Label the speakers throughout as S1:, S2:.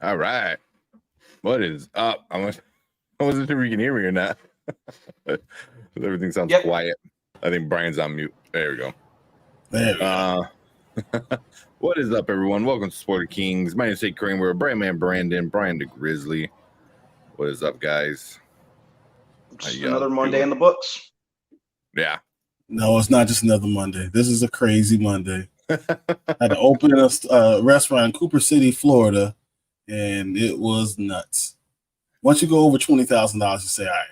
S1: All right. What is up? I wasn't sure if you can hear me or not. Everything sounds quiet. I think Brian's on mute. There we go.
S2: There we go.
S1: What is up, everyone? Welcome to Spoiler Kings. My name is Jake Kramer, Brian Man Brandon, Brian the Grizzly. What is up, guys?
S3: Just another Monday in the books.
S1: Yeah.
S2: No, it's not just another Monday. This is a crazy Monday. I had to open a restaurant in Cooper City, Florida, and it was nuts. Once you go over $20,000, you say, all right,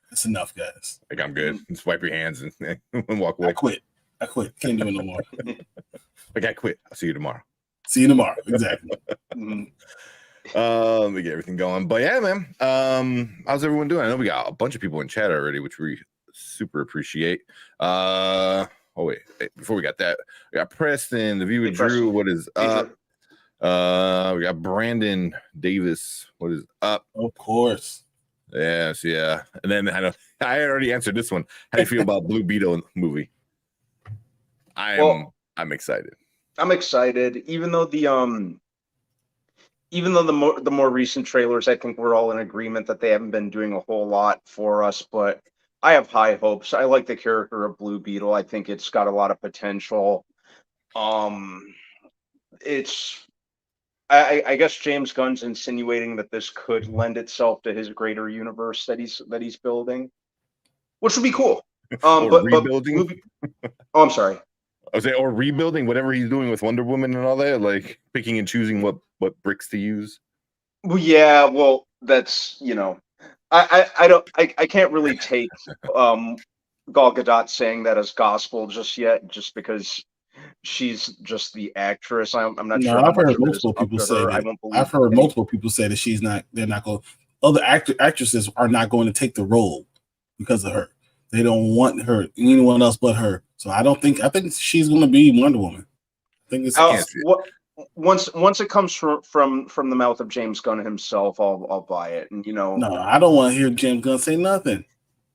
S2: that's enough, guys.
S1: Like, I'm good. Just wipe your hands and walk away.
S2: I quit. Can't do it no more.
S1: Like, I quit. I'll see you tomorrow.
S2: See you tomorrow. Exactly.
S1: Let me get everything going. But yeah, man. How's everyone doing? I know we got a bunch of people in chat already, which we super appreciate. Wait, before we got that, we got Preston, the viewer Drew. What is up? We got Brandon Davis. What is up?
S2: Of course.
S1: Yes, yeah. And then I already answered this one. How do you feel about Blue Beetle movie? I'm excited.
S3: I'm excited, even though the more recent trailers, I think we're all in agreement that they haven't been doing a whole lot for us, but I have high hopes. I like the character of Blue Beetle. I think it's got a lot of potential. I guess James Gunn's insinuating that this could lend itself to his greater universe that he's building, which would be cool.
S1: Rebuilding.
S3: I'm sorry.
S1: I was saying, or rebuilding whatever he's doing with Wonder Woman and all that, like picking and choosing what bricks to use.
S3: Well, yeah. Well, that's I can't really take Gal Gadot saying that as gospel just yet, just because she's just the actress. I'm not sure.
S2: I've heard multiple people say that. I've heard multiple people say that she's not. They're not going. Other actresses are not going to take the role because of her. They don't want her, anyone else but her. So I think she's going to be Wonder Woman. I think it's
S3: once it comes from the mouth of James Gunn himself, I'll buy it. And
S2: no, I don't want to hear James Gunn say nothing.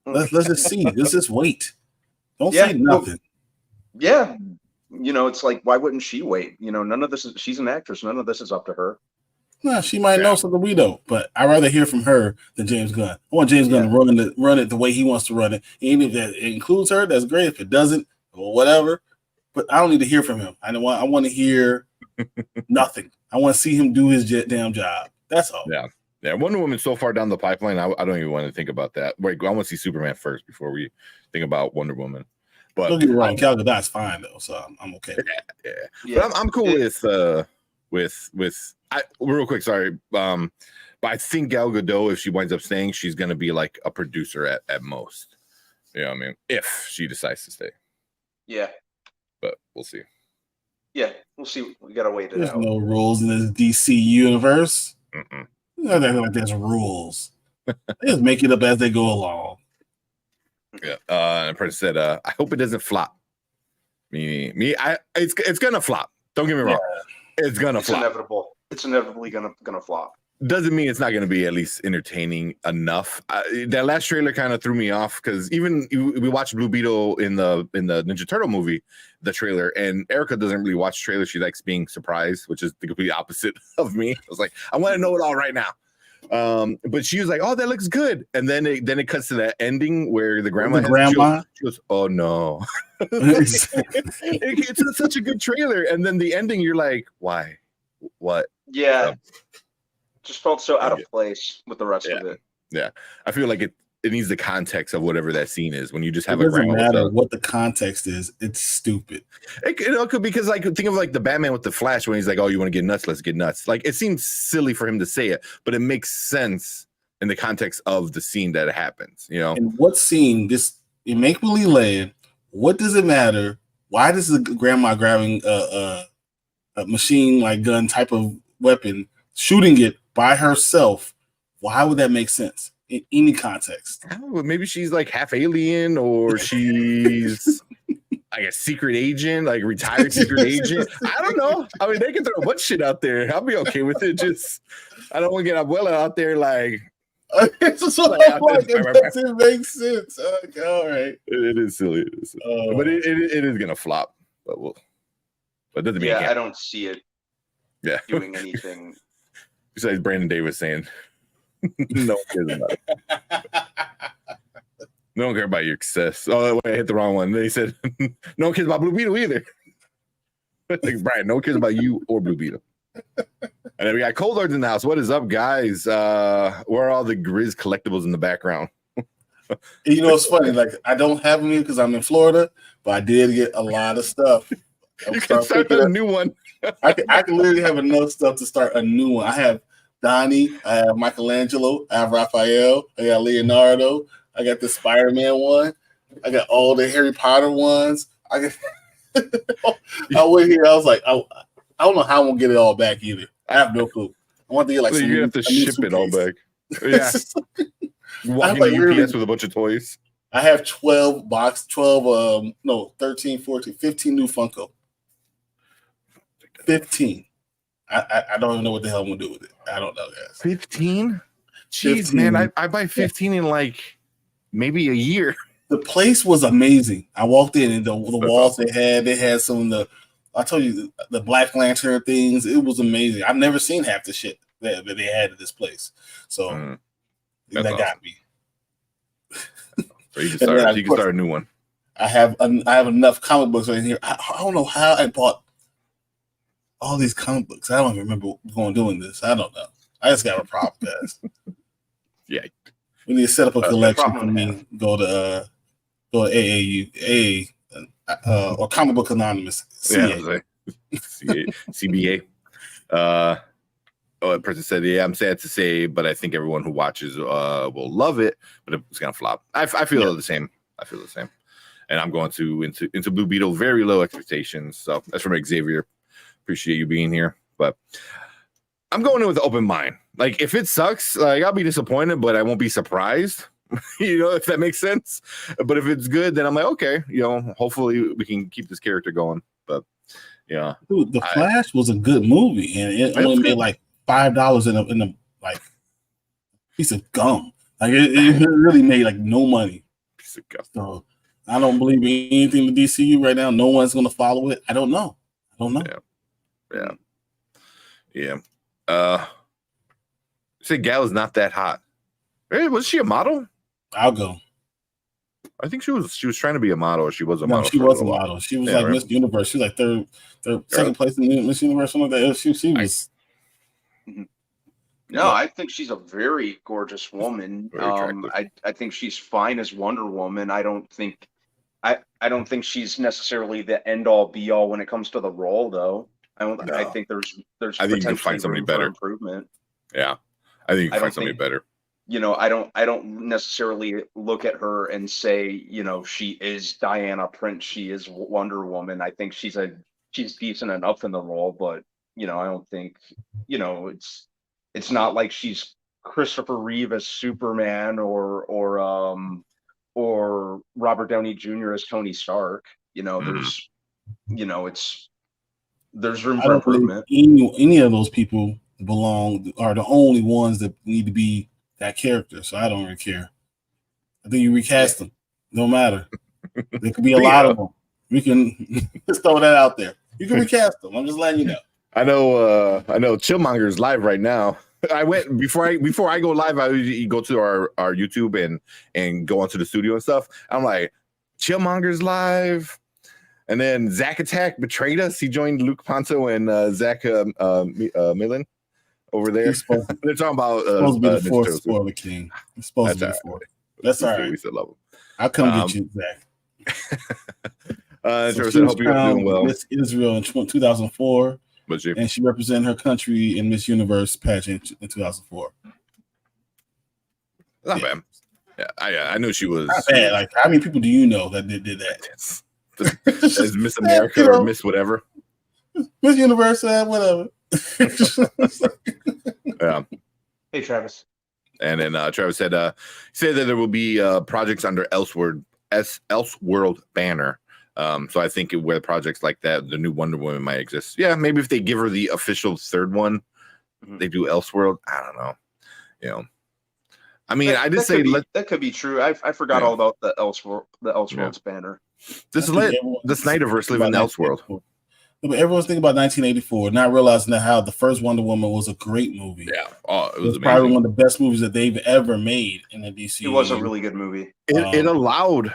S2: Let's just see. Let's just wait. Don't say nothing.
S3: Yeah, it's like, why wouldn't she wait? None of this is. She's an actress. None of this is up to her.
S2: No, she might know something we don't, but I'd rather hear from her than James Gunn. I want James Gunn to run it the way he wants to run it. And if that includes her, that's great. If it doesn't, or whatever. But I don't need to hear from him. I want to hear nothing. I want to see him do his damn job. That's all.
S1: Yeah. Wonder Woman's so far down the pipeline. I don't even want to think about that. Wait, I want to see Superman first before we think about Wonder Woman. But
S2: don't get me wrong, Gal Gadot's fine though, so I'm okay.
S1: Yeah. But I'm cool with. Real quick, sorry. But I think Gal Gadot, if she winds up staying, she's gonna be like a producer at most. You know what I mean? If she decides to stay.
S3: Yeah.
S1: But we'll see.
S3: Yeah, we'll see. We gotta wait it out.
S2: There's no rules in this DC universe. There's rules. They just make it up as they go along.
S1: Yeah. And Prince said, I hope it doesn't flop. It's gonna flop. Don't get me wrong. It's gonna flop.
S3: Inevitable. It's inevitably gonna flop.
S1: Doesn't mean it's not gonna be at least entertaining enough. That last trailer kind of threw me off because even we watched Blue Beetle in the Ninja Turtle movie, the trailer, and Erica doesn't really watch trailers. She likes being surprised, which is the complete opposite of me. I was like, I want to know it all right now. But she was like, "Oh, that looks good," and then it cuts to that ending where the grandma. She goes, "Oh no!" It's such a good trailer, and then the ending, you're like, "Why? What?"
S3: Yeah, just felt so out of place with the rest of it.
S1: Yeah, I feel like it needs the context of whatever that scene is. When you just have
S2: it doesn't matter what the context is, it's stupid.
S1: It could because like think of like the Batman with the Flash when he's like, "Oh, you want to get nuts? Let's get nuts." Like it seems silly for him to say it, but it makes sense in the context of the scene that it happens.
S2: And what scene? This in Make Believe Land. What does it matter? Why does the grandma grabbing a machine like gun type of weapon, shooting it by herself? Why would that make sense in any context?
S1: Maybe she's like half alien, or she's like a secret agent, like retired secret agent. I don't know. I mean, they can throw a bunch of shit out there. I'll be okay with it. Just I don't want to get Abuela out there like.
S2: It doesn't make sense. Okay, all right.
S1: It is silly. But it is gonna flop. But it doesn't mean
S3: I don't see it doing anything
S1: Besides Brandon Davis saying, no one cares about it. No one cares about your success. Oh, wait, I hit the wrong one. They said, no one cares about Blue Beetle either. Like, Brian, no one cares about you or Blue Beetle. And then we got Cold Lords in the house. What is up, guys? Where are all the Grizz collectibles in the background?
S2: You know, it's funny. Like, I don't have them here because I'm in Florida, but I did get a lot of stuff.
S1: You can start a new one.
S2: I can literally have enough stuff to start a new one. I have Donnie, I have Michelangelo, I have Raphael, I got Leonardo, I got the Spider-Man one, I got all the Harry Potter ones. I went here, I was like, I don't know how I'm gonna get it all back either. I have no clue. I want to get like
S1: you're gonna have to ship it all back. Yeah. Walking to UPS with a bunch of toys.
S2: I have 13, 14, 15 new Funko. 15. I don't even know what the hell I'm gonna do with it. I don't know, guys.
S1: 15? Jeez, man, I buy 15 in like maybe a year.
S2: The place was amazing. I walked in and the walls awesome. they had some of the, I told you, the Black Lantern things. It was amazing. I've never seen half the shit that they had at this place. So that awesome. Got me.
S1: So you can start a new one.
S2: I have enough comic books right here. I don't know how I bought all these comic books. I don't even remember doing this. I don't know. I just got a problem, guys.
S1: Yeah.
S2: We need to set up a collection for me. Go to AAU, or Comic Book Anonymous. CA.
S1: CBA. A person said, "Yeah, I'm sad to say, but I think everyone who watches will love it, but it's gonna flop." I feel the same. I feel the same, and I'm going into Blue Beetle. Very low expectations. So that's from Xavier. Appreciate you being here, but I'm going in with an open mind. Like, if it sucks, like, I'll be disappointed, but I won't be surprised. You know, if that makes sense. But if it's good, then I'm like, okay, you know, hopefully we can keep this character going. But yeah,
S2: dude, The Flash was a good movie, and it only made like $5 in a like piece of gum. Like it really made like no money.
S1: Piece of gum.
S2: So I don't believe in anything to DCU right now. No one's gonna follow it. I don't know.
S1: Yeah. Say Gal is not that hot. Hey, was she a model?
S2: I'll go.
S1: I think she was trying to be a model. Or she was a model.
S2: She was a model. She was like Miss Universe. She was like third second place in Miss Universe, something like that. She was.
S3: No, I think she's a very gorgeous woman. I think she's fine as Wonder Woman. I don't think she's necessarily the end all be all when it comes to the role, though. I think there's
S1: I think you can find somebody better.
S3: Improvement.
S1: Yeah, I think you can find somebody better.
S3: You know, I don't necessarily look at her and say, you know, she is Diana Prince, she is Wonder Woman. I think she's decent enough in the role, but you know, I don't think, you know, it's not like she's Christopher Reeve as Superman or Robert Downey Jr. as Tony Stark. You know, there's room for improvement.
S2: Any of those people are the only ones that need to be that character, so I don't really care. I think you recast them. No matter. There could be a lot of them. We can just throw that out there. You can recast them. I'm just letting you know.
S1: I know Chillmonger's live right now. I went before I go live, I usually go to our YouTube and go onto the studio and stuff. I'm like, Chillmonger's live. And then Zach Attack betrayed us. He joined Luke Ponto and Zach Millen over there. They're talking about
S2: supposed to be the fourth spoiler king. It's supposed to be the fourth. That's all right.
S1: We still love him.
S2: I'll come get you, Zach.
S1: So I hope you're doing well.
S2: Miss Israel in 2004.
S1: And
S2: she represented her country in Miss Universe pageant in 2004.
S1: Not bad. Yeah, I knew she was
S2: not bad. Like, how many people do you know that did that?
S1: As Miss America or Miss whatever.
S2: Miss Universe, whatever.
S1: Yeah.
S3: Hey, Travis.
S1: And then Travis said that there will be projects under Elseworld banner. So I think where projects like that, the new Wonder Woman might exist. Yeah, maybe if they give her the official third one, they do Elseworld. I don't know. You know, I mean, that
S3: could be true. I forgot all about the Elseworld's banner.
S1: The Snyderverse live in Elseworld.
S2: But everyone's thinking about 1984, not realizing that how the first Wonder Woman was a great movie.
S1: Yeah, oh, it was
S2: probably one of the best movies that they've ever made in the DC.
S3: It was a really good movie.
S1: It allowed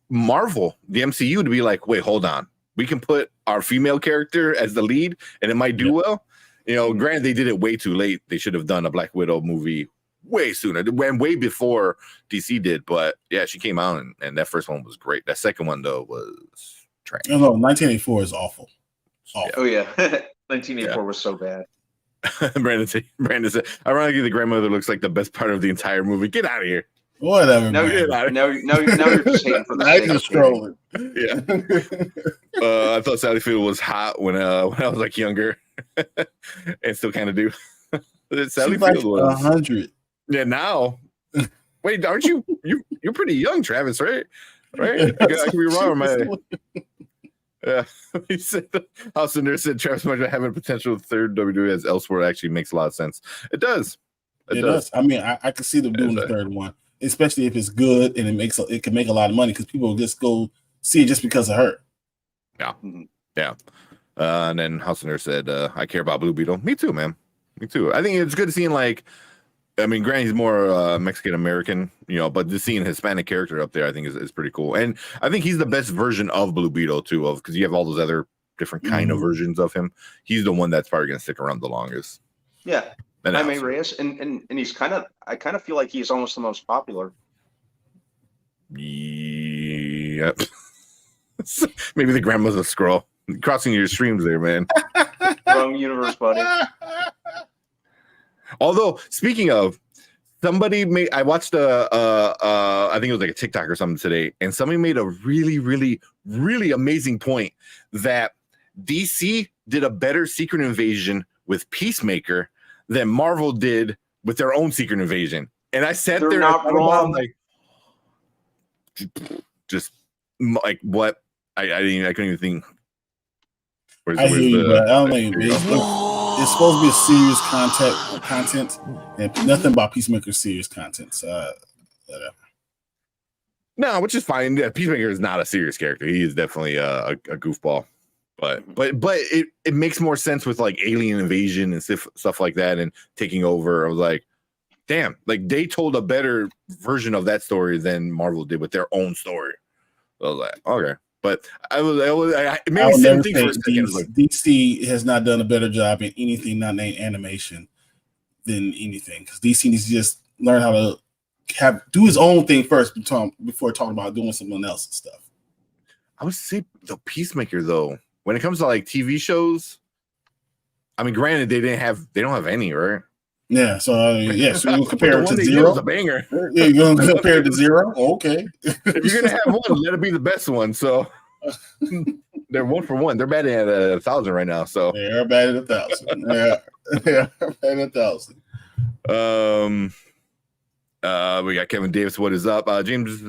S1: Marvel, the MCU, to be like, wait, hold on, we can put our female character as the lead, and it might do well. Granted, they did it way too late. They should have done a Black Widow movie way sooner, way before DC did. But yeah, she came out, and that first one was great. That second one though was trash.
S2: No, 1984 is awful.
S3: Oh yeah, 1984 was so bad.
S1: Brandon said, ironically, the grandmother looks like the best part of the entire movie. Get out of here.
S2: Whatever.
S3: Now you're just hating for the sake of
S2: scrolling.
S1: Yeah. I thought Sally Field was hot when I was like younger, and still kind of do. Sally Field was
S2: 100.
S1: Yeah, now. Wait, aren't you? You're pretty young, Travis, right? Right? I could be wrong, man. Yeah, he said. Housender said Travis might have a potential third WWE as elsewhere. Actually, makes a lot of sense. It does.
S2: It does. I mean, I can see them doing the third one, especially if it's good and it can make a lot of money because people will just go see it just because of her.
S1: Yeah, yeah. And then Housender said, "I care about Blue Beetle." Me too, man. Me too. I think it's good seeing granted, he's more Mexican American, but just seeing a Hispanic character up there, I think is pretty cool. And I think he's the best version of Blue Beetle too, because you have all those other different kind of versions of him. He's the one that's probably going to stick around the longest.
S3: Yeah, Jaime Reyes, and he's I kind of feel like he's almost the most popular.
S1: Yep. Maybe the grandma's a scroll. Crossing your streams there, man.
S3: Wrong universe, buddy.
S1: Although, speaking of, I watched I think it was like a TikTok or something today, and somebody made a really, really, really amazing point that DC did a better Secret Invasion with Peacemaker than Marvel did with their own Secret Invasion. And I sat
S3: They're
S1: there
S3: not wrong.
S1: like, just like what I couldn't even think.
S2: I hear you, but I don't know. It's supposed to be a serious content, and nothing about Peacemaker serious content. So, whatever.
S1: No, which is fine. Yeah, Peacemaker is not a serious character. He is definitely a goofball. But it makes more sense with like alien invasion and stuff like that and taking over. I was like, damn, like they told a better version of that story than Marvel did with their own story. I was like, okay. But it made me think for a second. Like,
S2: DC has not done a better job in anything not named animation than anything, because DC needs to just learn how to do his own thing first before talking about doing someone else's stuff.
S1: I would say the Peacemaker though, when it comes to like TV shows, I mean, granted they don't have any, right?
S2: Yeah, so so you compare it to Zero.
S1: A banger.
S2: Yeah, you're gonna compare it to Zero. Okay,
S1: if you're gonna have one, let it be the best one. So they're 1 for 1. They're batting at 1,000 right now. So
S2: they're batting at 1,000. Yeah, they're batting at 1,000.
S1: We got Kevin Davis. What is up? James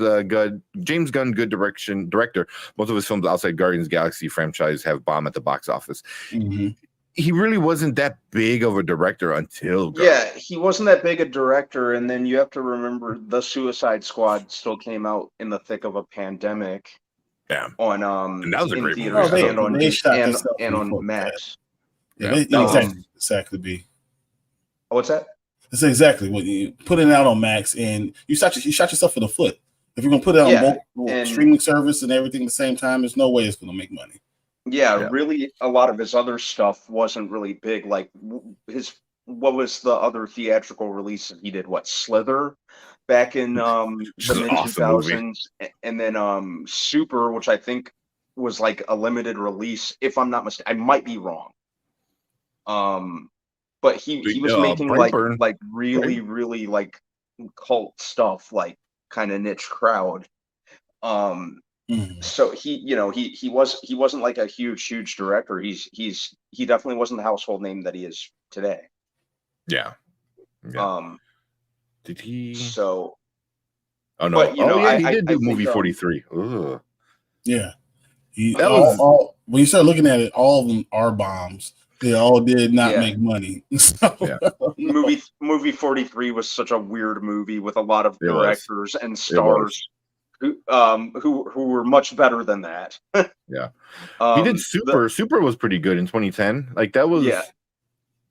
S1: Gunn, good director. Most of his films outside Guardians of the Galaxy franchise have bombed at the box office.
S2: Mm-hmm.
S1: He really wasn't that big of a director until
S3: he wasn't that big a director, and then you have to remember the Suicide Squad still came out in the thick of a pandemic.
S1: Yeah,
S3: on
S1: and that was a great movie.
S3: and on Max.
S2: Yeah, exactly. B.
S3: What's that?
S2: That's exactly what you put it out on Max, and you shot yourself in the foot. If you're gonna put it on both streaming service and everything at the same time, there's no way it's gonna make money.
S3: Yeah, really, a lot of his other stuff wasn't really big. Like what was the other theatrical release he did? What, Slither, back in the mid 2000s, and then Super, which I think was like a limited release. If I'm not mistaken, I might be wrong. But he was making like really like cult stuff, like kind of niche crowd. So he wasn't like a huge director. He definitely wasn't the household name that he is today.
S1: Yeah. Did he?
S3: So.
S1: Oh no! But, he did do movie 43. Ugh.
S2: Yeah. When you start looking at it, all of them are bombs. They all did not make money.
S3: Movie 43 was such a weird movie with a lot of directors and stars who were much better than that.
S1: Yeah, he did Super. Super was pretty good in 2010. Like that was a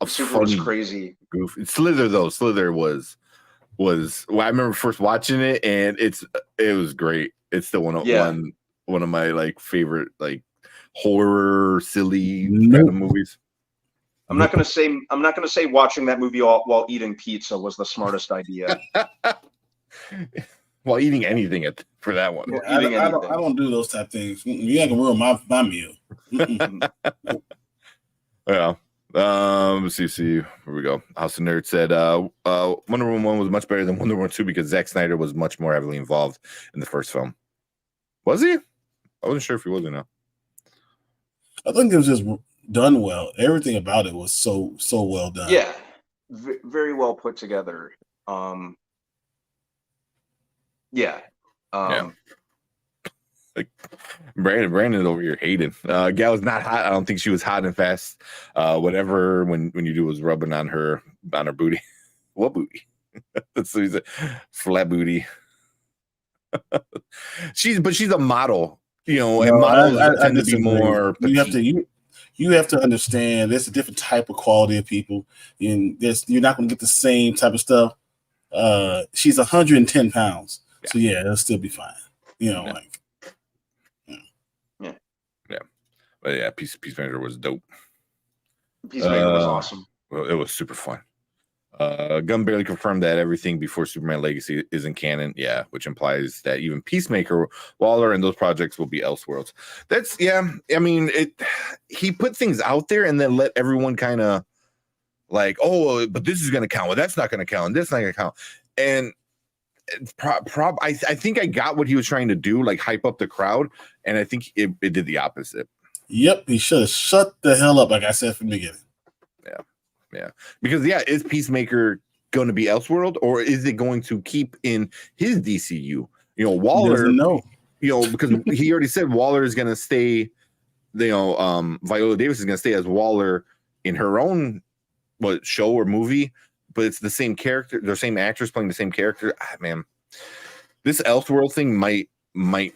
S3: Super was crazy.
S1: Goof. Slither though, Slither was. Well, I remember first watching it, and it was great. It's still one of my like favorite like horror silly kind of movies.
S3: I'm not gonna say watching that movie while eating pizza was the smartest idea.
S1: While eating anything for that one.
S2: Yeah, I don't do those type of things. You ain't gonna ruin my meal.
S1: Yeah. Let's see. Here we go. House of Nerd said Wonder Woman 1 was much better than Wonder Woman 2 because Zack Snyder was much more heavily involved in the first film. Was he? I wasn't sure if he was or not.
S2: I think it was just done well. Everything about it was so well done.
S3: Yeah. Very well put together. Yeah.
S1: Like Brandon over here hating. Gal is not hot. I don't think she was hot and fast. Whatever when you do was rubbing on her booty. What booty? That's a flat booty. She's a model, and models tend to be more petite.
S2: You have to understand there's a different type of quality of people, and you're not going to get the same type of stuff. She's 110 pounds, so it'll still be fine.
S1: But yeah, Peacemaker was dope.
S3: Peacemaker was awesome.
S1: Well, it was super fun. Gunn barely confirmed that everything before Superman Legacy isn't canon. Yeah, which implies that even Peacemaker, Waller, and those projects will be Elseworlds. That's I mean, he put things out there and then let everyone kind of like, oh, but this is going to count. Well, that's not going to count. This is not going to count. And I think I got what he was trying to do, like hype up the crowd, and I think it did the opposite.
S2: Yep, he should have shut the hell up, like I said from the beginning.
S1: Yeah. Because is Peacemaker going to be Elseworld, or is it going to keep in his DCU? Waller.
S2: No.
S1: Because he already said Waller is going to stay. Viola Davis is going to stay as Waller in her own show or movie, but it's the same character, the same actress playing the same character. Man, this Elseworld thing might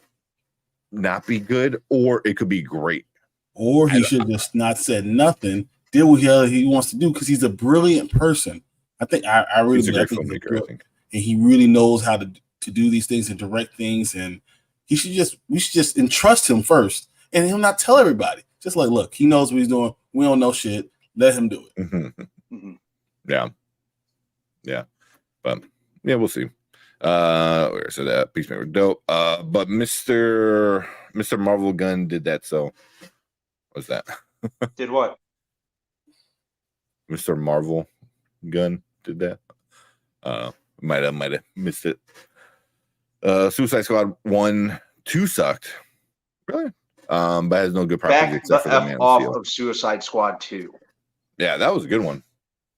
S1: not be good, or it could be great.
S2: Or he should just not said nothing, did what he wants to do, because he's a brilliant person. I think I really
S1: he's a great filmmaker, I think.
S2: And he really knows how to do these things and direct things, and we should just entrust him first, and he'll not tell everybody. Just like, look, he knows what he's doing. We don't know shit. Let him do it.
S1: Mm-hmm. Yeah. But we'll see. Where so that Peacemaker dope. But Mr. Marvel Gunn did that. So what's that?
S3: Did what?
S1: Mr. Marvel Gunn did that. Might have missed it. Suicide Squad 1, 2 sucked. Really? But has no good properties except for the Man
S3: off of Suicide Squad 2.
S1: Yeah, that was a good one.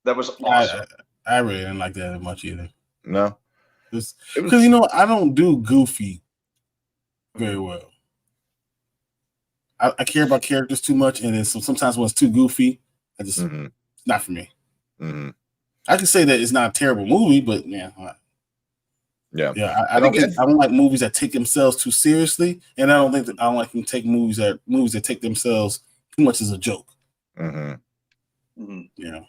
S3: That was awesome.
S2: I really didn't like that much either.
S1: No.
S2: Because I don't do goofy very well. I care about characters too much, and then sometimes when it's too goofy, I just not for me.
S1: Mm-hmm.
S2: I can say that it's not a terrible movie, but I don't like movies that take themselves too seriously, and I don't like to take movies that take themselves too much as a joke.
S1: Mm-hmm.
S2: Mm-hmm.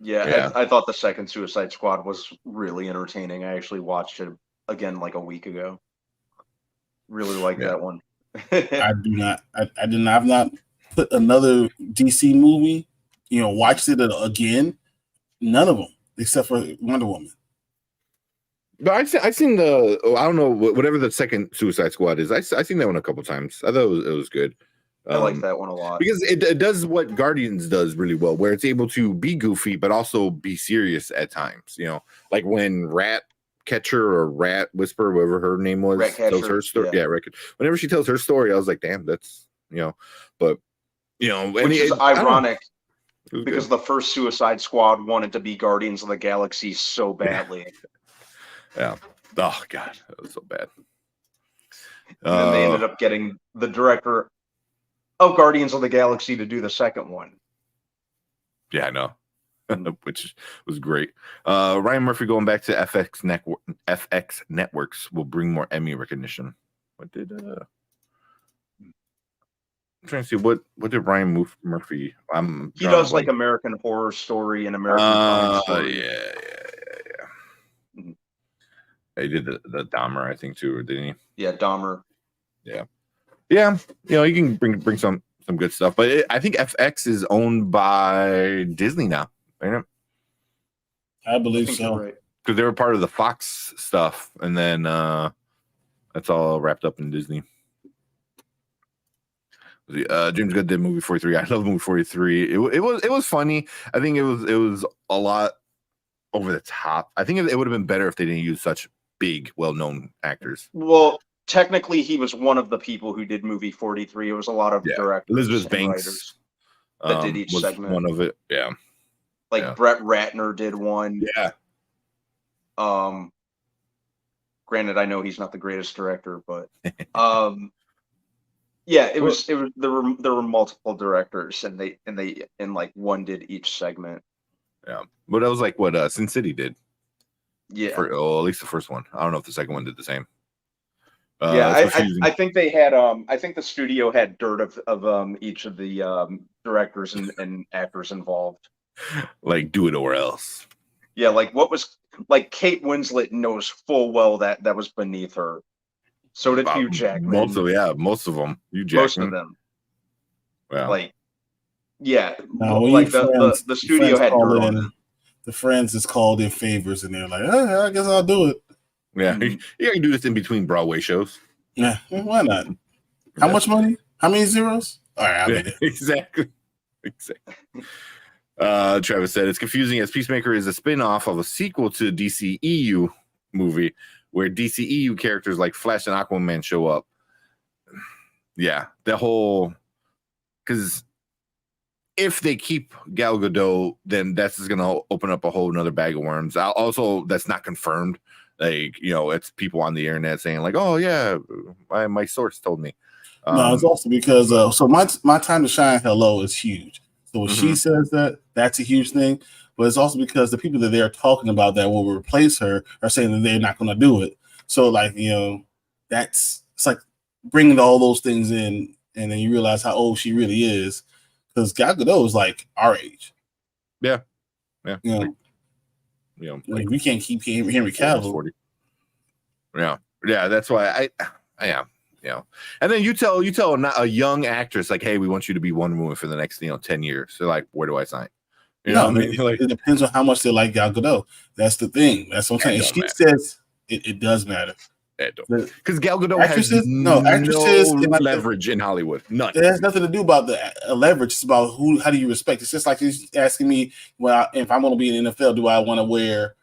S3: Yeah. I thought the second Suicide Squad was really entertaining. I actually watched it again like a week ago. Really liked that one.
S2: I do not. I did not. I've not put another DC movie. Watched it again. None of them except for Wonder Woman.
S1: But I seen the I don't know whatever the second Suicide Squad is. I seen that one a couple times. I thought it was good.
S3: I like that one a lot
S1: because it does what Guardians does really well, where it's able to be goofy but also be serious at times. Like when Rat Catcher or Rat Whisperer, whatever her name was, tells her story. Yeah, whenever she tells her story, I was like, damn, that's but
S3: which is ironic because the first Suicide Squad wanted to be Guardians of the Galaxy so badly.
S1: Yeah. Oh god, that was so bad.
S3: And then they ended up getting the director of Guardians of the Galaxy to do the second one.
S1: Yeah, I know. which was great. Ryan Murphy going back to FX networks will bring more Emmy recognition. What did I'm trying to see what did Ryan Murphy?
S3: He does like American Horror Story and American Crime Story.
S1: Yeah. He did the Dahmer, I think, too, didn't he?
S3: Yeah, Dahmer.
S1: Yeah. You can bring some good stuff, but I think FX is owned by Disney now, right?
S2: I believe so.
S3: Right.
S1: Because they were part of the Fox stuff, and then that's all wrapped up in Disney. James Gunn did movie 43. I love movie 43. It was funny. I think it was a lot over the top. I think it would have been better if they didn't use such big, well-known actors.
S3: Well, technically, he was one of the people who did movie 43. It was a lot of directors,
S1: Elizabeth
S3: and
S1: Banks
S3: writers that did each segment.
S1: One of it, yeah.
S3: Like Brett Ratner did one.
S1: Yeah.
S3: Granted, I know he's not the greatest director, but yeah, it was there were multiple directors, and they like one did each segment.
S1: Yeah, but that was like what Sin City did.
S3: Yeah,
S1: at least the first one. I don't know if the second one did the same.
S3: Yeah, I think they had I think the studio had dirt of each of the directors and actors involved.
S1: Like, do it or else.
S3: Yeah, like Kate Winslet knows full well that was beneath her. So did Hugh Jackman.
S1: Most of them. Hugh Jackman.
S3: Most of them.
S1: Wow.
S3: Like, yeah,
S2: no,
S3: like the studio had dirt on them.
S2: The friends is called in favors, and they're like, I guess I'll do it.
S1: Yeah, you can do this in between Broadway shows.
S2: Yeah, why not? How much money? How many zeros? All right,
S1: exactly. Travis said it's confusing as Peacemaker is a spin-off of a sequel to DCEU movie where DCEU characters like Flash and Aquaman show up. Yeah, the whole because if they keep Gal Gadot, then that's just gonna open up a whole another bag of worms. Also, that's not confirmed. Like, it's people on the internet saying like, "Oh yeah, my source told me."
S2: No, it's also because so my time to shine, hello, is huge. So when she says that's a huge thing. But it's also because the people that they're talking about that will replace her are saying that they're not going to do it. So like it's like bringing all those things in, and then you realize how old she really is. Because Gal Gadot is like our age.
S1: Yeah.
S2: Like we can't keep Henry Cavill.
S1: 40. Yeah, that's why I and then you tell a young actress like, hey, we want you to be Wonder Woman for the next 10 years. So like, where do I sign?
S2: It depends on how much they like Gal Gadot. That's the thing. That's what I'm saying. She says it does matter.
S1: Because Gal Gadot has no leverage in Hollywood. None.
S2: It has nothing to do about the leverage. It's about how do you respect. It's just like he's asking me, well, if I'm going to be in the NFL, do I want to wear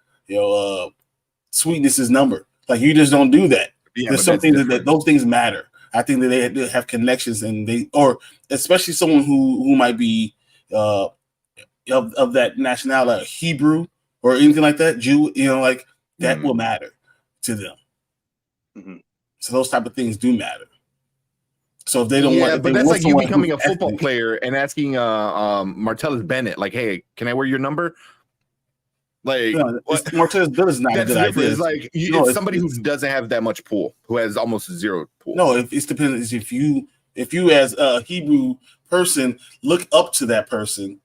S2: Sweetness's number? Like, you just don't do that.
S1: Yeah,
S2: there's something that those things matter. I think that they have connections, and or especially someone who might be of that nationality, Hebrew or anything like that, Jew, like that will matter to them. Mm-hmm. So those type of things do matter. So if they don't want,
S1: but that's like you becoming a football player and asking Martellus Bennett, like, "Hey, can I wear your number?" Like,
S2: Martellus Bennett is not a good idea.
S1: It's like it's somebody who doesn't have that much pull, who has almost zero pull.
S2: No, it's depends if you as a Hebrew person look up to that person,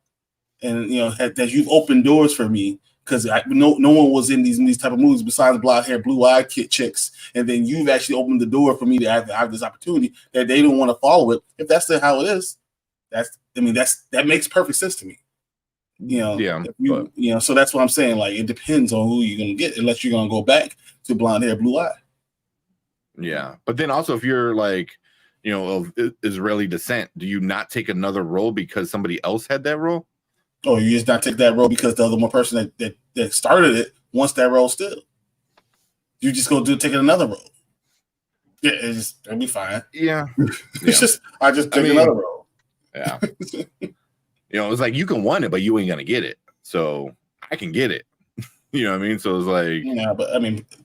S2: and that you've opened doors for me. Because no one was in these type of movies besides blonde hair, blue eyed chicks, and then you've actually opened the door for me to have this opportunity that they don't want to follow it. If that's how it is, that makes perfect sense to me. So that's what I'm saying. Like, it depends on who you're gonna get, unless you're gonna go back to blonde hair, blue eye.
S1: Yeah, but then also if you're like, of Israeli descent, do you not take another role because somebody else had that role?
S2: Or you just not take that role because the other one person that started it wants that role still. You just go take another role. Yeah, it'll be fine.
S1: Yeah.
S2: I just take another role.
S1: Yeah. It's like you can want it, but you ain't gonna get it. So I can get it. You know what I mean? So it's like,
S2: yeah, but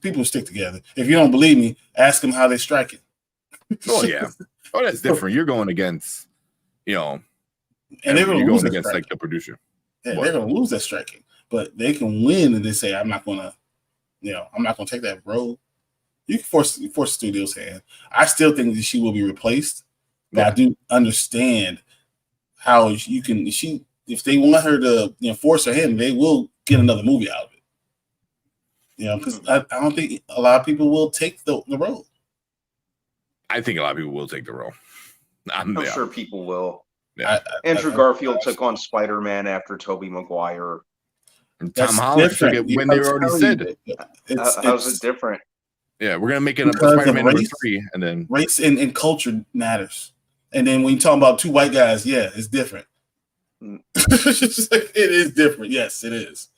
S2: people stick together. If you don't believe me, ask them how they strike it.
S1: Oh yeah. Oh, that's different. You're going against,
S2: and they're
S1: going against like the producer.
S2: They're going to lose that striking, but they can win and they say, I'm not going to take that road. You can force studio's hand. I still think that she will be replaced, but I do understand how you can. If they want her to force her hand, they will get another movie out of it. Because I don't think a lot of people will take the role.
S1: I think a lot of people will take the role.
S3: I'm sure people will.
S1: Yeah.
S3: Andrew Garfield took on Spider-Man after Tobey Maguire.
S1: And Tom Holland took it when they already said.
S3: How's it different?
S1: Yeah, we're gonna make it a Spider-Man number 3, and then
S2: race and culture matters. And then when you talk about two white guys, yeah, it's different. It is different. Yes, it is.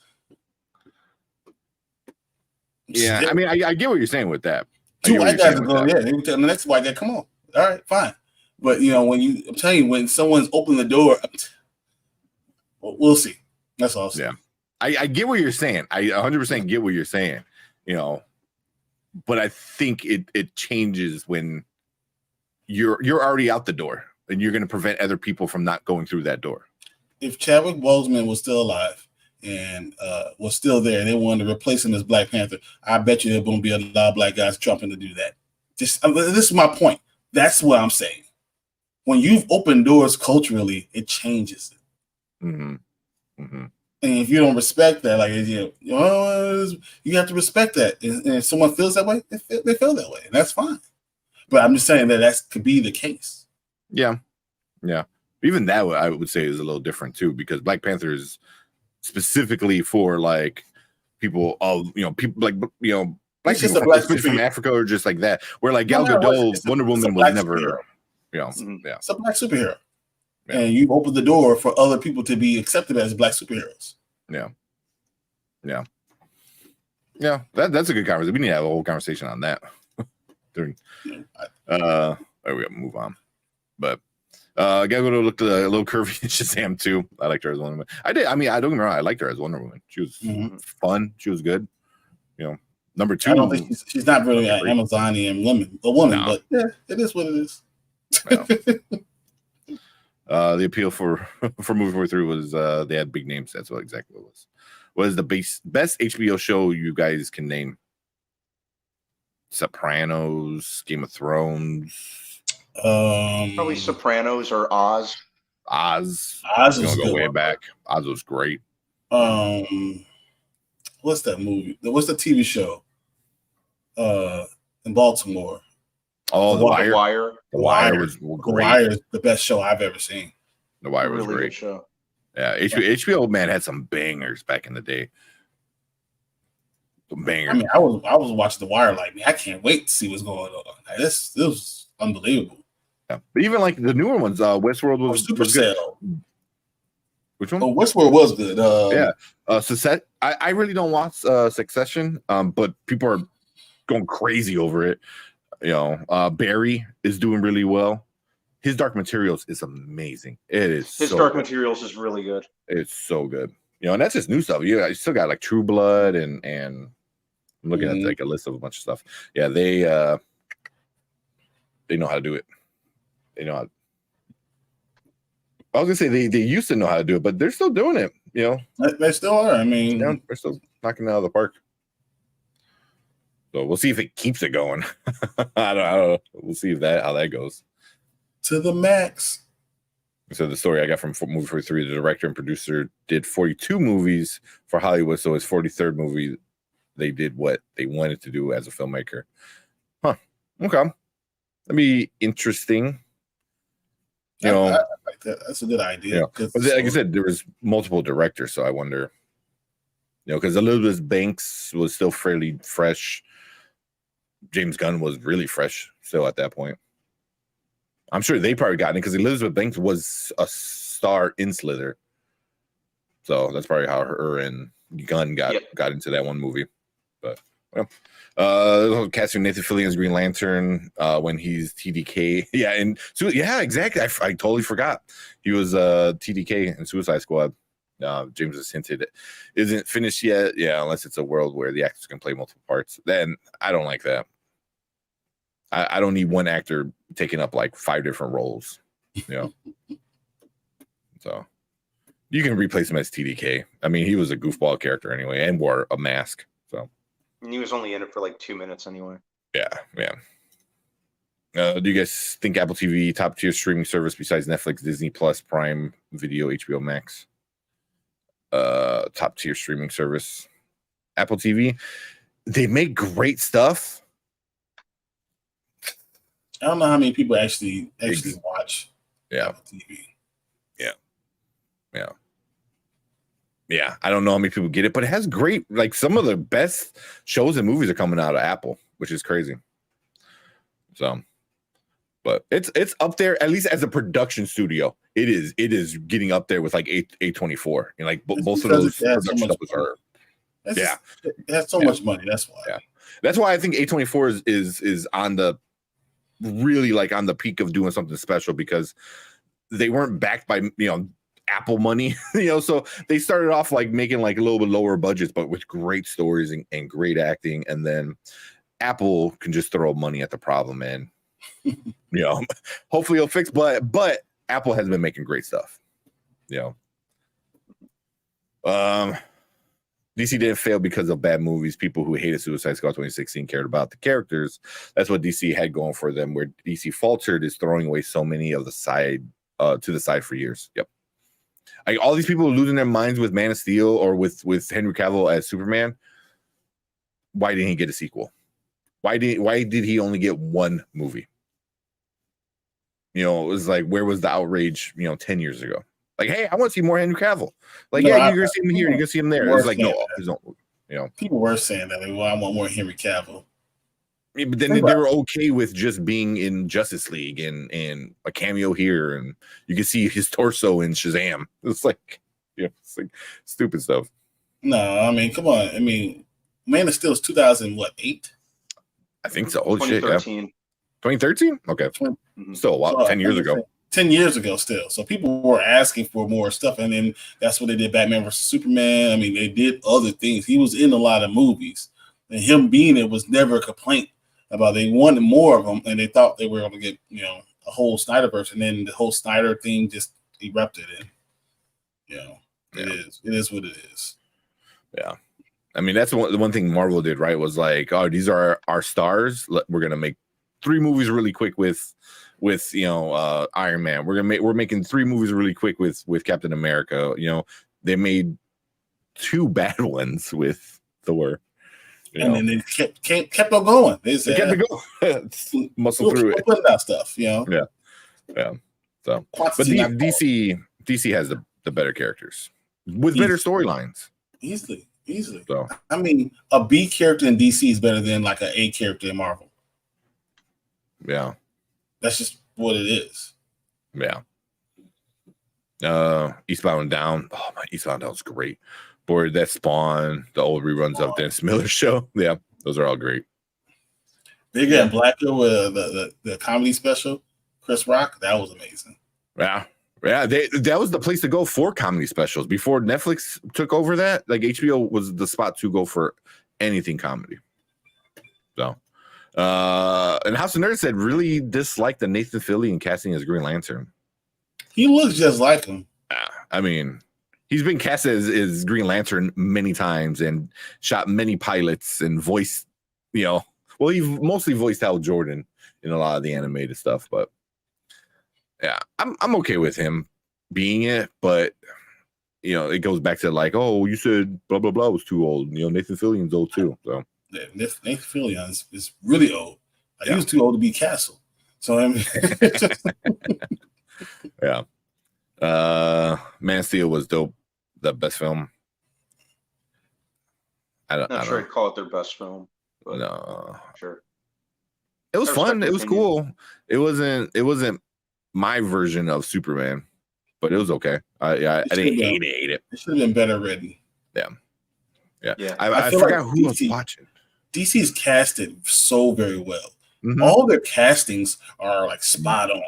S1: Yeah, I mean, I get what you're saying with that.
S2: Two white guys go, yeah, they would tell the next white guy, come on. All right, fine. But I'm telling you, when someone's opened the door, we'll see. That's all I'm saying.
S1: Yeah. I get what you're saying. I 100% get what you're saying, but I think it changes when you're already out the door and you're going to prevent other people from not going through that door.
S2: If Chadwick Boseman was still alive and was still there and they wanted to replace him as Black Panther, I bet you there won't be a lot of black guys jumping to do that. This is my point. That's what I'm saying. When you've opened doors culturally, it changes it.
S1: Mm-hmm. Mm-hmm.
S2: And if you don't respect that, you have to respect that. And if someone feels that way, they feel that way, and that's fine. But I'm just saying that could be the case.
S1: Yeah. Even that, I would say, is a little different too, because Black Panther is specifically for people people black people from Africa or just like that. Where Gal Gadot, Wonder Woman was never,
S2: it's a black superhero. Yeah. And you open the door for other people to be accepted as black superheroes.
S1: Yeah. That's a good conversation. We need to have a whole conversation on that. There we go. Move on. But Gal Gadot looked a little curvy in Shazam too. I liked her as Wonder Woman. I did. I mean, I don't get me wrong. I liked her as Wonder Woman. She was fun. She was good. Number 2.
S2: I don't think she's not really an Amazonian woman, but yeah, it is what it is.
S1: The appeal for movie 43 was they had big names. That's exactly what it was. What is the best HBO show you guys can name? Sopranos, Game of Thrones.
S3: Probably Sopranos or Oz.
S1: Oz
S2: was
S1: go way back. Oz was great.
S2: What's that movie? What's the TV show? In Baltimore.
S1: Oh, The Wire.
S2: The Wire was great. The Wire is the best show I've ever seen.
S1: The Wire was
S3: really
S1: great.
S3: Good show.
S1: Yeah, HBO man had some bangers back in the day. Some bangers.
S2: I mean, I was watching The Wire I can't wait to see what's going on. This was unbelievable.
S1: Yeah, but even the newer ones, Westworld was good. Which one?
S2: Oh, Westworld was good.
S1: I really don't watch Succession, but people are going crazy over it. Barry is doing really well. His Dark Materials is amazing. It is.
S3: His Dark Materials is really good.
S1: It's so good. And that's just new stuff. You still got True Blood and I'm looking at a list of a bunch of stuff. Yeah, they know how to do it. They know how. I was gonna say they used to know how to do it, but they're still doing it.
S2: They still are. I mean,
S1: they're still knocking it out of the park. So we'll see if it keeps it going. I don't know. We'll see how that goes.
S2: To the max.
S1: So the story I got from movie 43, the director and producer did 42 movies for Hollywood. So his 43rd movie, they did what they wanted to do as a filmmaker. Huh. Okay. That'd be interesting.
S2: I like that. That's a good idea.
S1: But like I said, there was multiple directors, so I wonder. Because Elizabeth Banks was still fairly fresh. James Gunn was really fresh still at that point. I'm sure they probably got it because Elizabeth Banks was a star in Slither. So that's probably how her and Gunn got into that one movie. But casting Nathan Fillion's Green Lantern when he's TDK. Yeah, and exactly. I totally forgot. He was TDK in Suicide Squad. James has hinted it isn't finished yet. Yeah, unless it's a world where the actors can play multiple parts. Then I don't like that. I don't need one actor taking up 5 different roles. So You can replace him as TDK. I mean, he was a goofball character anyway, and wore a mask. So,
S3: and he was only in it for like 2 minutes anyway.
S1: Yeah. Do you guys think Apple TV top tier streaming service besides Netflix, Disney Plus, Prime Video, HBO Max? Top tier streaming service, Apple TV. They make great stuff.
S2: I don't know how many people actually watch Apple TV.
S1: Yeah, I don't know how many people get it, but it has great, like some of the best shows and movies are coming out of Apple, which is crazy. So, but it's up there, at least as a production studio. It is getting up there with like A24. And like both of those production stuff are.
S2: It has so much money. That's why.
S1: Yeah, that's why I think A24 is on the really like on the peak of doing something special, because they weren't backed by Apple money, so they started off like making like a little bit lower budgets, but with great stories and great acting. And then Apple can just throw money at the problem, and hopefully it'll fix. But Apple has been making great stuff. DC didn't fail because of bad movies. People who hated Suicide Squad 2016 cared about the characters. That's what DC had going for them. Where DC faltered is throwing away so many of the side to the side for years. Yep. Like all these people losing their minds with Man of Steel or with Henry Cavill as Superman. Why didn't he get a sequel? Why did he only get one movie? It was like, where was the outrage, 10 years ago? Like, hey, I want to see more Henry Cavill. Like, you're going to see him here, you're going to see him there. It's like, no,
S2: people were saying that. Like, well, I want more Henry Cavill.
S1: Yeah, but then they were okay with just being in Justice League and a cameo here, and you can see his torso in Shazam. It's like, it's like stupid stuff.
S2: No, I mean, come on. I mean, Man of Steel is 2008?
S1: I think so. Holy shit,
S3: 2013.
S1: yeah. 2013? Okay. Still a while, 10 years ago.
S2: 10 years ago still. So people were asking for more stuff, and then that's when they did Batman versus Superman. I mean, they did other things. He was in a lot of movies, and him being it was never a complaint about. They wanted more of them, and they thought they were going to get, a whole Snyderverse, and then the whole Snyder thing just erupted, and it is what it is.
S1: Yeah. I mean, that's the one thing Marvel did, right? Was like, oh, these are our stars. We're going to make 3 movies really quick with Iron Man. We're making 3 movies really quick with Captain America. They made 2 bad ones with Thor.
S2: And then they kept on going. They said,
S1: kept it going. Muscle through it.
S2: Putting out stuff, Yeah.
S1: So, but DC has the better characters with better storylines.
S2: Easily.
S1: So,
S2: I mean, a B character in DC is better than like an A character in Marvel.
S1: Yeah.
S2: That's just what it is.
S1: Yeah. Eastbound and Down. Oh, my Eastbound and Down was great. Boy, that Spawn, the old reruns of Dennis Miller's show. Yeah, those are all great.
S2: Bigger and Blacker with the comedy special, Chris Rock, that was amazing.
S1: Yeah. That was the place to go for comedy specials before Netflix took over that. Like HBO was the spot to go for anything comedy. So, and House of Nerds said really disliked the Nathan Fillion casting as Green Lantern.
S2: He looks just like him.
S1: I mean, he's been cast as Green Lantern many times and shot many pilots and voiced, well, he mostly voiced Hal Jordan in a lot of the animated stuff, but yeah, I'm okay with him being it, but it goes back to like, oh, you said blah blah blah was too old. Nathan Fillion's old too. So
S2: yeah, Nathan Fillion is really old. He was too old to be Castle. So I mean,
S1: yeah. Man of Steel was dope. The best film.
S3: Not sure I'd call it their best film. But
S1: no,
S3: sure.
S1: It was fun. It was cool. It wasn't my version of Superman, but it was okay. I didn't hate it.
S2: It should have been better written.
S1: Yeah. I forgot who was watching.
S2: DC's casted so very well.
S1: Mm-hmm.
S2: All their castings are like spot on.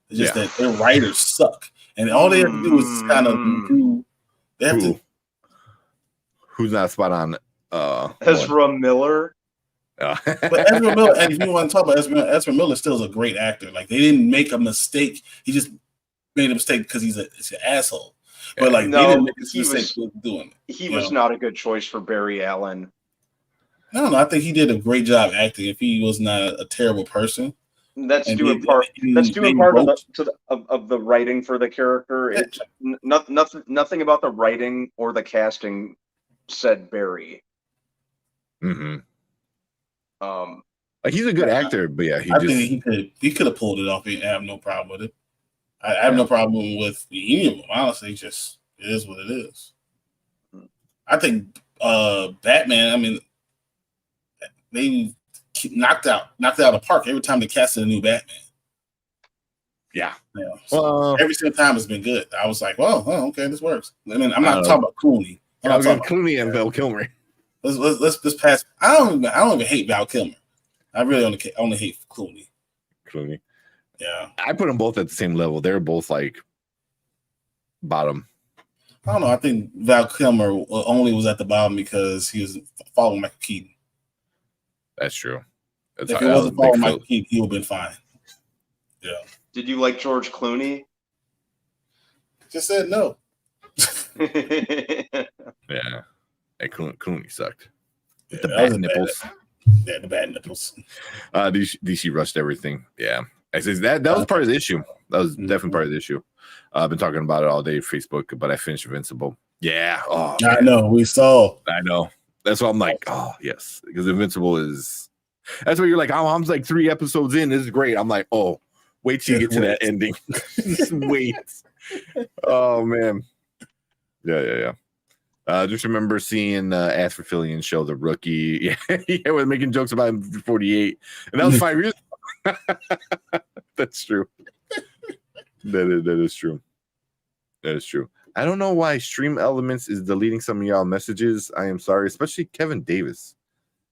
S2: It's just that their writers suck, and all they have to do is kind of do. They have to.
S1: Who's not spot on?
S3: Ezra Miller.
S2: But Ezra Miller, and if you want to talk about Ezra Miller, still is a great actor. Like they didn't make a mistake. He just made a mistake because he's an asshole. But like they
S3: No,
S2: didn't make a
S3: he
S2: mistake
S3: was
S2: with doing it.
S3: he was not a good choice for Barry Allen.
S2: I don't know. I think he did a great job acting. If he was not a terrible person,
S3: That's
S2: and
S3: due in
S2: he-
S3: part.
S2: he
S3: That's due in
S2: maybe
S3: part of
S2: wrote-
S3: the writing for the character.
S2: Yeah.
S3: It's nothing about the writing or the casting said Barry.
S1: Mm-hmm.
S3: Um,
S1: Like he's a good actor, but yeah,
S2: I think he could have pulled it off. I have no problem with it. I have no problem with any of them. Honestly, just it is what it is. I think Batman. I mean, they knocked out the park every time they casted a new Batman.
S1: Yeah.
S2: So every single time it's been good. I was like, well, okay, this works. I mean, I'm not talking about Clooney.
S1: I was talking Clooney and Val Kilmer.
S2: Let's pass. I don't even hate Val Kilmer. I really only hate Clooney. Yeah.
S1: I put them both at the same level. They're both like bottom.
S2: I don't know. I think Val Kilmer only was at the bottom because he was following Michael Keaton.
S1: That's true.
S2: If he wasn't following Michael Keaton, he would have been fine. Yeah.
S3: Did you like George Clooney?
S2: Just said no.
S1: Yeah. Hey, Clooney sucked.
S2: Yeah,
S1: The bad nipples.
S2: Yeah, the bad nipples.
S1: DC rushed everything. Yeah. I says that was part of the issue. That was definitely part of the issue. I've been talking about it all day Facebook, but I finished Invincible. Yeah. Oh,
S2: I know. We saw.
S1: I know. That's why I'm like, oh yes, because Invincible is. That's where you're like, oh, I'm like 3 episodes in. This is great. I'm like, oh, wait till you get to that ending. Just wait. Oh man. Yeah. Just remember seeing Ask for Fillion show The Rookie. Yeah, we're making jokes about him for 48, and that was 5 years ago. That's true. That is true. That is true. I don't know why Stream Elements is deleting some of y'all messages. I am sorry, especially Kevin Davis.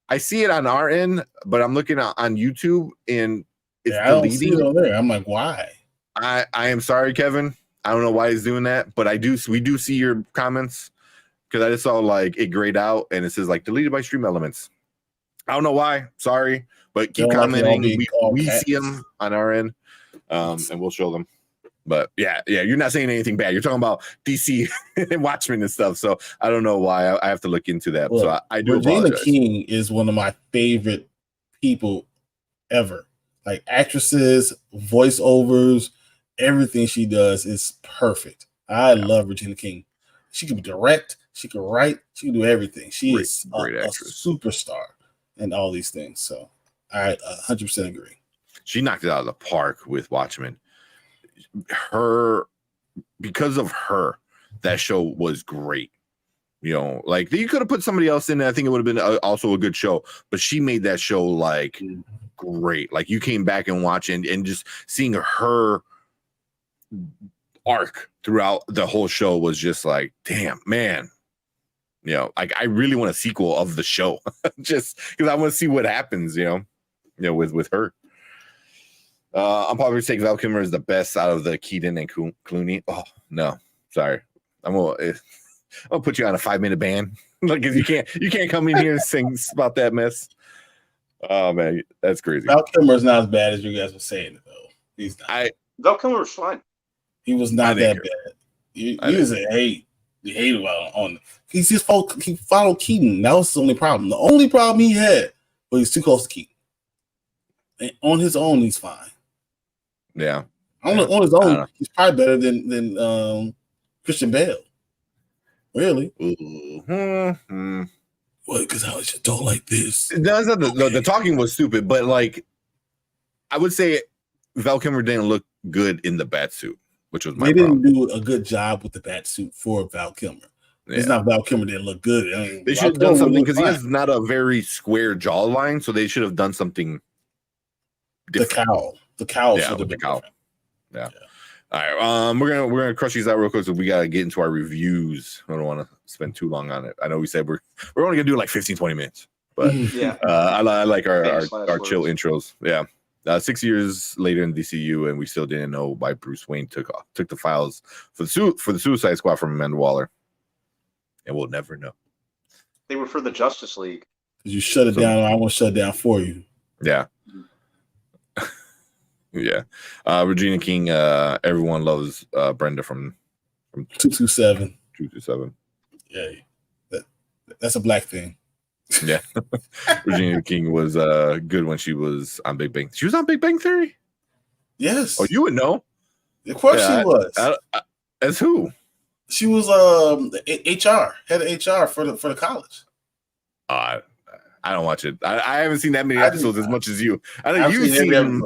S1: I see it on our end, but I'm looking on YouTube and it's
S2: I don't
S1: deleting.
S2: see it over there. I'm like, why?
S1: I am sorry, Kevin. I don't know why he's doing that, but we do see your comments because I just saw like it grayed out and it says like deleted by Stream Elements. I don't know why. Sorry, but keep commenting. We see them on our end, and we'll show them. But yeah, you're not saying anything bad. You're talking about DC and Watchmen and stuff. So I don't know why. I have to look into that. Well, so I do
S2: Regina
S1: apologize.
S2: King is one of my favorite people ever. Like actresses, voiceovers, everything she does is perfect. I love Regina King. She can direct, she can write, she can do everything. She is a superstar in all these things. So I 100% agree.
S1: She knocked it out of the park with Watchmen. Because of her, that show was great. You know, like you could have put somebody else in there. I think it would have been also a good show, but she made that show like great. Like you came back and watching and just seeing her arc throughout the whole show was just like, damn, man. You know, like I really want a sequel of the show just because I want to see what happens, with her. I'm probably saying Val Kilmer is the best out of the Keaton and Clooney. Oh no, sorry. I'm gonna put you on a 5-minute ban because you can't come in here and sing about that mess. Oh man, that's crazy.
S2: Val Kilmer is not as bad as you guys were saying though. He's not.
S3: Val Kilmer was fine.
S2: He was not that bad. He was a hate. He hated on. He followed Keaton. That was the only problem. The only problem he had was he's too close to Keaton. And on his own, he's fine.
S1: Yeah.
S2: On his own, he's probably better than Christian Bale. Really?
S1: Mm-hmm.
S2: What? Because I was just don't like this.
S1: The talking was stupid, but like I would say Val Kilmer didn't look good in the bat suit, which was my problem.
S2: They didn't do a good job with the bat suit for Val Kilmer. Yeah. It's not Val Kilmer didn't look good. I mean,
S1: they should have done something because he has not a very square jawline, so they should have done something different.
S2: The cowl.
S1: Yeah, with the cowl. Yeah. All right. We're gonna crush these out real quick, so we gotta get into our reviews. I don't want to spend too long on it. I know we said we're only gonna do like 15-20 minutes, but I like our chill intros. Yeah. 6 years later in DCU, and we still didn't know why Bruce Wayne took the files for the Suicide Squad from Amanda Waller, and we'll never know.
S3: They were for the Justice League.
S2: You shut it down, or I want to shut it down for you.
S1: Yeah. Yeah. Regina King, everyone loves Brenda from
S2: 227.
S1: 227.
S2: Yeah, that's a black thing.
S1: Yeah. Regina King was good when she was on Big Bang. She was on Big Bang Theory?
S2: Yes.
S1: Oh, you would know.
S2: Of course she was.
S1: As who?
S2: She was HR, head of HR for the college.
S1: I don't watch it. I haven't seen that many episodes as much as you. I know
S2: I've
S1: you've
S2: seen every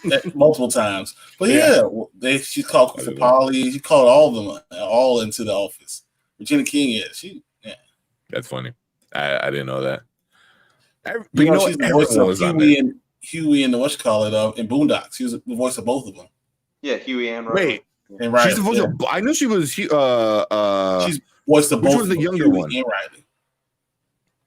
S2: episode multiple times. But she called Christopher Polly. She called all of them all into the office. Regina King,
S1: that's funny. I didn't know that. But
S2: you know she's the voice of Huey and the in Boondocks. She was the voice of both of them.
S3: Yeah, Huey and Riley.
S1: Wait, and Riley, she's the voice of. I know she was. She's
S2: voiced of both.
S1: Which was the younger
S2: Huey
S1: one?
S2: And Riley.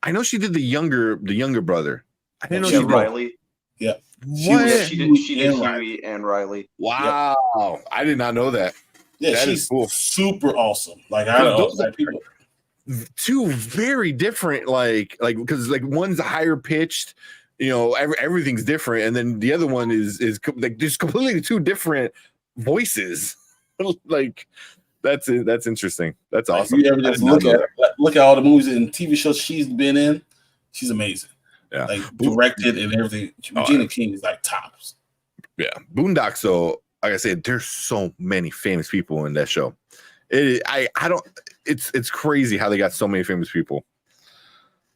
S1: I know she did the younger brother. I didn't know
S3: she did Riley.
S2: Yeah.
S3: She did Huey and Riley.
S1: Wow, yep. I did not know that.
S2: Yeah, she's cool. Super awesome. Like I don't know, people.
S1: Two very different, because one's higher pitched, everything's different, and then the other one is like just completely two different voices. That's interesting. That's awesome.
S2: If you ever just look at all the movies and TV shows she's been in, she's amazing. Yeah, directed and everything. Regina King is tops.
S1: Yeah, Boondocks. So like I said, there's so many famous people in that show. It's crazy how they got so many famous people.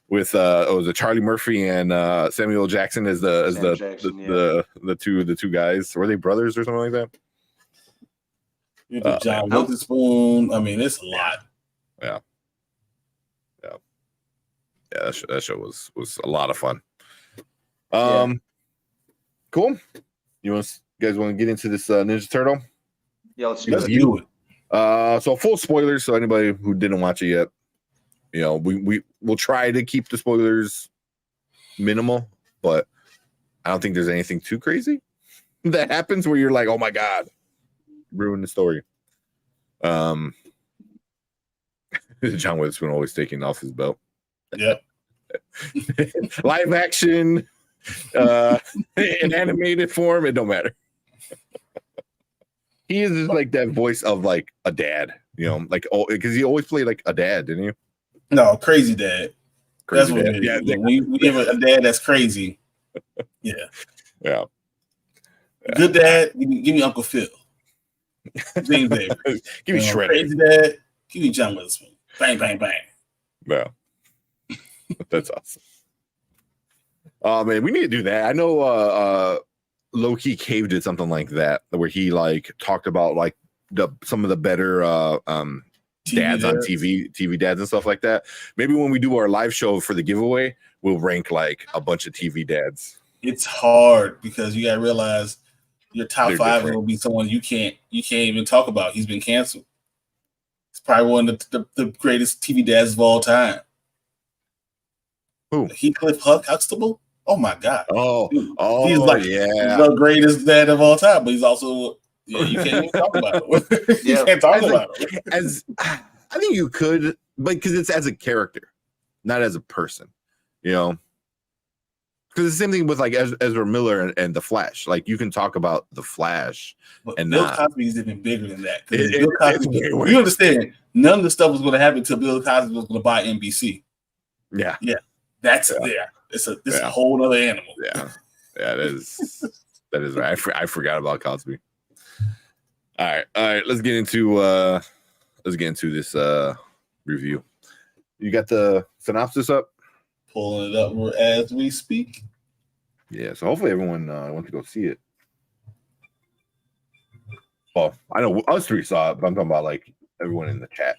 S1: With was it Charlie Murphy and Samuel Jackson as the two guys? Were they brothers or something like that?
S2: John Witherspoon. I mean, it's a lot.
S1: Yeah. That show was a lot of fun. Cool. You guys want to get into this Ninja Turtle?
S3: Yeah, let's
S2: do it.
S1: So full spoilers. So anybody who didn't watch it yet, we'll try to keep the spoilers minimal, but I don't think there's anything too crazy that happens where you're like, oh my god, ruin the story. John Witherspoon always taking off his belt.
S2: Yep.
S1: Live action, in animated form, it don't matter. He is just like that voice of like a dad, because he always played like a dad, didn't you?
S2: No, crazy dad. That's what
S1: dad.
S2: it is. Yeah, we give a dad that's crazy. Yeah. Good dad, give me Uncle Phil. James Davis.
S1: Give me Shredder.
S2: Crazy dad, give me John Witherspoon. Bang, bang, bang.
S1: Yeah. That's awesome. Oh man, we need to do that. I know Low-Key Cave did something like that where he talked about some of the better dads on TV dads and stuff like that. Maybe when we do our live show for the giveaway, we'll rank a bunch of TV dads.
S2: It's hard because you gotta realize your top five will be someone you can't even talk about. He's been canceled. It's probably one of the greatest TV dads of all time.
S1: Who?
S2: Heathcliff Huxtable? Oh my god!
S1: He's
S2: the greatest dad of all time, but he's also you can't even talk about it. You can't talk about it.
S1: I think you could, but because it's as a character, not as a person, because it's the same thing with Ezra Miller and the Flash. You can talk about the Flash,
S2: but
S1: and
S2: Bill Cosby is even bigger than that. Bill Cosby, you understand? None of the stuff was going to happen until Bill Cosby was going to buy NBC.
S1: Yeah.
S2: That's there. It's a whole other animal.
S1: Yeah, it is. That is right. I forgot about Cosby. All right. Let's get into this review. You got the synopsis up?
S2: Pulling it up as we speak.
S1: Yeah. So hopefully everyone went to go see it. Well, I know us three saw it, but I'm talking about everyone in the chat.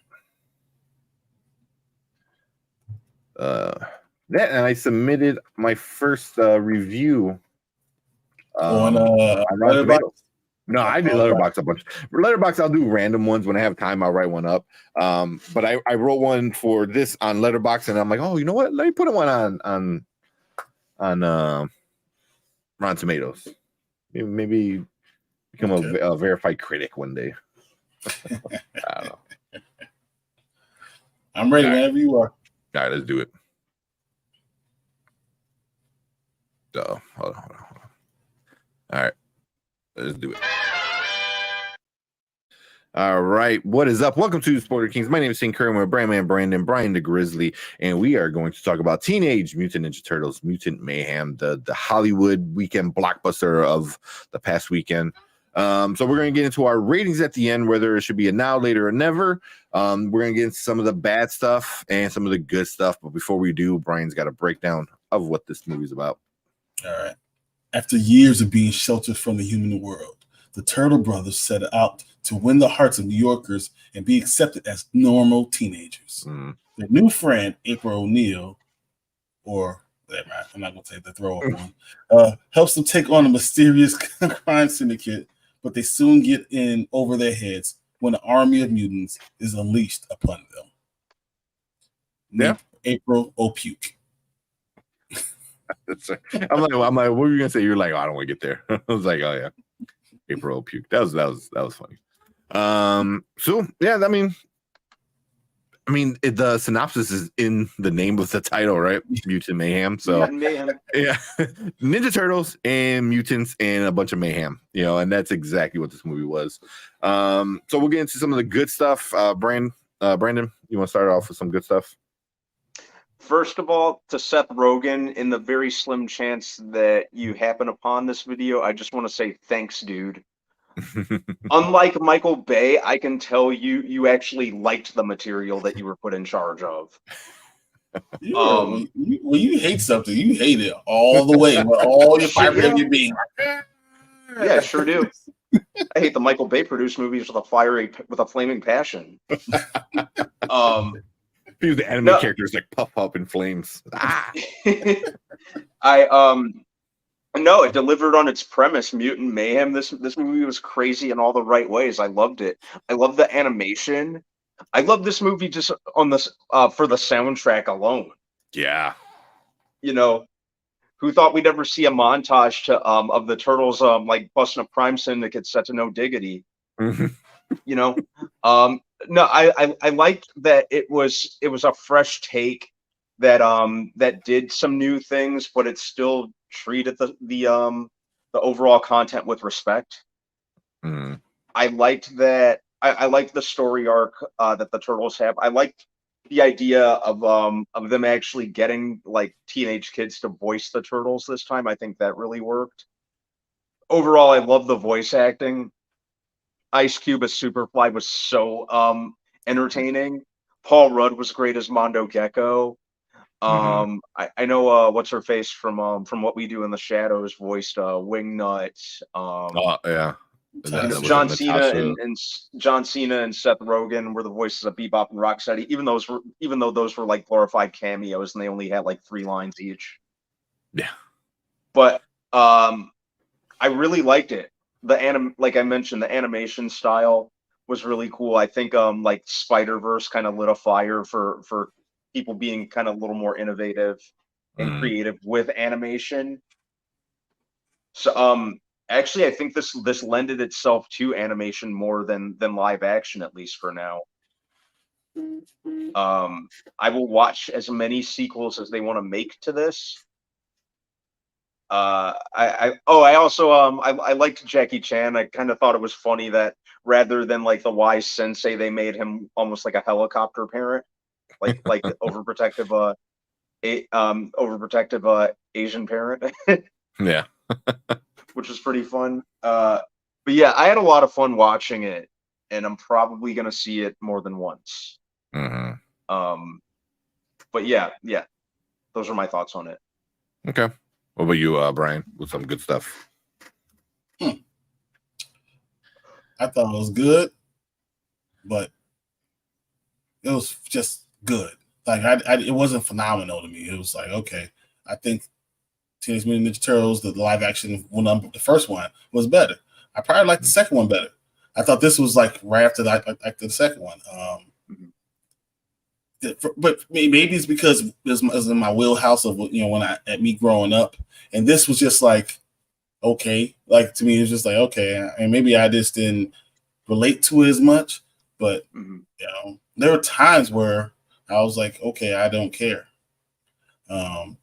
S1: And I submitted my first review
S2: on Letterboxd.
S1: No, I did Letterboxd a bunch. For Letterboxd, I'll do random ones when I have time. I'll write one up. But I wrote one for this on Letterboxd, and I'm like, oh, you know what? Let me put one on Rotten Tomatoes. Maybe become a verified critic one day. I don't know.
S2: I'm ready whenever you are.
S1: All right, let's do it. So hold on. All right, let's do it. All right, what is up? Welcome to Spoiler Kings. My name is St. Curry. I'm with Brandman Brandon, Brian the Grizzly, and we are going to talk about Teenage Mutant Ninja Turtles, Mutant Mayhem, the Hollywood weekend blockbuster of the past weekend. So we're going to get into our ratings at the end, whether it should be a now, later, or never. We're going to get into some of the bad stuff and some of the good stuff. But before we do, Brian's got a breakdown of what this movie's about.
S2: All right. After years of being sheltered from the human world, the Turtle Brothers set out to win the hearts of New Yorkers and be accepted as normal teenagers. Their new friend, April O'Neil, or I'm not going to say the throw-up one, helps them take on a mysterious crime syndicate, but they soon get in over their heads when an army of mutants is unleashed upon them.
S1: Yeah.
S2: April O'Puke.
S1: I'm like, what were you gonna say? You're like, oh, I don't want to get there. I was like, oh yeah, April Puke. That was funny. So yeah, I mean, the synopsis is in the name of the title, right? Mutant Mayhem. So yeah, Ninja Turtles and mutants and a bunch of mayhem, and that's exactly what this movie was. So we'll get into some of the good stuff. Brandon, you want to start off with some good stuff?
S3: First of all, to Seth Rogen, in the very slim chance that you happen upon this video, I just want to say thanks, dude. Unlike Michael Bay, I can tell you actually liked the material that you were put in charge of.
S2: When you hate something, you hate it all the way with all your fiber of your being.
S3: Yeah, sure do. I hate the Michael Bay produced movies with a flaming passion.
S1: The anime characters like puff up in flames.
S3: No, it delivered on its premise. Mutant Mayhem. This movie was crazy in all the right ways. I loved it. I love the animation. I love this movie just on this for the soundtrack alone.
S1: Yeah.
S3: Who thought we'd ever see a montage of the Turtles like busting up crime syndicates set to No Diggity? No, I liked that it was a fresh take that did some new things, but it still treated the overall content with respect. I liked that. I liked the story arc that the Turtles have. I liked the idea of them actually getting like teenage kids to voice the Turtles this time. I think that really worked. Overall, I love the voice acting. Ice Cube as Superfly was so entertaining. Paul Rudd was great as Mondo Gecko. I know what's her face from What We Do in the Shadows voiced Wingnut.
S1: Yeah.
S3: John Cena and John Cena and Seth Rogen were the voices of Bebop and Rocksteady, even though those were like glorified cameos and they only had like 3 lines each.
S1: Yeah.
S3: But I really liked it. Like I mentioned, the animation style was really cool. I think like Spider-Verse kind of lit a fire for people being kind of a little more innovative and creative with animation. So actually I think this lended itself to animation more than live action, at least for now. I will watch as many sequels as they want to make to this. I also I liked Jackie Chan. I kind of thought it was funny that rather than like the wise sensei, they made him almost like a helicopter parent, like overprotective Asian parent.
S1: Yeah.
S3: Which was pretty fun. But yeah, I had a lot of fun watching it, and I'm probably gonna see it more than once. But yeah, those are my thoughts on it.
S1: Okay. What about you, Brian, with some good stuff?
S2: I thought it was good, but it was just good. Like it wasn't phenomenal to me. It was like, okay, I think Teenage Mutant Ninja Turtles, the live action one, the first one was better. I probably liked the second one better. I thought this was like right after the second one. But maybe it's because it was in my wheelhouse of at me growing up, and this was just like okay, like to me it's just like okay, and maybe I just didn't relate to it as much. But there were times where I was like, okay, I don't care.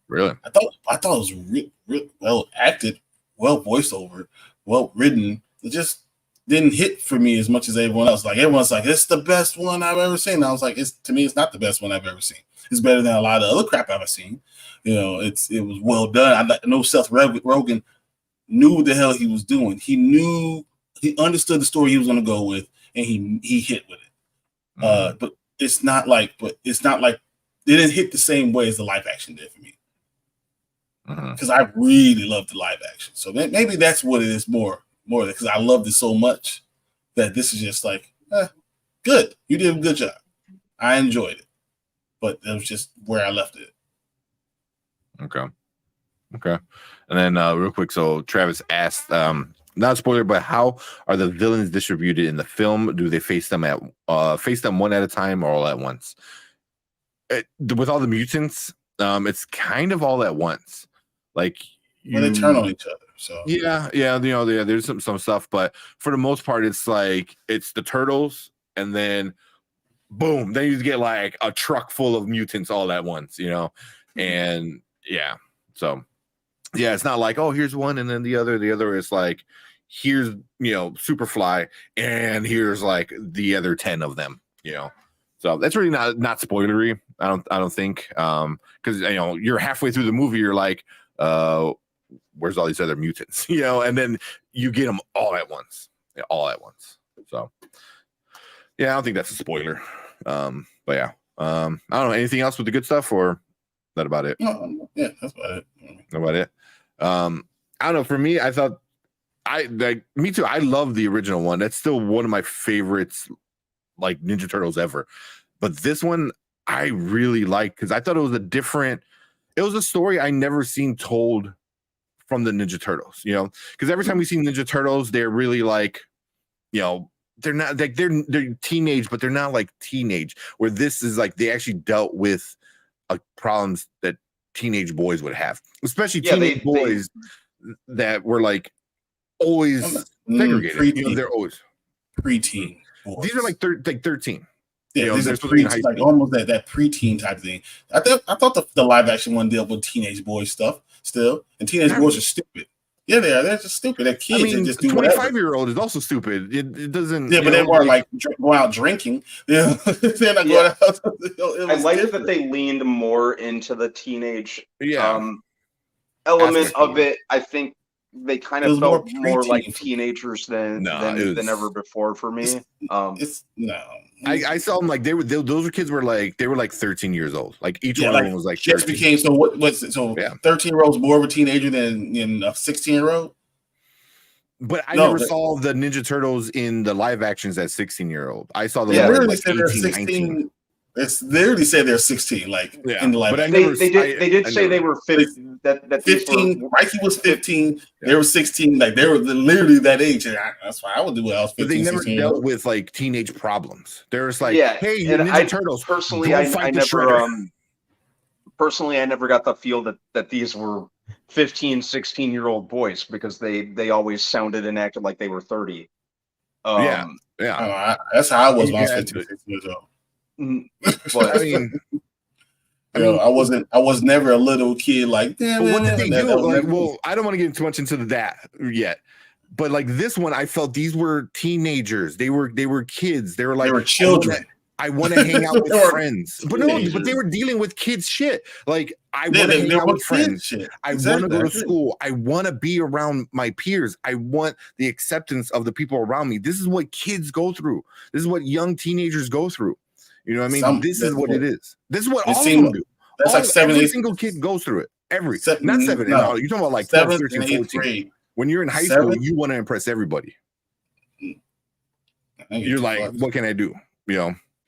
S1: Really,
S2: I thought it was real well acted, well voiced over, well written. It just didn't hit for me as much as everyone else. Like everyone's like, it's the best one I've ever seen. I was like, to me, it's not the best one I've ever seen. It's better than a lot of other crap I've seen. You know, it was well done. I know Seth Rogen knew what the hell he was doing. He understood the story he was going to go with, and he hit with it. But it's not like it didn't hit the same way as the live action did for me. Because I really love the live action. So maybe that's what it is more because I loved it so much that this is just like, good. You did a good job. I enjoyed it. But that was just where I left it.
S1: Okay. And then real quick, so Travis asked, not a spoiler, but how are the villains distributed in the film? Do they face them one at a time or all at once? With all the mutants, it's kind of all at once. Like
S2: they turn on each other. So
S1: yeah, there's some stuff, but for the most part, it's like it's the turtles, and then boom, then you get like a truck full of mutants all at once, and yeah, so yeah, it's not like, oh, here's one and then the other is like, here's Superfly and here's like the other 10 of them, so that's really not spoilery. I don't think, because you're halfway through the movie, you're like, where's all these other mutants, and then you get them all at once. So yeah, I don't think that's a spoiler. But yeah, I don't know, anything else with the good stuff, or is that about it?
S2: Yeah, that's about it.
S1: I don't know, for me, I thought me too, I love the original one. That's still one of my favorites, like Ninja Turtles ever. But this one I really like because I thought it was a story I never seen told from the Ninja Turtles, because every time we see Ninja Turtles, they're really like, they're not like they're teenage, but they're not like teenage, where this is like they actually dealt with problems that teenage boys would have, especially teenage boys that were like always segregated. They're always
S2: preteen boys.
S1: These are like 13.
S2: Yeah, these are preteen, like almost that preteen type of thing. I thought the live action one dealt with teenage boy stuff still, and teenage boys are stupid. Yeah, they are. They're just stupid. They're kids.
S1: I mean,
S2: just do
S1: 25-year-old is also stupid. It doesn't.
S2: Yeah, but they weren't like going out drinking. They're not going out.
S3: I like that they leaned more into the teenage element of it. I think they kind of felt more like teenagers than ever before for me.
S1: I saw them like those kids were like 13 years old. Like each one of them was like 13.
S2: Just became so what's it? So 13-year-old's more of a teenager than a 16-year-old.
S1: But I never saw the Ninja Turtles in the live actions as 16-year-old. I saw the
S2: literally said they're 16. It's literally said they're 16, like in the live.
S3: But they did say they were 15. That
S2: 15. Mikey was 15. They were 16. Like they were literally that age. And that's why I would do what I was 15.
S1: But they never dealt with like teenage problems. They're just like, hey, you Ninja Turtles.
S3: Personally, I never got the feel that these were 15, 16-year-old boys, because they always sounded and acted like they were 30.
S2: That's how I was when I was 15, 16 years old.
S1: But I mean,
S2: I was never a little kid like that.
S1: What did they do? Well, I don't want to get too much into that yet. But like this one, I felt these were teenagers. They were kids. They were like,
S2: they were children.
S1: I want to hang out with friends. But they were dealing with kids shit. Like, I want to hang out with friends. Shit. I want to go to school. I want to be around my peers. I want the acceptance of the people around me. This is what kids go through. This is what young teenagers go through. You know what I mean? This is what it is. This is what all of them do.
S2: That's like 7,
S1: every single kid goes through it. Not 7. No, you're talking about like 12, 13, 14. When you're in high school, you want to impress everybody. You're like, what can I do?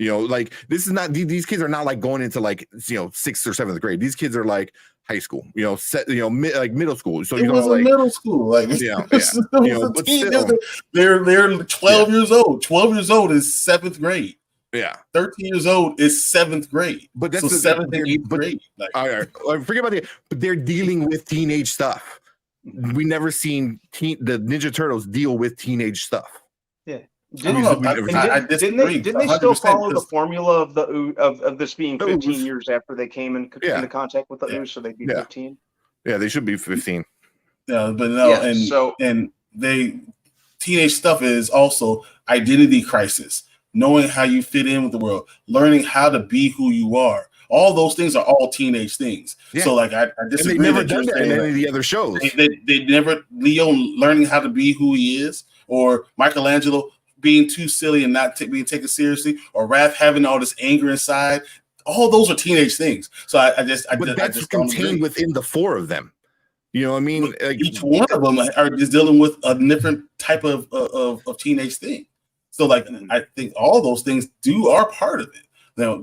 S1: Like this is not, these kids are not like going into like 6th or 7th grade. These kids are like high school, like middle school. So
S2: it was like middle school, like they're 12 years old. 12 years old is 7th grade.
S1: Yeah,
S2: 13 years old is 7th grade.
S1: But that's
S2: 7th and 8th grade.
S1: Like, all right, forget about but they're dealing with teenage stuff. We never seen the Ninja Turtles deal with teenage stuff.
S3: Yeah. Didn't they still follow the formula of this being 15 years after they came into contact with the ooze, so they'd be 15?
S1: Yeah, they should be 15.
S2: Yeah, but no, and they teenage stuff is also identity crisis, knowing how you fit in with the world, learning how to be who you are. All those things are all teenage things. Yeah. So like I disagree.
S1: And they never done that in any of the other shows.
S2: They never Leo learning how to be who he is, or Michelangelo being too silly and not being taken seriously, or Raph having all this anger inside. All those are teenage things. So
S1: but that's contained within the four of them. You know what I mean?
S2: Like, each one of them is dealing with a different type of teenage thing. So like I think all those things are part of it. Now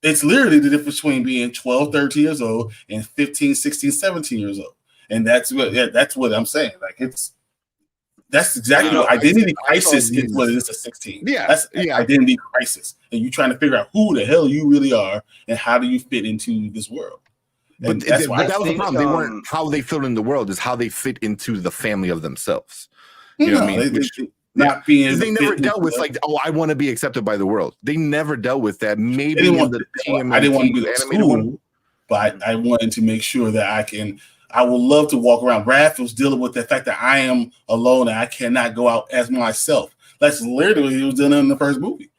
S2: it's literally the difference between being 12, 13 years old and 15, 16, 17 years old. And that's what I'm saying. Like that's exactly what identity crisis is what it is at 16.
S1: Yeah.
S2: That's identity crisis. And you're trying to figure out who the hell you really are and how do you fit into this world.
S1: But that was the problem. They weren't how they fit in the world, is how they fit into the family of themselves. You know what I mean? They never dealt with like, oh, I want to be accepted by the world. They never dealt with that. Maybe in the TMNT,
S2: I didn't want to be the animated one, but I wanted to make sure that I would love to walk around. Raph was dealing with the fact that I am alone and I cannot go out as myself. That's literally what he was doing in the first movie.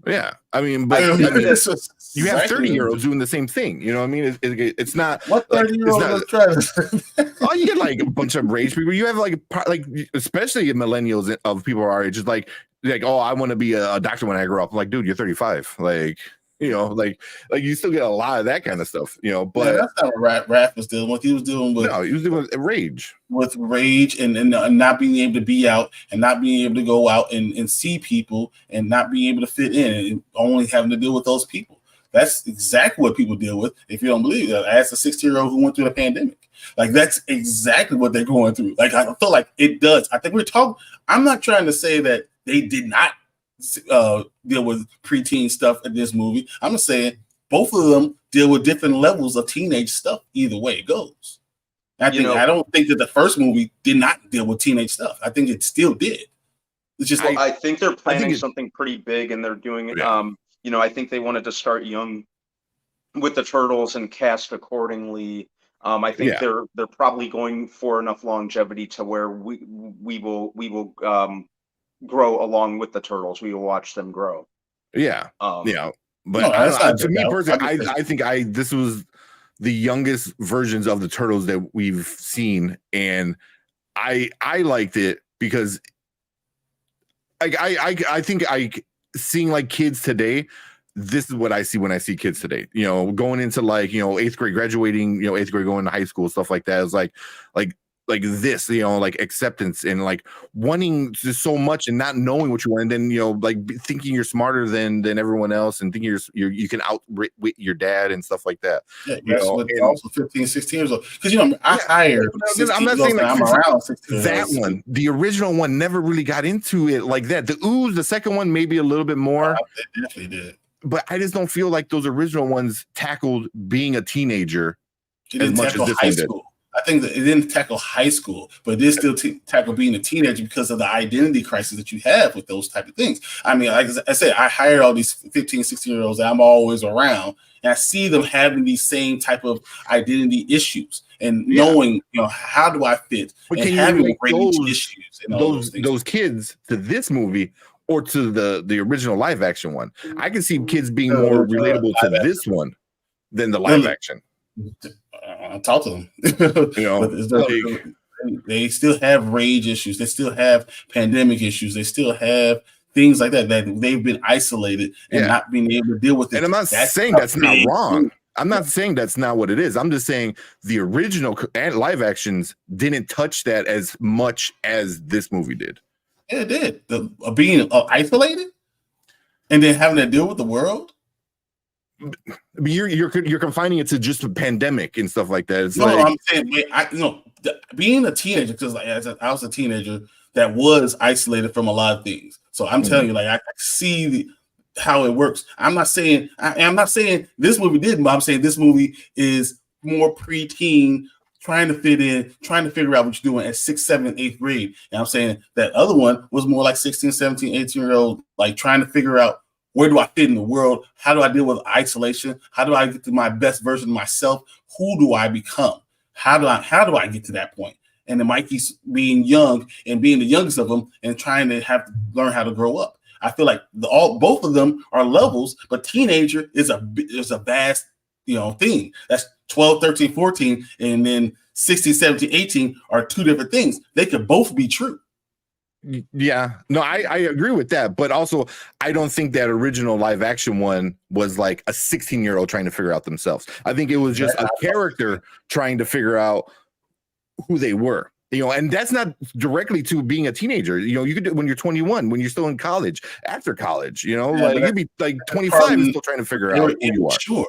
S1: Yeah, I mean, but you have 30-year-olds doing the same thing. You know what I mean? It's not
S2: what 30-year-olds try to.
S1: Oh, you get like a bunch of rage people. You have like especially millennials of people our age, just like oh, I want to be a doctor when I grow up. I'm like, dude, you're 35. Like, you know, like you still get a lot of that kind of stuff. You know, but
S2: that's not what Raph was dealing with. He was dealing with
S1: rage.
S2: With rage and not being able to be out and not being able to go out and see people and not being able to fit in and only having to deal with those people. That's exactly what people deal with. If you don't believe that, ask a 60-year-old who went through the pandemic. Like that's exactly what they're going through. Like I feel like it does. I think I'm not trying to say that they did not deal with preteen stuff in this movie. I'm just saying both of them deal with different levels of teenage stuff. Either way it goes. I don't think that the first movie did not deal with teenage stuff. I think it still did. It's just
S3: I think they're planning something pretty big, and they're doing it. Yeah. I think they wanted to start young with the Turtles and cast accordingly. I think they're probably going for enough longevity to where we will grow along with the Turtles. We will watch them grow.
S1: Yeah. But to me personally, I think this was the youngest versions of the Turtles that we've seen, and I liked it because I think seeing like kids today, this is what I see when I see kids today. You know, going into like, you know, 8th grade, graduating, you know, 8th grade, going to high school, stuff like that. It's like this, you know, like acceptance and like wanting just so much and not knowing what you want, and then, you know, like thinking you're smarter than everyone else and thinking you can outwit your dad and stuff like that.
S2: Yeah, that's what also 15, 16 years old. Because I hired.
S1: I'm not saying I'm around 16 that one. The original one never really got into it like that. The second one maybe a little bit more.
S2: It definitely did.
S1: But I just don't feel like those original ones tackled being a teenager as much as this one did.
S2: I think that it didn't tackle high school, but it did still tackle being a teenager because of the identity crisis that you have with those type of things. I mean, like I said, I hire all these 15, 16-year-olds that I'm always around, and I see them having these same type of identity issues and knowing, you know, how do I fit,
S1: but
S2: and having rage issues and all
S1: those kids to this movie or to the original live action one. I can see kids being more relatable to this one than the live action.
S2: Talk to them. You know, they still have rage issues. They still have pandemic issues. They still have things like that they've been isolated and not being able to deal with it.
S1: And I'm not saying that's not wrong. I'm not saying that's not what it is. I'm just saying the original and live actions didn't touch that as much as this movie did.
S2: Yeah, it did. Being isolated and then having to deal with the world.
S1: You're confining it to just a pandemic and stuff like that. It's
S2: I'm saying, being a teenager, because like I was a teenager that was isolated from a lot of things. So I'm telling you, like I see how it works. I'm not saying this movie didn't, but I'm saying this movie is more preteen, trying to fit in, trying to figure out what you're doing at 6th, 7th, 8th grade. And I'm saying that other one was more like 16, 17, 18-year-old, like trying to figure out, where do I fit in the world? How do I deal with isolation? How do I get to my best version of myself? Who do I become? How do I get to that point? and then Mikey's being young and being the youngest of them and trying to have to learn how to grow up. I feel like both of them are levels, but teenager is a vast, thing. That's 12, 13, 14, and then 16, 17, 18 are two different things. They could both be true.
S1: Yeah, no, I agree with that, but also I don't think that original live action one was like a 16-year-old trying to figure out themselves. I think it was just a character trying to figure out who they were, and that's not directly to being a teenager. You could do when you're 21, when you're still in college, after college, like you'd be like 25 and still trying to figure out who you are.
S2: Sure.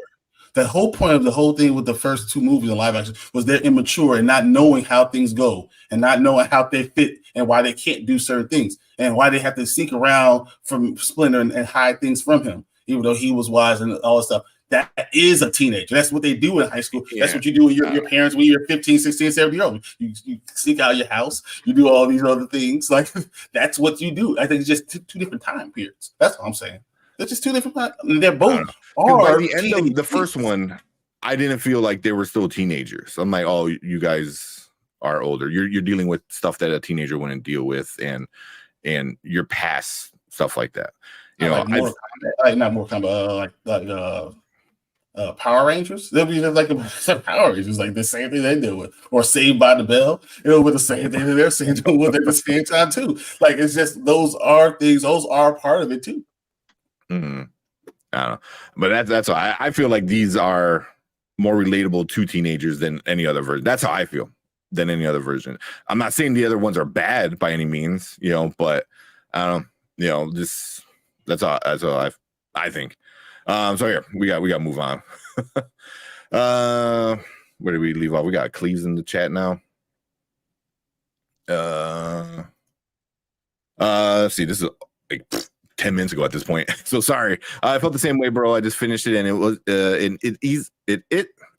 S2: The whole point of the whole thing with the first two movies in live action was they're immature and not knowing how things go and not knowing how they fit and why they can't do certain things and why they have to sneak around from Splinter and hide things from him, even though he was wise and all that stuff. That is a teenager. That's what they do in high school. Yeah. That's what you do with your parents when you're 15, 16, 17 years old. You sneak out of your house. You do all these other things. Like, that's what you do. I think it's just two different time periods. That's what I'm saying. They're just two different. They're both.
S1: By the end of the first one, I didn't feel like they were still teenagers. I'm like, oh, you guys are older. You're dealing with stuff that a teenager wouldn't deal with, and you're past stuff like that.
S2: Not more Kombat, Power Rangers. They'll be just like Power Rangers, like the same thing they deal with, or Saved by the Bell. With the same thing that they're saying with at the same time too. Like, it's just those are things. Those are part of it too.
S1: Mm-hmm. I don't know, but that's why I feel like these are more relatable to teenagers than any other version. That's how I feel than any other version. I'm not saying the other ones are bad by any means, but I don't know, just that's all I think. So here we got to move on. Where did we leave off? We got Cleves in the chat now. Let's see, this is like 10 minutes ago at this point. So sorry. I felt the same way, bro. I just finished it and it was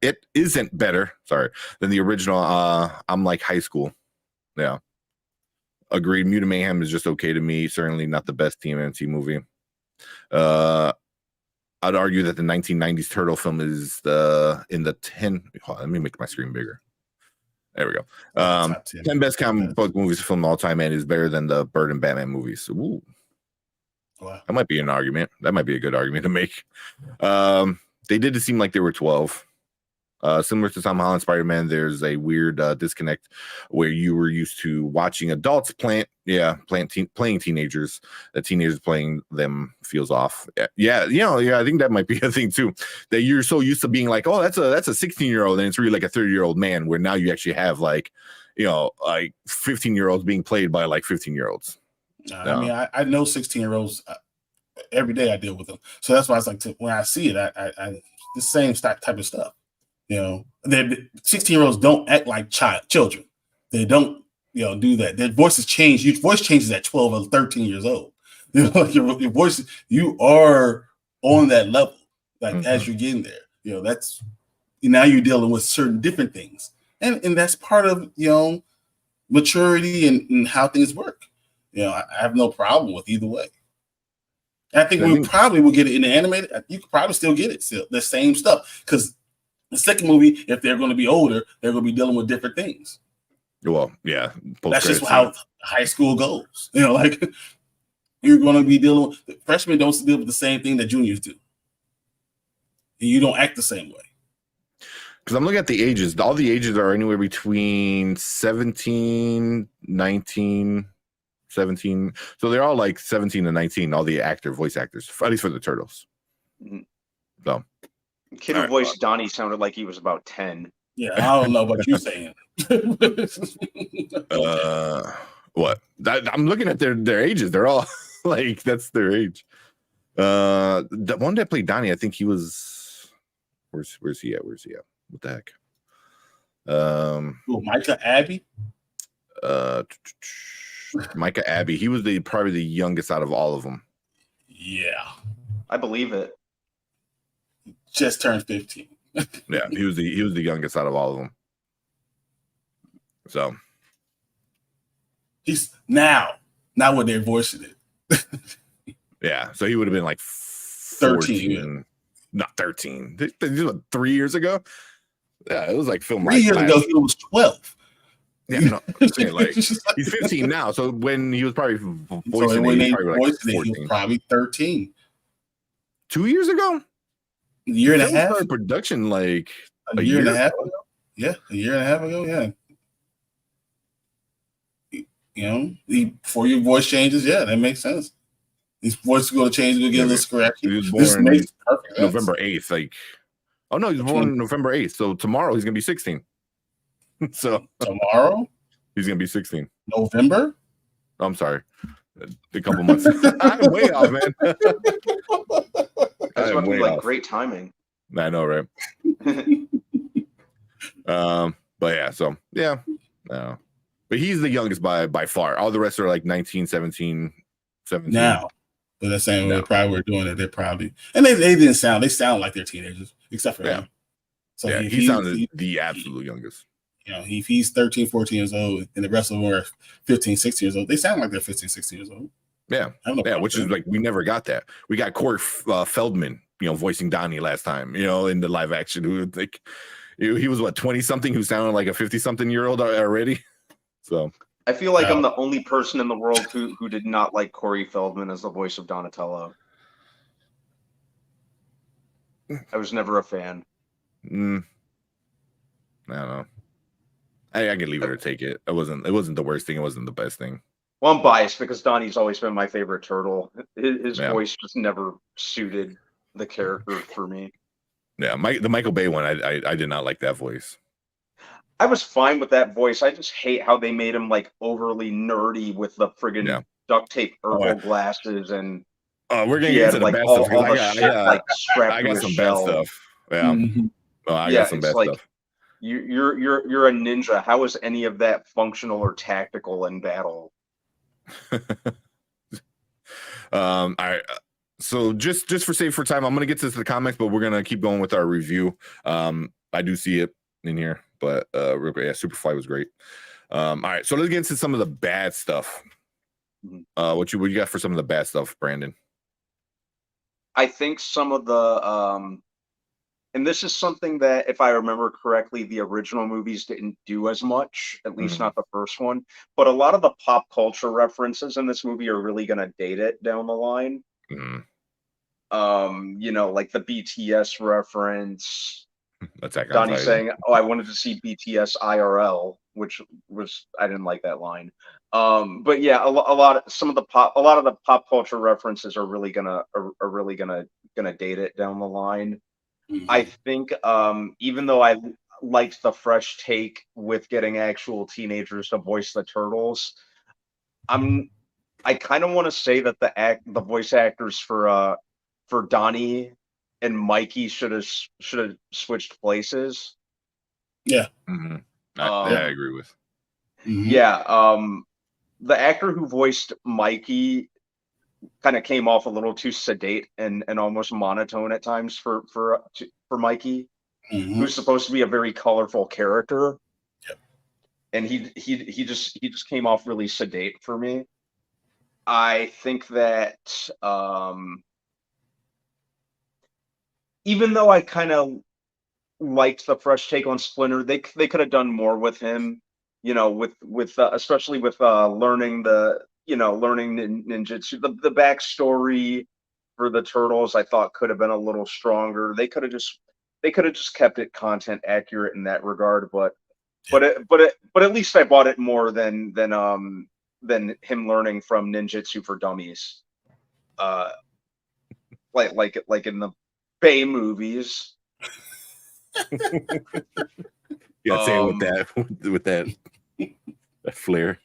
S1: it isn't better, sorry, than the original. I'm like high school. Yeah. Agreed. Mutant Mayhem is just okay to me. Certainly not the best TMNT movie. I'd argue that the 1990s Turtle film is in the 10. Let me make my screen bigger. There we go. 10 best comic book movies film all time and is better than the Bird and Batman movies. Ooh. Wow. That might be an argument. That might be a good argument to make. They did seem like they were 12. Similar to Tom Holland Spider-Man, there's a weird disconnect where you were used to watching adults playing teenagers. The teenagers playing them feels off. Yeah. I think that might be a thing too. That you're so used to being like, oh, that's a 16-year-old, and it's really like a 30-year-old man. Where now you actually have like 15-year-olds being played by like 15-year-olds.
S2: I mean, I know 16-year-olds every day. I deal with them, so that's why it's like when I see it, I the same type of stuff. 16-year-olds don't act like children. They don't, do that. Their voices change. Your voice changes at 12 or 13 years old. Like your voice, you are on that level. Like as you're getting there, that's now you're dealing with certain different things, and that's part of maturity and how things work. I have no problem with either way. I think we probably will get it in the animated. You could probably still get it, still the same stuff, because the second movie, if they're going to be older, they're going to be dealing with different things.
S1: Well, yeah,
S2: that's just how high school goes. Like you're going to be dealing with freshmen don't deal with the same thing that juniors do, and you don't act the same way.
S1: Because I'm looking at the ages. All the ages are anywhere between 17, 19, 17. So they're all like 17 and 19. All the voice actors, at least for the Turtles. So.
S3: Kid who voiced Donnie sounded like he was about 10.
S2: Yeah, I don't know what you're saying.
S1: What? I'm looking at their ages. They're all like, that's their age. The one that played Donnie, I think he was. Where's he at? What the heck?
S2: Micah Abbey.
S1: Micah Abbey. He was probably the youngest out of all of them.
S2: Yeah,
S3: I believe it.
S2: Just turned 15.
S1: Yeah, he was the youngest out of all of them. So
S2: he's now what they're voicing it.
S1: Yeah, so he would have been like
S2: 13.
S1: Not 13. 3 years ago. Yeah, it was like film
S2: 3 years ago he was 12.
S1: Yeah, no, I'm saying, like he's 15 now. So when he was probably voicing it, he was probably like 14.
S2: He was probably 13.
S1: 2 years ago?
S2: A year and a half?
S1: Started production like
S2: a year and a half ago? Yeah, a year and a half ago, yeah. You know, before your voice changes, yeah, that makes sense. His voice is going to change, going to get a little scratchy.
S1: He was
S2: this
S1: born
S2: makes perfect sense.
S1: November 8th. Like, oh no, he was born November 8th. So tomorrow he's going to be 16. So
S2: tomorrow
S1: he's going to be 16.
S2: November?
S1: Oh, I'm sorry. A couple months. I'm way off, man.
S3: That's going to be like great timing.
S1: I know, right? But yeah, so yeah. But he's the youngest by far. All the rest are like 19, 17.
S2: Now. But that's saying they probably were doing it. They're probably, and they didn't sound. They sound like they're teenagers, except for him. So
S1: yeah, he sounded the absolute youngest.
S2: You know, if he's 13, 14 years old, and the rest of them are 15, 16 years old, they sound like they're 15, 16 years old.
S1: Yeah, which is like we never got that. We got Corey Feldman, voicing Donnie last time, in the live action. Who like he was what 20 something, who sounded like a 50 something year old already. So.
S3: I feel like I'm the only person in the world who did not like Corey Feldman as the voice of Donatello. I was never a fan.
S1: I don't know. I can leave it or take it. It wasn't the worst thing. It wasn't the best thing.
S3: Well, I'm biased because Donnie's always been my favorite turtle. His voice just never suited the character for me.
S1: Yeah, the Michael Bay one, I did not like that voice.
S3: I was fine with that voice. I just hate how they made him like overly nerdy with the friggin' duct tape herbal glasses and.
S1: We're gonna get into the bad stuff. I got some bad stuff. Yeah,
S2: mm-hmm.
S1: I got some bad stuff.
S3: You're a ninja. How is any of that functional or tactical in battle?
S1: All right. So just for sake for time, I'm gonna get to the comics, but we're gonna keep going with our review. I do see it in here, but real quick, Superfly was great. All right, so let's get into some of the bad stuff. What you got for some of the bad stuff, Brandon?
S3: I think some of the and this is something that, if I remember correctly, the original movies didn't do as much, at least not the first one. But a lot of the pop culture references in this movie are really going to date it down the line. Like the BTS reference. Donnie saying, "Oh, I wanted to see BTS IRL," which was, I didn't like that line. But yeah, a lot of the pop culture references are really gonna date it down the line. I think even though I liked the fresh take with getting actual teenagers to voice the turtles, I kind of want to say that the voice actors for Donnie and Mikey should have switched places.
S2: Yeah.
S1: I agree with.
S3: Yeah. The actor who voiced Mikey kind of came off a little too sedate and almost monotone at times for Mikey, who's supposed to be a very colorful character. And he just came off really sedate for me. I think that even though I kind of liked the fresh take on Splinter, they could have done more with him, with especially with learning ninjutsu. The backstory for the turtles, I thought, could have been a little stronger. They could have just kept it content accurate in that regard, but at least I bought it more than him learning from ninjutsu for dummies, like in the Bay movies.
S1: Yeah, say with that flair.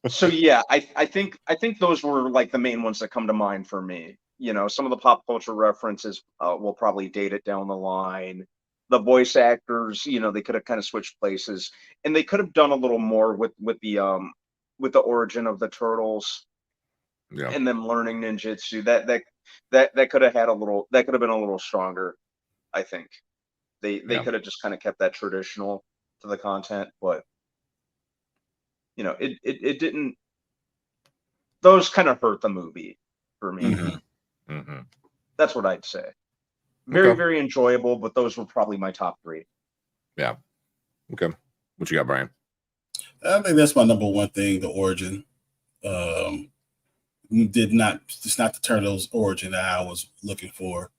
S3: So yeah, I think those were like the main ones that come to mind for me. Some of the pop culture references will probably date it down the line. The voice actors, they could have kind of switched places, and they could have done a little more with the origin of the turtles, and them learning ninjutsu. That could have been a little stronger. I think they could have just kind of kept that traditional to the content, but it didn't. Those kind of hurt the movie for me. That's what I'd say. Very enjoyable, but those were probably my top 3.
S1: Yeah. Okay. What you got, Brian?
S2: I think that's my number one thing. The origin. It's not the Turtles origin that I was looking for.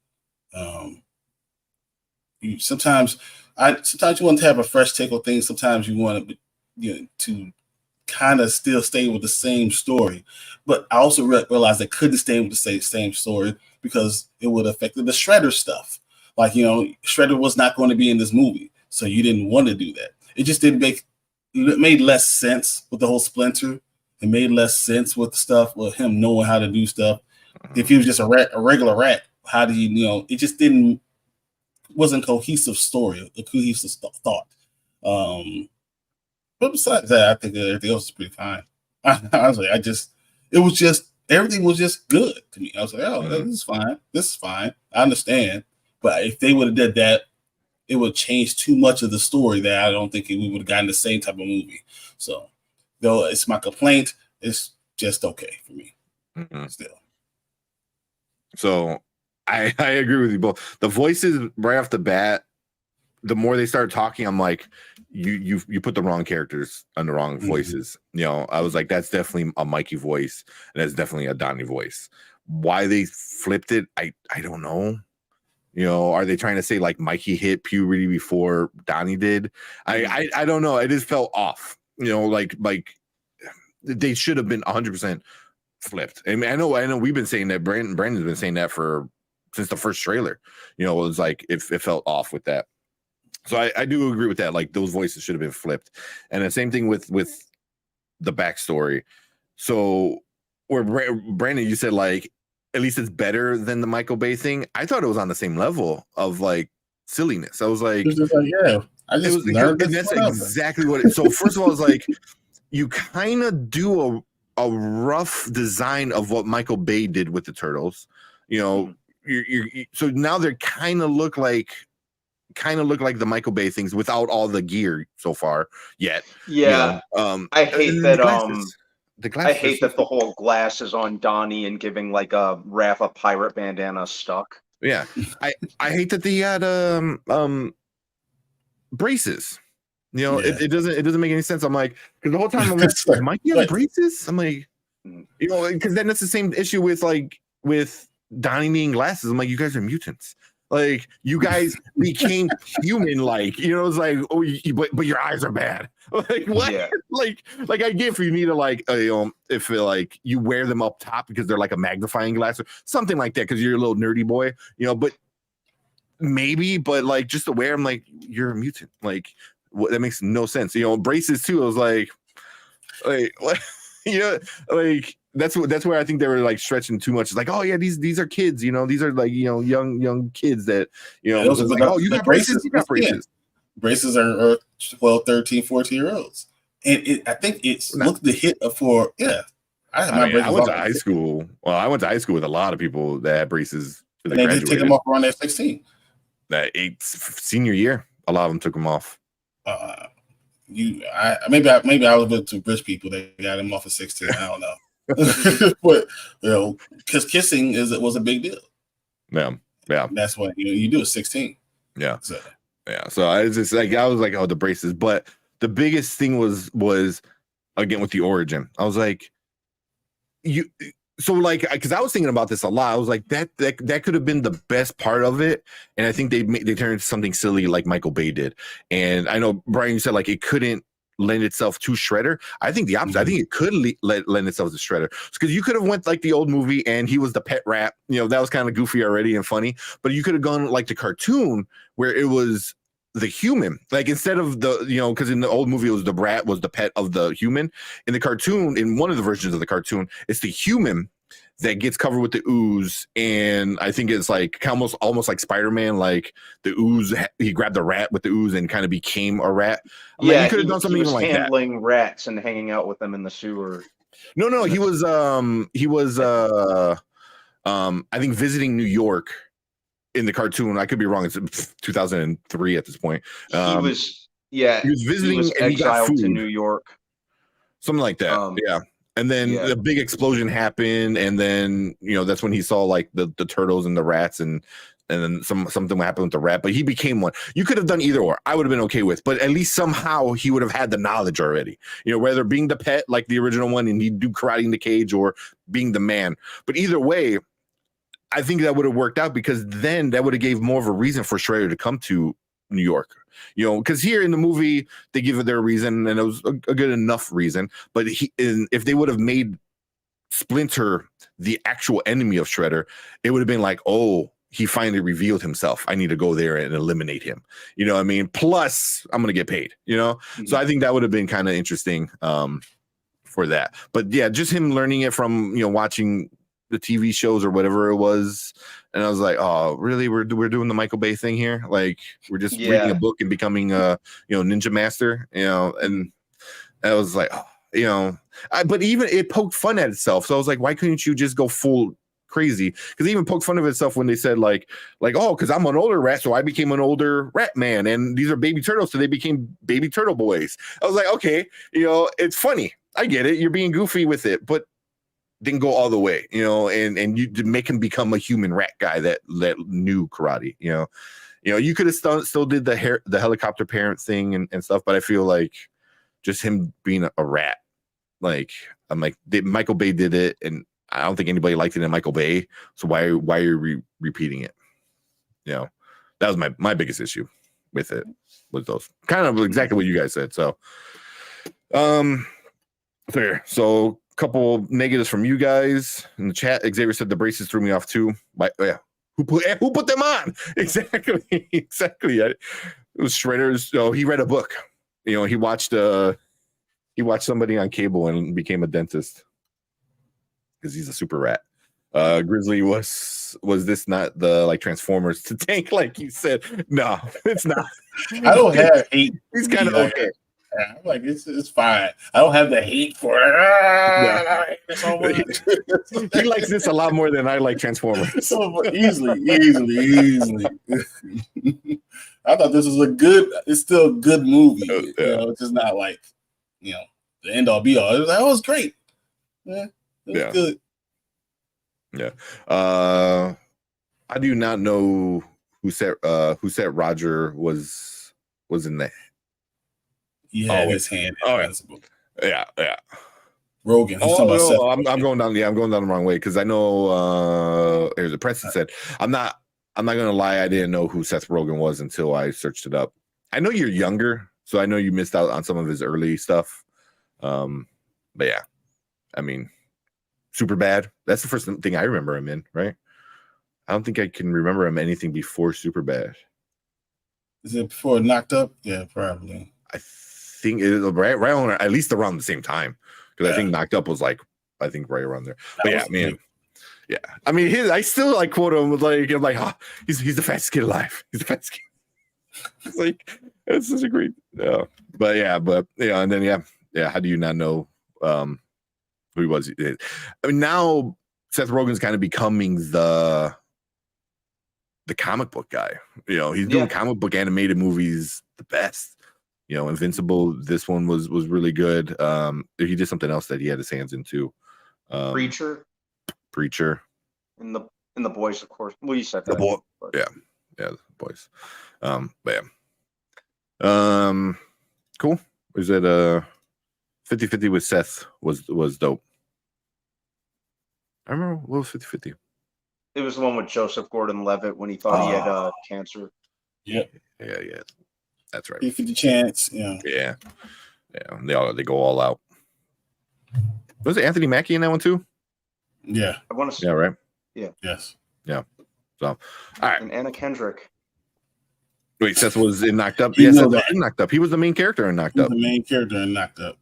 S2: Sometimes you want to have a fresh take on things. Sometimes you want to kind of still stay with the same story. But I also realized they couldn't stay with the same story because it would affect the Shredder stuff. Like, Shredder was not going to be in this movie, so you didn't want to do that. It just didn't it made less sense with the whole Splinter. It made less sense with the stuff with him knowing how to do stuff. If he was just a regular rat, how do it just wasn't cohesive story, a cohesive thought. But besides that, I think everything else is pretty fine. Honestly, everything was just good to me. I was like, oh, this is fine. This is fine. I understand. But if they would have did that, it would change too much of the story that I don't think we would have gotten the same type of movie. So, though it's my complaint, it's just okay for me still.
S1: So I agree with you both. The voices right off the bat, the more they start talking, I'm like, you put the wrong characters on the wrong voices. I was like, that's definitely a Mikey voice, and that's definitely a Donnie voice. Why they flipped it, I don't know. Are they trying to say like Mikey hit puberty before Donnie did? I don't know. It just felt off. Like they should have been 100% flipped. I mean, I know we've been saying that. Brandon's been saying that since the first trailer. It was like it felt off with that. So I do agree with that. Like those voices should have been flipped. And the same thing with the backstory. So where Brandon, you said like at least it's better than the Michael Bay thing. I thought it was on the same level of like silliness. I was like,
S2: yeah,
S1: that's exactly what it. So first of all, it's like you kind of do a rough design of what Michael Bay did with the Turtles. So now they kind of look like the Michael Bay things without all the gear so far yet.
S3: Yeah. I hate that. I hate that the whole glass is on Donnie and giving like a Rafa pirate bandana stuck.
S1: Yeah. I hate that they had braces. It doesn't make any sense. I'm like, because the whole time I'm like, Mikey on braces? I'm like, because then it's the same issue with Donnie needing glasses. I'm like, you guys are mutants. Like you guys became human, like it's like, oh, but your eyes are bad. Like what? Yeah. Like I get if you need to if like you wear them up top because they're like a magnifying glass or something like that because you're a little nerdy boy, but maybe, but like just to wear them like you're a mutant, like that makes no sense. Braces too. I was like what? Like that's where I think they were like stretching too much. It's like, oh yeah, these are kids, these are like young kids that
S2: those are
S1: like, oh, you got braces, you got braces.
S2: Braces are 12, 13, 14-year-olds, and I think it's looked the hit for
S1: I went to high school. Well, I went to high school with a lot of people that had braces.
S2: And they did take them off around at 16.
S1: That senior year, a lot of them took them off.
S2: Maybe I was a bit too rich people that got him off at 16. I don't know. But because kissing was a big deal. Yeah. That's what you do at 16.
S1: Yeah. So I was just like, I was like, oh, the braces. But the biggest thing was again with the origin. I was like, because I was thinking about this a lot. I was like, that could have been the best part of it, and I think they turned into something silly like Michael Bay did. And I know Brian, you said like it couldn't lend itself to Shredder. I think the opposite. I think it could lend itself to Shredder because you could have went like the old movie and he was the pet rat. That was kind of goofy already and funny. But you could have gone like the cartoon where it was the human, like instead of the because in the old movie it was the rat was the pet of the human. In the cartoon, in one of the versions of the cartoon, it's the human that gets covered with the ooze, and I think it's like almost like Spider-Man, like the ooze. He grabbed the rat with the ooze and kind of became a rat. Like, you could have done something even like that.
S3: Handling rats and hanging out with them in the sewer.
S1: No, he was I think visiting New York. In the cartoon, I could be wrong. It's 2003 at this point.
S3: He was visiting. He was exiled to New York,
S1: something like that. Yeah, And then a big explosion happened, and then that's when he saw like the turtles and the rats, and then something happened with the rat. But he became one. You could have done either or. I would have been okay with, but at least somehow he would have had the knowledge already. Whether being the pet like the original one and he'd do karate in the cage, or being the man. But either way, I think that would have worked out, because then that would have gave more of a reason for Shredder to come to New York. Because here in the movie they give it their reason, and it was a good enough reason. But if they would have made Splinter the actual enemy of Shredder, it would have been like, oh, he finally revealed himself. I need to go there and eliminate him. You know what I mean? Plus, I'm gonna get paid.
S3: Mm-hmm.
S1: So I think that would have been kind of interesting for that. But yeah, just him learning it from watching the TV shows or whatever it was. And I was like, oh, really? We're doing the Michael Bay thing here? Like, we're just reading a book and becoming a ninja master, and I was like, oh, but even it poked fun at itself. So I was like, why couldn't you just go full crazy? Because it even poked fun of itself when they said like, oh, because I'm an older rat, so I became an older rat man, and these are baby turtles, so they became baby turtle boys. I was like, okay, it's funny. I get it. You're being goofy with it, but didn't go all the way, and you make him become a human rat guy that knew karate. You could have still did the helicopter parent thing and stuff, but I feel like just him being a rat, like I'm like Michael Bay did it, and I don't think anybody liked it in Michael Bay. So why are you repeating it? That was my biggest issue with it, was those kind of exactly what you guys said. So, fair. So, couple negatives from you guys in the chat. Xavier said the braces threw me off too. Who put them on? Exactly. It was Shredder's. Oh, he read a book. He watched somebody on cable and became a dentist because he's a super rat. Grizzly, was this not the like Transformers to tank like you said? No, it's not.
S2: I don't have hate.
S1: He's kind of okay.
S2: I'm like, it's fine. I don't have the hate for it.
S1: He likes this a lot more than I like Transformers.
S2: Easily. I thought this was it's still a good movie. It's just not like, the end all be all. It was like, oh, it's great. Yeah, it was good.
S1: Yeah. I do not know who said Roger was in the.
S2: Yeah, his hand.
S1: Yeah.
S2: Rogan.
S1: I'm going down. Yeah, I'm going down the wrong way because I know. Here's a Preston said, I'm not gonna lie. I didn't know who Seth Rogen was until I searched it up. I know you're younger, so I know you missed out on some of his early stuff. But yeah, I mean, Superbad. That's the first thing I remember him in. Right. I don't think I can remember him anything before Superbad.
S2: Is it before Knocked Up? Yeah, probably.
S1: I think it is right on, at least around the same time, because I think Knocked Up was like, I think right around there. But yeah, man, yeah. I mean, I still like quote him with like, I'm like, he's the fastest kid alive. He's the fastest kid. It's like, it's such a great, and then how do you not know who he was? I mean, now Seth Rogen's kind of becoming the comic book guy. He's doing comic book animated movies the best. Invincible. This one was really good. He did something else that he had his hands into.
S3: Preacher. In the boys, of course. Well, you said
S1: the boy. Yeah, the boys. But yeah. Cool. Is it 50-50 with Seth was dope. I remember what was 50-50.
S3: It was the one with Joseph Gordon-Levitt when he thought he had cancer.
S2: Yeah.
S1: That's right.
S2: 50 chance.
S1: Yeah. They go all out. Was it Anthony Mackie in that one too?
S2: Yeah.
S3: I want to say.
S1: Yeah. Right.
S3: Yeah.
S2: Yes.
S1: Yeah. So, all right.
S3: And Anna Kendrick.
S1: Wait, Seth was in Knocked Up. Yes, Seth was in Knocked Up. He was the main character in Knocked Up.
S2: The main character in Knocked Up.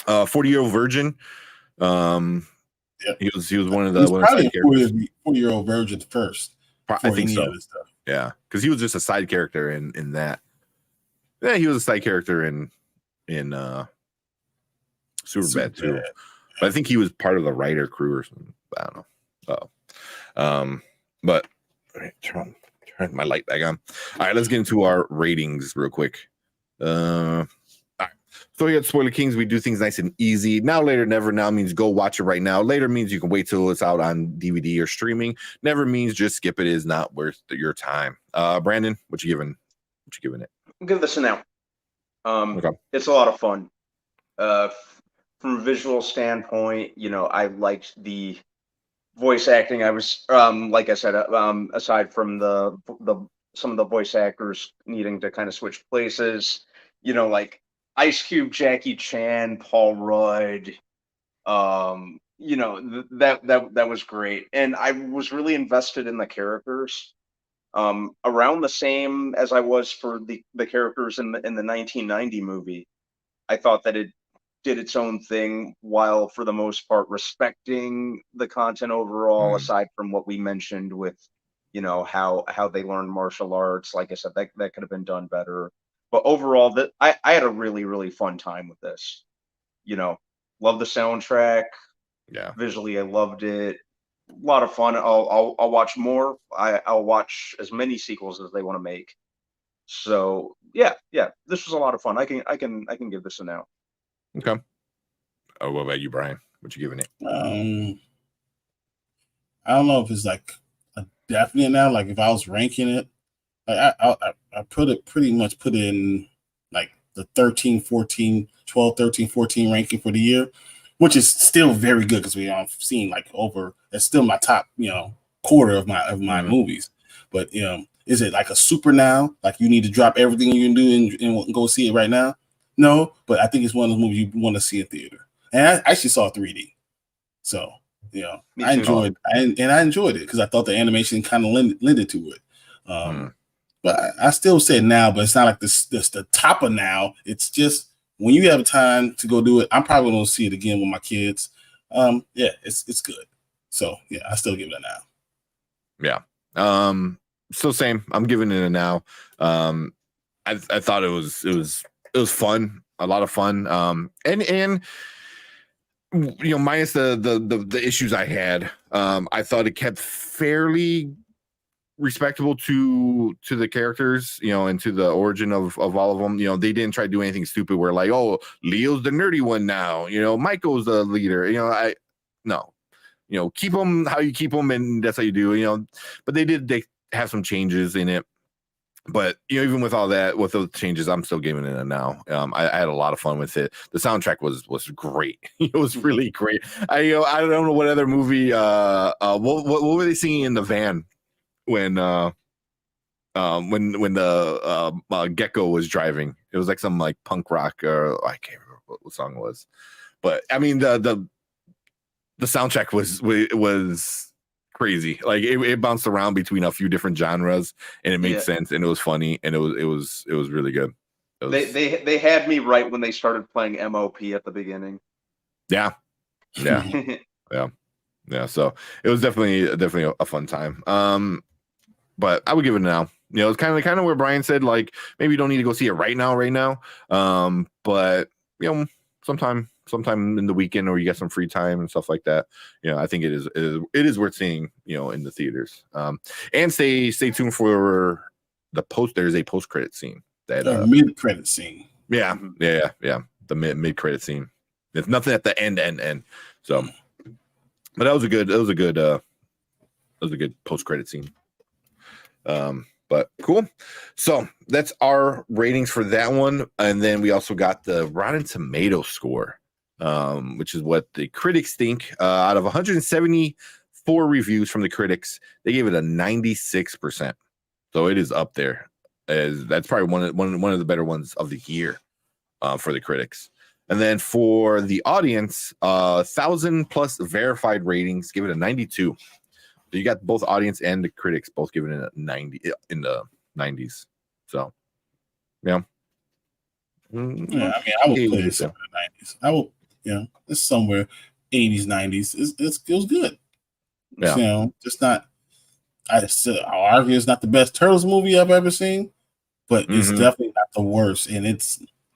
S1: 40-year-old virgin.
S2: Yep.
S1: He was one of the
S2: probably a 40-year-old virgin first.
S1: I think so. Yeah, because he was just a side character in that. Yeah, he was a side character in Superbad too. But I think he was part of the writer crew or something. I don't know. But turn my light back on. All right, let's get into our ratings real quick. All right. So yeah, Spoiler Kings, we do things nice and easy. Now, later, never. Now means go watch it right now. Later means you can wait till it's out on DVD or streaming. Never means just skip it. Is not worth your time. Brandon, what you giving? What you giving it?
S3: I'll give this an out.
S1: Okay.
S3: It's a lot of fun. From a visual standpoint, I liked the voice acting. I was, like I said, aside from the some of the voice actors needing to kind of switch places, like Ice Cube, Jackie Chan, Paul Rudd, that was great, and I was really invested in the characters. Around the same as I was for the characters in the 1990 movie. I thought that it did its own thing while for the most part respecting the content overall, aside from what we mentioned with how they learn martial arts. Like I said, that could have been done better. But overall, that I had a really, really fun time with this. Love the soundtrack.
S1: Yeah.
S3: Visually, I loved it. A lot of fun. I'll watch more. I'll watch as many sequels as they want to make. So yeah, this was a lot of fun. I can give this a now.
S1: Okay. Oh, what about you, Brian? What you giving it?
S2: I don't know if it's like a definite now. Like if I was ranking it, I pretty much put it in like the 13, 14, 12, 13, 14 ranking for the year, which is still very good because we've seen like over. It's still my top, quarter of my movies. But is it like a super now? Like you need to drop everything you can do and go see it right now? No, but I think it's one of those movies you want to see in theater. And I actually saw 3D, so I enjoyed it because I thought the animation kind of lended to it. But I still say now, but it's not like this the top of now. It's just when you have time to go do it. I'm probably going to see it again with my kids. It's good. So yeah, I still give it a now.
S1: Yeah. So same. I'm giving it a now. I thought it was fun, a lot of fun. And minus the issues I had, I thought it kept fairly respectable to the characters, and to the origin of all of them. They didn't try to do anything stupid where like, oh, Leo's the nerdy one now, Michael's the leader. Keep them how you keep them, and that's how you do. But they have some changes in it. But even with all that, with those changes, I'm still giving it a now. I had a lot of fun with it. The soundtrack was great. It was really great. I don't know what other movie. What were they singing in the van when the Gecko was driving? It was like some like punk rock, or I can't remember what the song was. But I mean the soundtrack was crazy. Like it bounced around between a few different genres, and it made sense, and it was funny, and it was really good.
S3: They had me right when they started playing MOP at the beginning.
S1: Yeah. So it was definitely a fun time. But I would give it now. It's kind of where Brian said, like, maybe you don't need to go see it right now. But sometime in the weekend, or you get some free time and stuff like that. I think it is worth seeing, in the theaters. And stay tuned for the post. There's a post credit scene that
S2: mid credit scene.
S1: Yeah. The mid credit scene. There's nothing at the end. So, but that was a good post credit scene. But cool. So that's our ratings for that one. And then we also got the Rotten Tomato score, which is what the critics think. Out of 174 reviews from the critics, they gave it a 96%. So it is up there. That's probably one of the better ones of the year for the critics. And then for the audience, 1,000+ verified ratings, give it a 92. So you got both audience and the critics both giving it a 90 in the 90s. So, yeah.
S2: I mean, I would put it somewhere in the 90s. I will, it's somewhere 80s, 90s. It was good.
S1: Yeah.
S2: Just not. I'll argue it's not the best Turtles movie I've ever seen, but it's definitely not the worst. And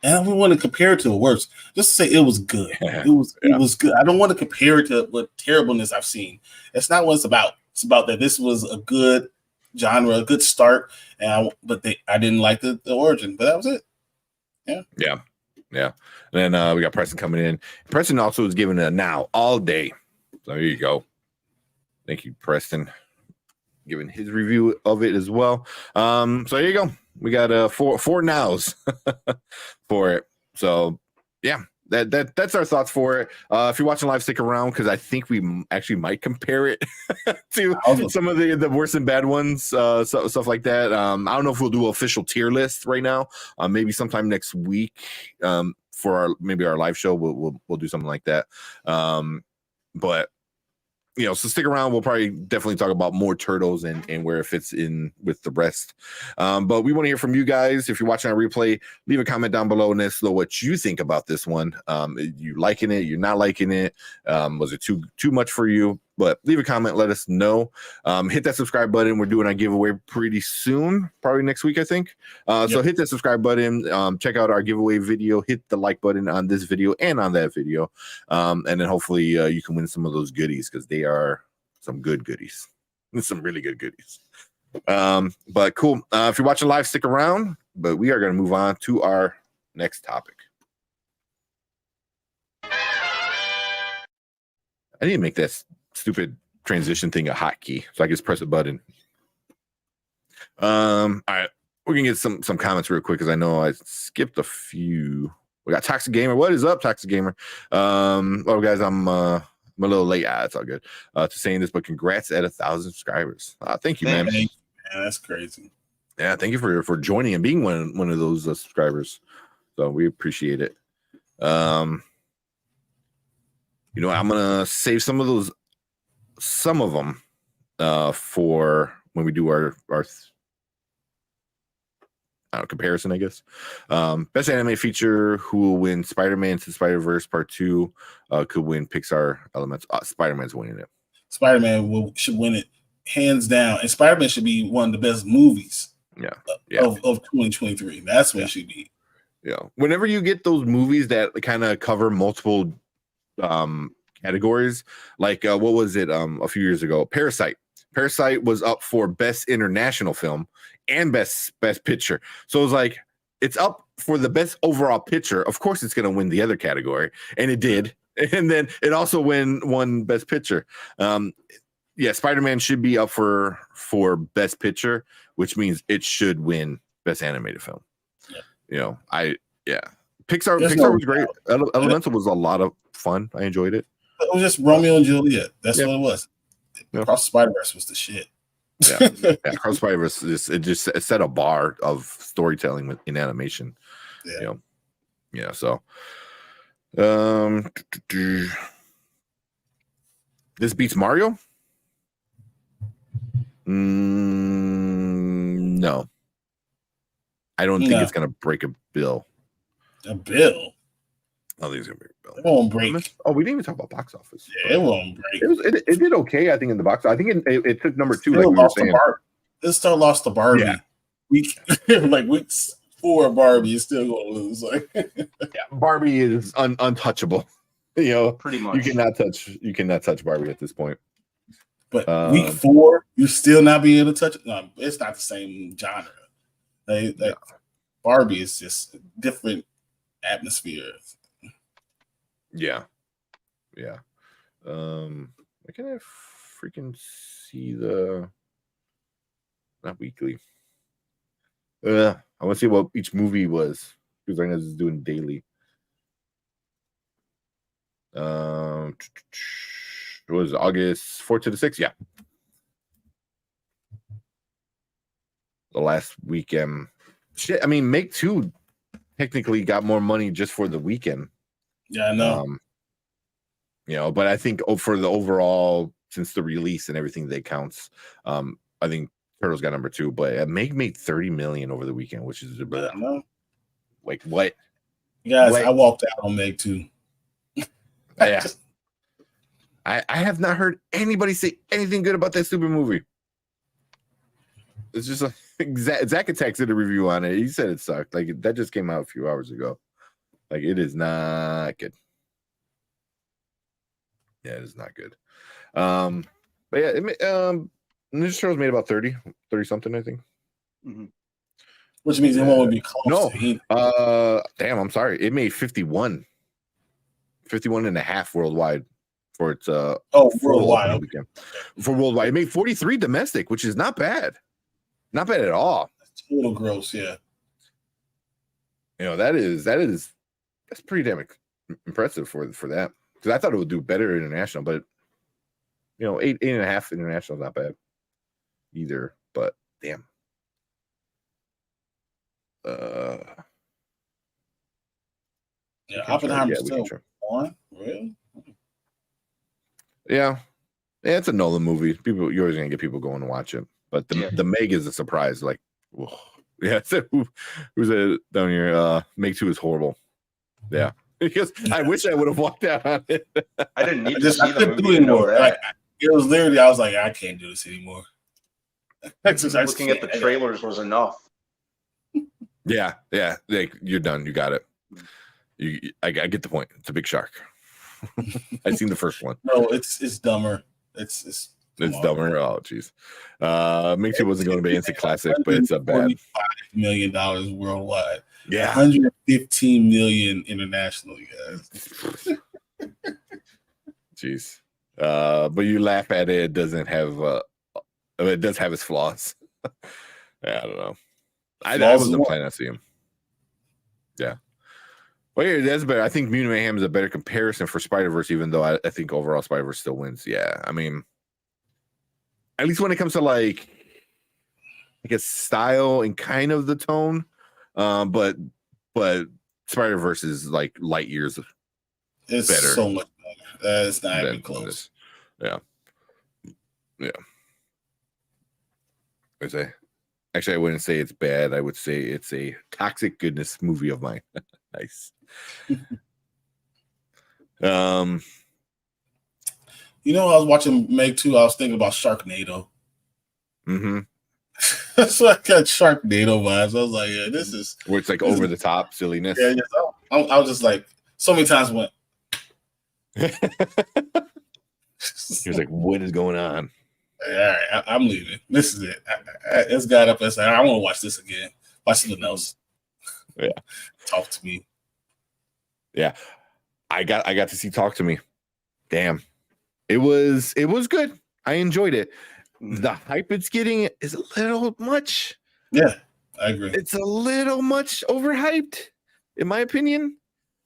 S2: I don't want to compare it to the worst. Just to say it was good. It was good. I don't want to compare it to what terribleness I've seen. That's not what it's about. It's about that this was a good genre, a good start. I didn't like the origin, but that was it.
S1: Yeah. And then we got Preston coming in. Preston also is giving a now all day. So there you go. Thank you, Preston, giving his review of it as well. So there you go. We got four nows for it. So yeah, that's our thoughts for it. If you're watching live, stick around because I think we actually might compare it to some of the worst and bad ones, stuff like that. I don't know if we'll do an official tier list right now. Maybe sometime next week for our live show. We'll do something like that. But so stick around. We'll probably definitely talk about more Turtles and where it fits in with the rest. But we want to hear from you guys. If you're watching our replay, leave a comment down below and let us know what you think about this one. You liking it? You're not liking it? Was it too much for you? But leave a comment. Let us know. Hit that subscribe button. We're doing our giveaway pretty soon, probably next week, I think. So hit that subscribe button. Check out our giveaway video. Hit the like button on this video and on that video. And then hopefully you can win some of those goodies because they are some good goodies. Some really good goodies. But cool. If you're watching live, stick around. But we are going to move on to our next topic. I need to make that stupid transition thing a hotkey so I can just press a button. All right, we're gonna get some comments real quick because I know I skipped a few. We got Toxic Gamer. What is up, Toxic Gamer? Well, guys, I'm a little late. It's all good to saying this, but congrats at 1,000 subscribers. Thank you, man.
S2: Yeah, that's crazy.
S1: Yeah, thank you for joining and being one of those subscribers. So we appreciate it. I'm gonna save some of them for when we do our comparison, I guess. Best anime feature, who will win Spider-Man to Spider-Verse Part 2 could win Pixar Elements. Spider-Man's winning it.
S2: Spider-Man should win it hands down, and Spider-Man should be one of the best movies of 2023. That's what it should be.
S1: Yeah, whenever you get those movies that kind of cover multiple categories, like what was it a few years ago? Parasite was up for best international film and best picture, so it was like it's up for the best overall picture. Of course it's going to win the other category, and it did. And then it also won best picture. Spider-Man should be up for best picture, which means it should win best animated film. Pixar was great. Elemental was a lot of fun. I enjoyed it.
S2: It was just Romeo and Juliet. That's what it was. Across the Spider-Verse was the shit.
S1: Across the Spider-Verse it set a bar of storytelling in animation. So this beats Mario. No, I don't think it's gonna break a bill.
S2: A bill?
S1: I think it's gonna break a bill.
S2: It won't break.
S1: Oh, we didn't even talk about box office.
S2: Yeah, it won't break.
S1: It did okay, I think, in the box. I think it took number 2. Like we were saying.
S2: It still lost to Barbie. Yeah. Week 4 Barbie is still gonna lose.
S1: Barbie is untouchable.
S3: Pretty much.
S1: You cannot touch Barbie at this point.
S2: But week 4, you still not be able to touch it. No, it's not the same genre. Barbie is just different atmosphere.
S1: Yeah. Why can't I freaking see the not weekly? I want to see what each movie was because I know this is doing daily. It was August 4th to the 6th. Yeah. The last weekend. Shit, I mean, Make 2 technically got more money just for the weekend.
S2: Yeah, I know.
S1: But I think for the overall, since the release and everything that counts, I think Turtles got number 2, but Meg made $30 million over the weekend, which is like what?
S2: Guys, I walked out on Meg 2.
S1: Yeah. I have not heard anybody say anything good about that stupid movie. It's just Zach Attack did a review on it. He said it sucked. Like that just came out a few hours ago. Like it is not good. Yeah, it is not good. But yeah, Ninja Turtles made about 30 something, I think.
S3: Mm-hmm.
S2: which means it won't be close.
S1: No,
S2: to either.
S1: damn, I'm sorry. It made 51 and a half worldwide for its
S2: worldwide
S1: weekend. For worldwide, it made 43 domestic, which is not bad. Not bad at all.
S2: That's a little gross, yeah.
S1: You know, that's pretty damn impressive for that. Because I thought it would do better international, but you know, 8.5 international is not bad either. But damn.
S2: Yeah, Oppenheimer's still on. Really?
S1: Yeah, it's a Nolan movie. You're always gonna get people going to watch it. But the Meg is a surprise. Like, whoa. Yeah, so who's it down here? Meg 2 is horrible. Yeah, because I wish I would have walked out on it.
S3: I didn't need to see the movie
S2: do anymore. Like, it was literally, I was like, I can't do this anymore.
S3: Looking at the trailers was enough.
S1: Yeah, like, you're done. You got it. I get the point. It's a big shark. I've seen the first one.
S2: No, it's dumber. It's
S1: dumber. Oh, jeez. Meg 2 wasn't going to be instant classic, but it's a bad.
S2: $45 million worldwide.
S1: Yeah,
S2: 115 million internationally, guys.
S1: Jeez. But you laugh at it. It doesn't have. It does have its flaws. Yeah, I don't know. I wasn't planning to see him. Yeah. Well, yeah, that's better. I think Mutant Mayhem is a better comparison for Spider-Verse, even though I think overall Spider-Verse still wins. Yeah, I mean, at least when it comes to like I guess style and kind of the tone, but Spider-Verse is like light years
S2: it's
S1: better.
S2: So much better. It's not even close.
S1: Yeah. Actually, I wouldn't say it's bad. I would say it's a toxic goodness movie of mine. Nice.
S2: You know, I was watching Meg 2. I was thinking about Sharknado.
S1: Mm-hmm.
S2: So I got Sharknado vibes. I was like, yeah, this is
S1: where it's like over the top silliness.
S2: Yeah. I was just like, so many times went.
S1: He was like, what is going on?
S2: All right, I'm leaving. This is it. It's got up and said, I want to watch this again. Watch something else.
S1: Yeah.
S2: Talk to me.
S1: Yeah. I got to see Talk to Me. Damn. It was good. I enjoyed it. The hype it's getting is a little much.
S2: Yeah, I agree.
S1: It's a little much overhyped, in my opinion.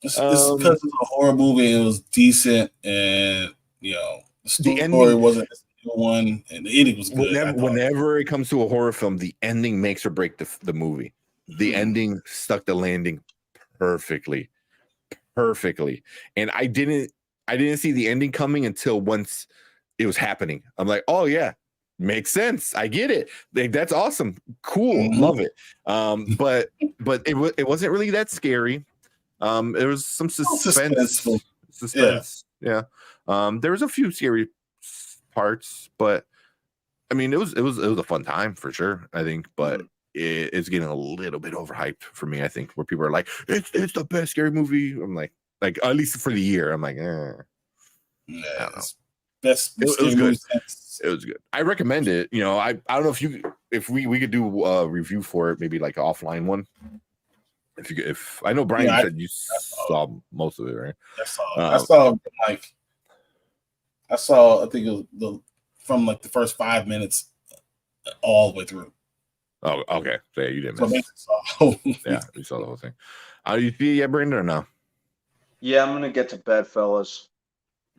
S2: It's because it's a horror movie. It was decent, and you know, the story wasn't the one, and the ending was good.
S1: Whenever it comes to a horror film, the ending makes or break the movie. The ending stuck the landing perfectly, and I didn't see the ending coming until once it was happening. I'm like, oh yeah, makes sense. I get it. Like, that's awesome, cool, love it. But it wasn't really that scary. There was some suspense. Yeah. There was a few scary parts, but I mean, it was a fun time for sure, I think, but it's getting a little bit overhyped for me, I think, where people are like, it's the best scary movie. I'm like at least for the year, I'm like, I don't know. It was good. It was good. I recommend it. You know, I don't know if we could do a review for it, maybe like an offline one. If I know Brian, you said you saw most of it, right?
S2: I think it was from like the first 5 minutes all the way through.
S1: Oh, okay. So yeah, you didn't
S2: miss
S1: it. Yeah, you saw the whole thing. You see it yet, Brandon, or no?
S3: Yeah, I'm gonna get to bed, fellas.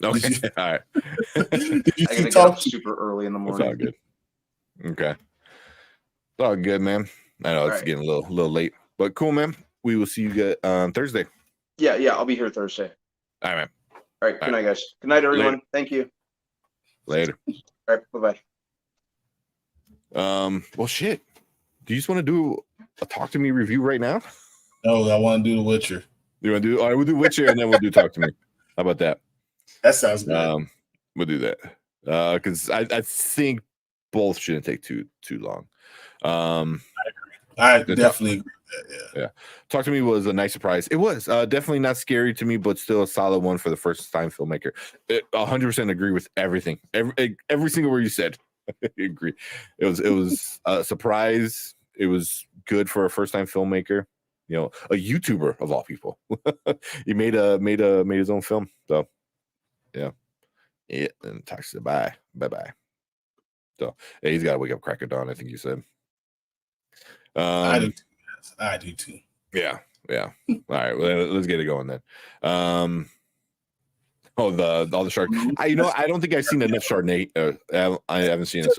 S1: Okay, all right.
S3: I gotta get up super early in the morning.
S1: It's all good. Okay, it's all good, man. I know it's getting a little late, but cool, man. We will see you on Thursday.
S3: Yeah, I'll be here Thursday.
S1: All right, man.
S3: All right, good night, guys. Good night, everyone.
S1: Later.
S3: Thank you.
S1: Later.
S3: All right, bye-bye.
S1: Well, shit. Do you just want to do a Talk to Me review right now?
S2: No, I want to do The Witcher.
S1: You want to do? All right, we'll do Witcher and then we'll do Talk to Me. How about that?
S2: That sounds good.
S1: We'll do that because I think both shouldn't take too long.
S2: I definitely agree with that.
S1: Yeah. Talk to Me was a nice surprise. It was definitely not scary to me, but still a solid one for the first time filmmaker. 100% agree with everything. Every single word you said. I agree. It was a surprise. It was good for a first time filmmaker. You know, a YouTuber of all people. He made his own film. So yeah. And talks to bye. So yeah, he's got to wake up crack of dawn, I think you said.
S2: I do too. Yes, I do too.
S1: Yeah. All right, well, let's get it going then. All the shark. I don't think I've seen enough Chardonnay. I haven't seen it.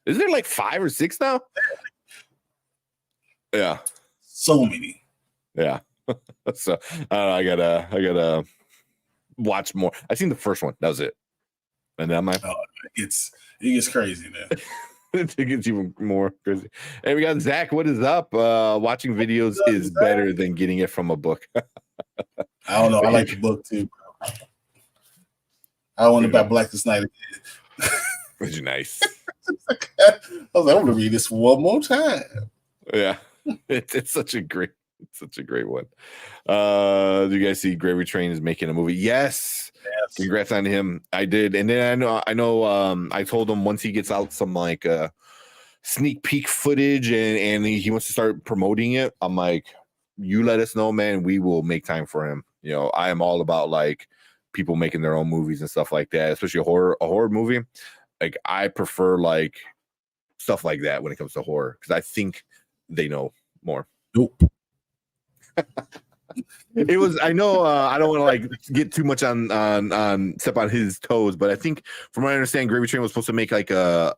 S1: Is there like 5 or 6 now? Yeah.
S2: So many.
S1: Yeah. So I gotta watch more. I seen the first one. That was it. And then it
S2: gets crazy now.
S1: It gets even more crazy. Hey, we got Zach. What is up? Watching videos is better than getting it from a book.
S2: I don't know. I like the book too. I want to buy Blackest Night again.
S1: Which is nice.
S2: I was like, I'm gonna read this one more time.
S1: Yeah. It's such a great one. Do you guys see Gravy Train is making a movie? Yes. Congrats on him. I did. And then I know I told him once he gets out some like sneak peek footage and he wants to start promoting it, I'm like, you let us know, man. We will make time for him. You know, I am all about like people making their own movies and stuff like that, especially a horror movie. Like I prefer like stuff like that when it comes to horror because I think they know more.
S2: Nope.
S1: It was. I know. I don't want to like get too much on step on his toes, but I think, from what I understand, Gravy Train was supposed to make like a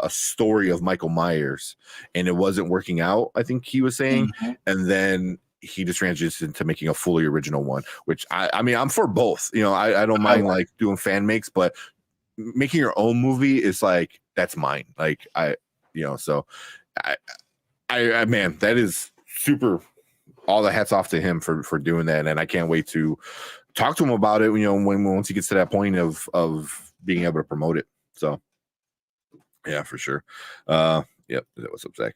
S1: story of Michael Myers, and it wasn't working out. I think he was saying, and then he just transitioned to making a fully original one. Which I mean, I'm for both. You know, I don't mind like doing fan makes, but making your own movie is like that's mine. Like so I man, that is super. All the hats off to him for doing that, and I can't wait to talk to him about it. You know, once he gets to that point of being able to promote it. So, yeah, for sure. Yep. What's up, Zach?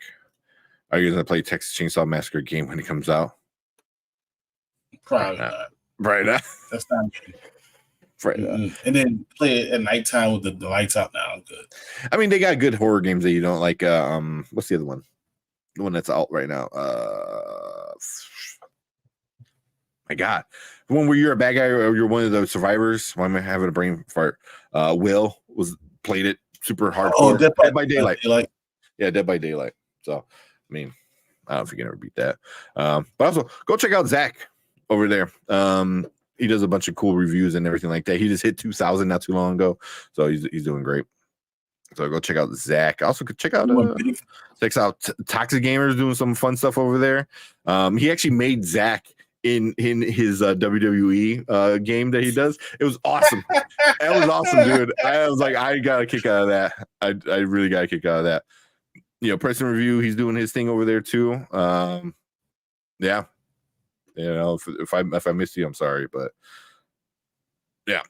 S1: Are you gonna play Texas Chainsaw Massacre game when it comes out?
S2: Probably not.
S1: Right now.
S2: That's not good. Right. And then play it at nighttime with the lights out. Now I'm good.
S1: I mean, they got good horror games that you don't like. What's the other one? The one that's out right now. My God, the one where you're a bad guy or you're one of the survivors. Why am I having a brain fart? Will played it super hardcore.
S2: Oh,
S1: Dead by Daylight. Yeah, Dead by Daylight. So, I mean, I don't know if you can ever beat that. But also, go check out Zach over there. He does a bunch of cool reviews and everything like that. He just hit 2,000 not too long ago, so he's doing great. So go check out Zach. Also, could check out Toxic Gamers doing some fun stuff over there. He actually made Zach in his WWE game that he does. It was awesome. That was awesome, dude. I was like, I got a kick out of that. I really got a kick out of that. You know, Press and Review, he's doing his thing over there too. Yeah. You know, if I missed you, I'm sorry, but yeah,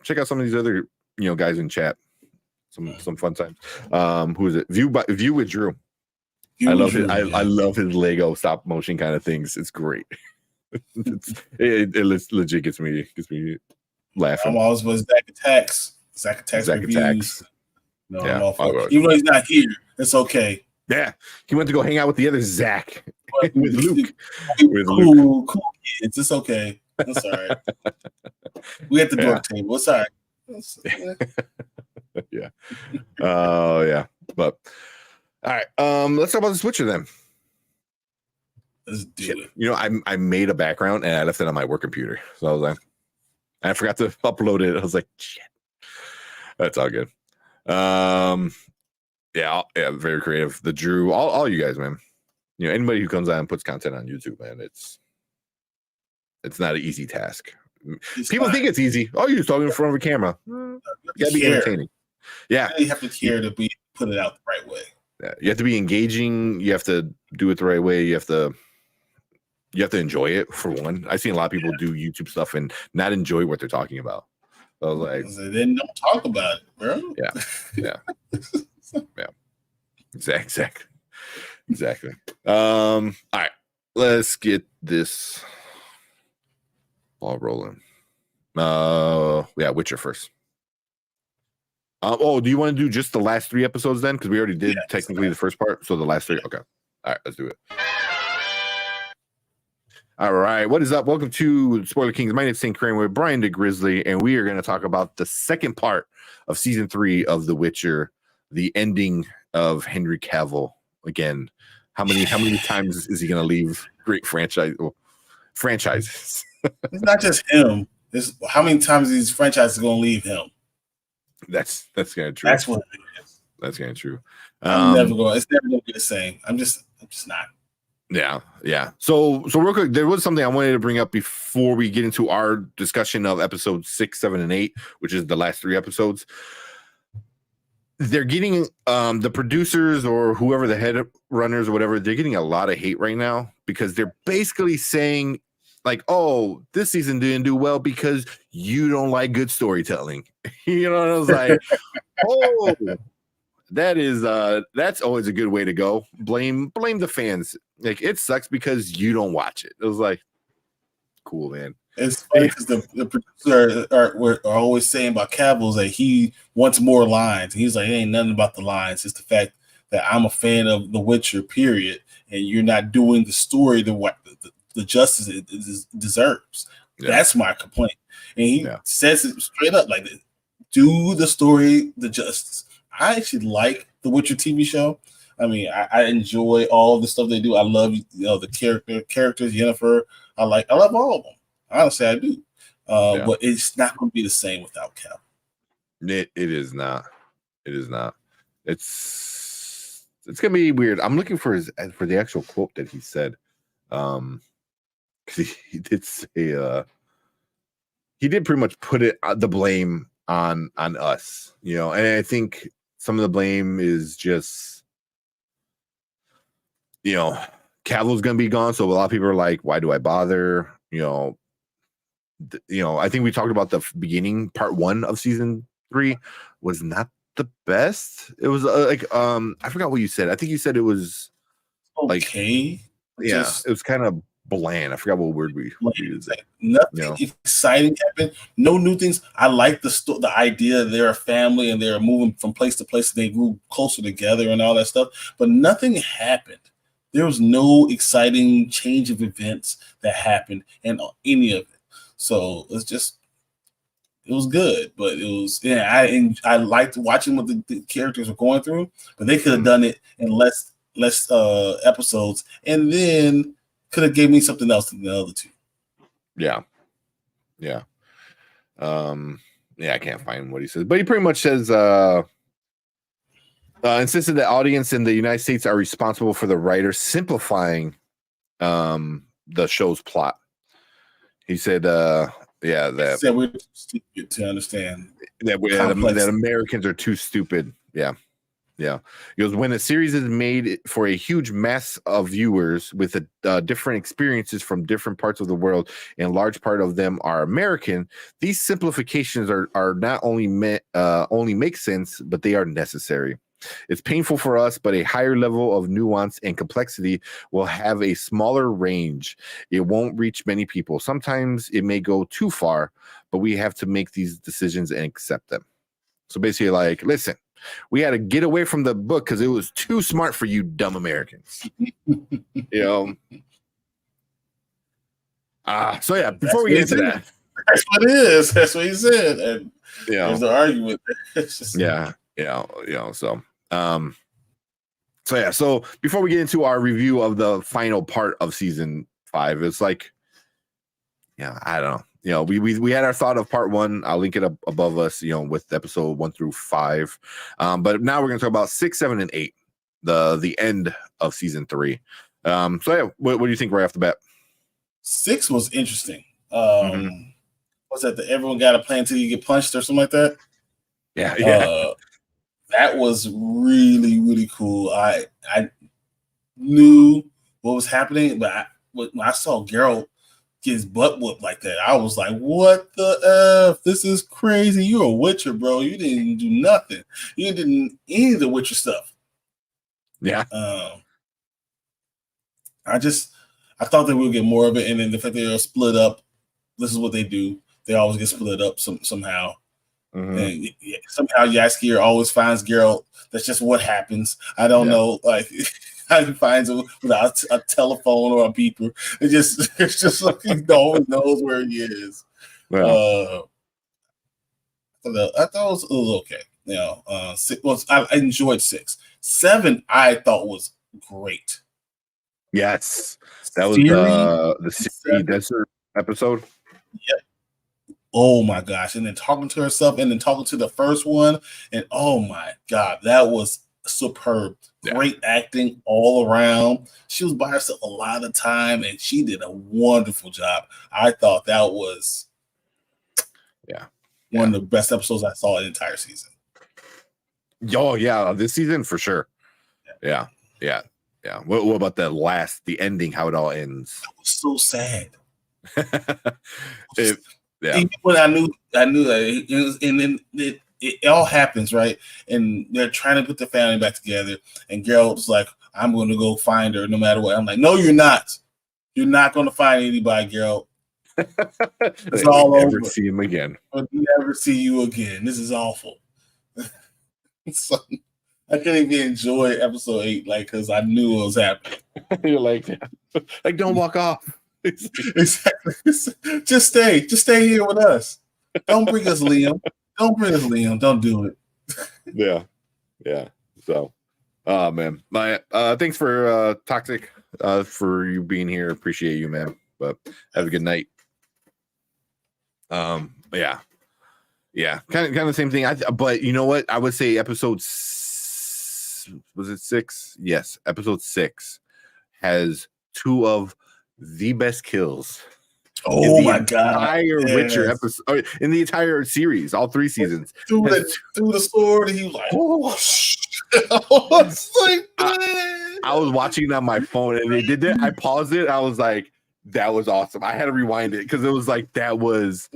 S1: check out some of these other guys in chat. Some fun times. Who is it? View with Drew. I love his Lego stop motion kind of things. It's great. it legit gets me laughing.
S2: I'm always with Zach Attacks. No,
S1: yeah.
S2: Even though he's not here, it's okay.
S1: Yeah, he went to go hang out with the other Zach with Luke.
S2: Cool kids. It's okay. It's all right. We at the book table. It's all right.
S1: Yeah. Oh yeah. But all right. Let's talk about the Switcher then.
S2: Let's do it.
S1: You know, I made a background and I left it on my work computer. So I was like, I forgot to upload it. I was like, shit. That's all good. Yeah, very creative. The Drew, all you guys, man. You know, anybody who comes on and puts content on YouTube, man, it's not an easy task. People think it's easy. Oh, you're just talking in front of a camera. You gotta be entertaining. Yeah,
S2: you have to care to put it out the right way.
S1: Yeah, you have to be engaging. You have to do it the right way. You have to enjoy it, for one. I've seen a lot of people do YouTube stuff and not enjoy what they're talking about. So I was like,
S2: then don't talk about it, bro.
S1: Yeah. Yeah. Exactly. All right. Let's get this ball rolling. Witcher first. Do you want to do just the last 3 episodes then? Because we already did technically the first part. So the last 3. Okay. All right, let's do it. All right. What is up? Welcome to Spoiler Kings. My name is St. Crane with Brian DeGrizzly, and we are going to talk about the second part of season 3 of The Witcher, the ending of Henry Cavill. Again, how many times is he going to leave great franchises?
S2: It's not just him. It's how many times these franchises are going to leave him.
S1: That's kind of true.
S2: That's what it is.
S1: That's kind of true.
S2: It's never going to be the same. I'm just not.
S1: Yeah. So real quick, there was something I wanted to bring up before we get into our discussion of episodes 6, 7, and 8, which is the last 3 episodes. They're getting the producers or whoever the head runners or whatever, they're getting a lot of hate right now because they're basically saying like, oh, this season didn't do well because you don't like good storytelling. You know, and I was like, oh, that's always a good way to go. Blame the fans. Like, it sucks because you don't watch it. It was like, cool, man.
S2: It's funny because the producer are always saying about Cavill that he wants more lines. He's like, it ain't nothing about the lines. It's the fact that I'm a fan of The Witcher, period, and you're not doing the story the justice it deserves. Yeah. That's my complaint. And he says it straight up like, do the story the justice. I actually like The Witcher TV show. I mean, I enjoy all the stuff they do. I love the characters, Yennefer. I love all of them. Honestly, I do. But it's not going to be the same without Cal.
S1: It is not. It is not. It's going to be weird. I'm looking for the actual quote that he said. Because he did say he did pretty much put the blame on us, you know, and I think some of the blame is just, you know, Cavill's gonna be gone, so a lot of people are like, why do I bother? You know, I think we talked about the beginning, part 1 of season 3 was not the best. It was I forgot what you said. I think you said it was
S2: okay.
S1: It was kind of bland. I forgot what word we used.
S2: Nothing exciting happened. No new things. I like the idea they're a family and they're moving from place to place. And they grew closer together and all that stuff. But nothing happened. There was no exciting change of events that happened in any of it. So it was good, but it was I liked watching what the characters were going through, but they could have done it in less episodes, and then could have gave me something else than the other 2.
S1: Yeah. I can't find what he says, but he pretty much says insisted that audience in the United States are responsible for the writer simplifying the show's plot. He said that
S2: we're too stupid to understand
S1: that Americans are too stupid. Yeah. He goes, when a series is made for a huge mass of viewers with different experiences from different parts of the world, and a large part of them are American, these simplifications are not only only make sense, but they are necessary. It's painful for us, but a higher level of nuance and complexity will have a smaller range. It won't reach many people. Sometimes it may go too far, but we have to make these decisions and accept them. So basically, like, listen, we had to get away from the book because it was too smart for you dumb Americans. You know? So yeah, before we get into that.
S2: That's what it is. That's what he said. And there's the argument.
S1: So before we get into our review of the final part of season 5, it's like, I don't know. You know, we had our thought of part 1. I'll link it up above us, you know, with episode 1 through 5. But now we're going to talk about 6, 7, and 8, the end of season 3. What do you think right off the bat?
S2: 6 was interesting. Was that everyone got a plan until you get punched or something like that?
S1: Yeah.
S2: That was really, really cool. I knew what was happening, but when I saw Geralt get his butt whooped like that, I was like, what the F? This is crazy. You're a Witcher, bro. You didn't do nothing. You didn't any of the Witcher stuff.
S1: Yeah.
S2: I thought that we'll get more of it, and then the fact that they're split up, this is what they do. They always get split up somehow. And somehow Jaskier always finds Geralt. That's just what happens. I don't know, like how he finds him without a telephone or a beeper. It's just like he always knows where he is. I thought it was okay. You know, I enjoyed 6. 7 I thought was great.
S1: Yes, that was the City Desert episode.
S2: Yep. Oh my gosh! And then talking to herself, and then talking to the first one, and oh my god, that was superb. Great acting all around. She was by herself a lot of time, and she did a wonderful job. I thought that was one of the best episodes I saw in the entire season.
S1: Oh yeah, this season for sure. Yeah. What about the ending? How it all ends?
S2: It was so sad.
S1: Yeah.
S2: Even when I knew that, and then it all happens, right? And they're trying to put the family back together, and Geralt's like, "I'm going to go find her, no matter what." I'm like, "No, you're not. You're not going to find anybody, Geralt. It's all over.
S1: Never see him again.
S2: I'll never see you again. This is awful." So I couldn't even enjoy episode 8, like, because I knew it was happening.
S1: You're like, don't walk off.
S2: Exactly. Just stay here with us. Don't bring us Liam. Don't do it.
S1: Yeah. So, man, my thanks for Toxic for you being here. Appreciate you, man. But have a good night. Yeah, kind of the same thing. But you know what? I would say episode was it 6? Yes, episode 6 has 2 of the best kills.
S2: Oh my god!
S1: Entire Witcher episode in the entire series, all 3 seasons.
S2: Through the sword, and he was like, "Oh,
S1: I was watching it on my phone, and they did that. I paused it. I was like, "That was awesome." I had to rewind it because it was like that was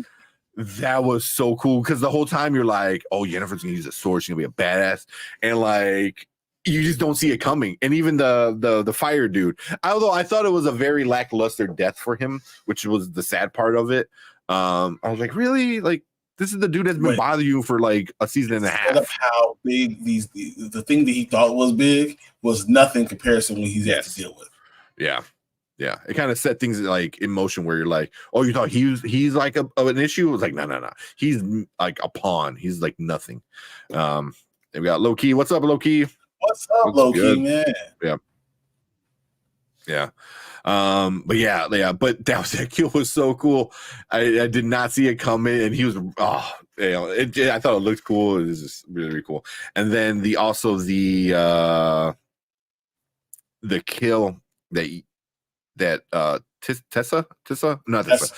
S1: so cool. Because the whole time you're like, "Oh, Yennefer's gonna use a sword. She's gonna be a badass," and like, you just don't see it coming. And even the fire dude, although I thought it was a very lackluster death for him, which was the sad part of it. I was like, really? Like, this is the dude that's been bothering you for like a season and a half.
S2: Of how big the thing that he thought was big was nothing in comparison when he's had to deal with.
S1: Yeah. It kind of set things like in motion where you're like, oh, you thought he's like an issue? It was like, no. He's like a pawn. He's like nothing. And we got Low Key. What's up, Low Key?
S2: What's up, Low Key, man?
S1: Yeah. But that kill was so cool. I did not see it coming, and he was I thought it looked cool. It was just really, really cool. And then the kill that Tessa? Not Tessa.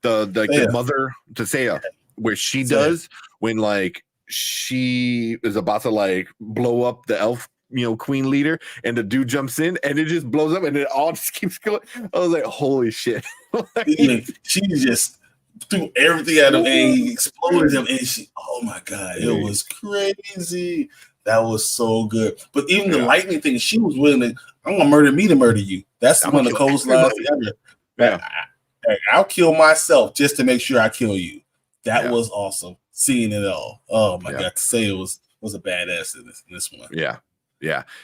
S1: The mother Tessea, where she does when like she is about to like blow up the elf, queen leader, and the dude jumps in and it just blows up and it all just keeps going. I was like, holy shit.
S2: She just threw everything at him and he exploded him, and oh my god, it was crazy. That was so good. But even the lightning thing, she was willing to, I'm gonna murder me to murder you. That's one of the coolest lines ever. Yeah. I'll kill myself just to make sure I kill you. That was awesome. Seeing it all. Oh my god, to say it was a badass in this one.
S1: Yeah.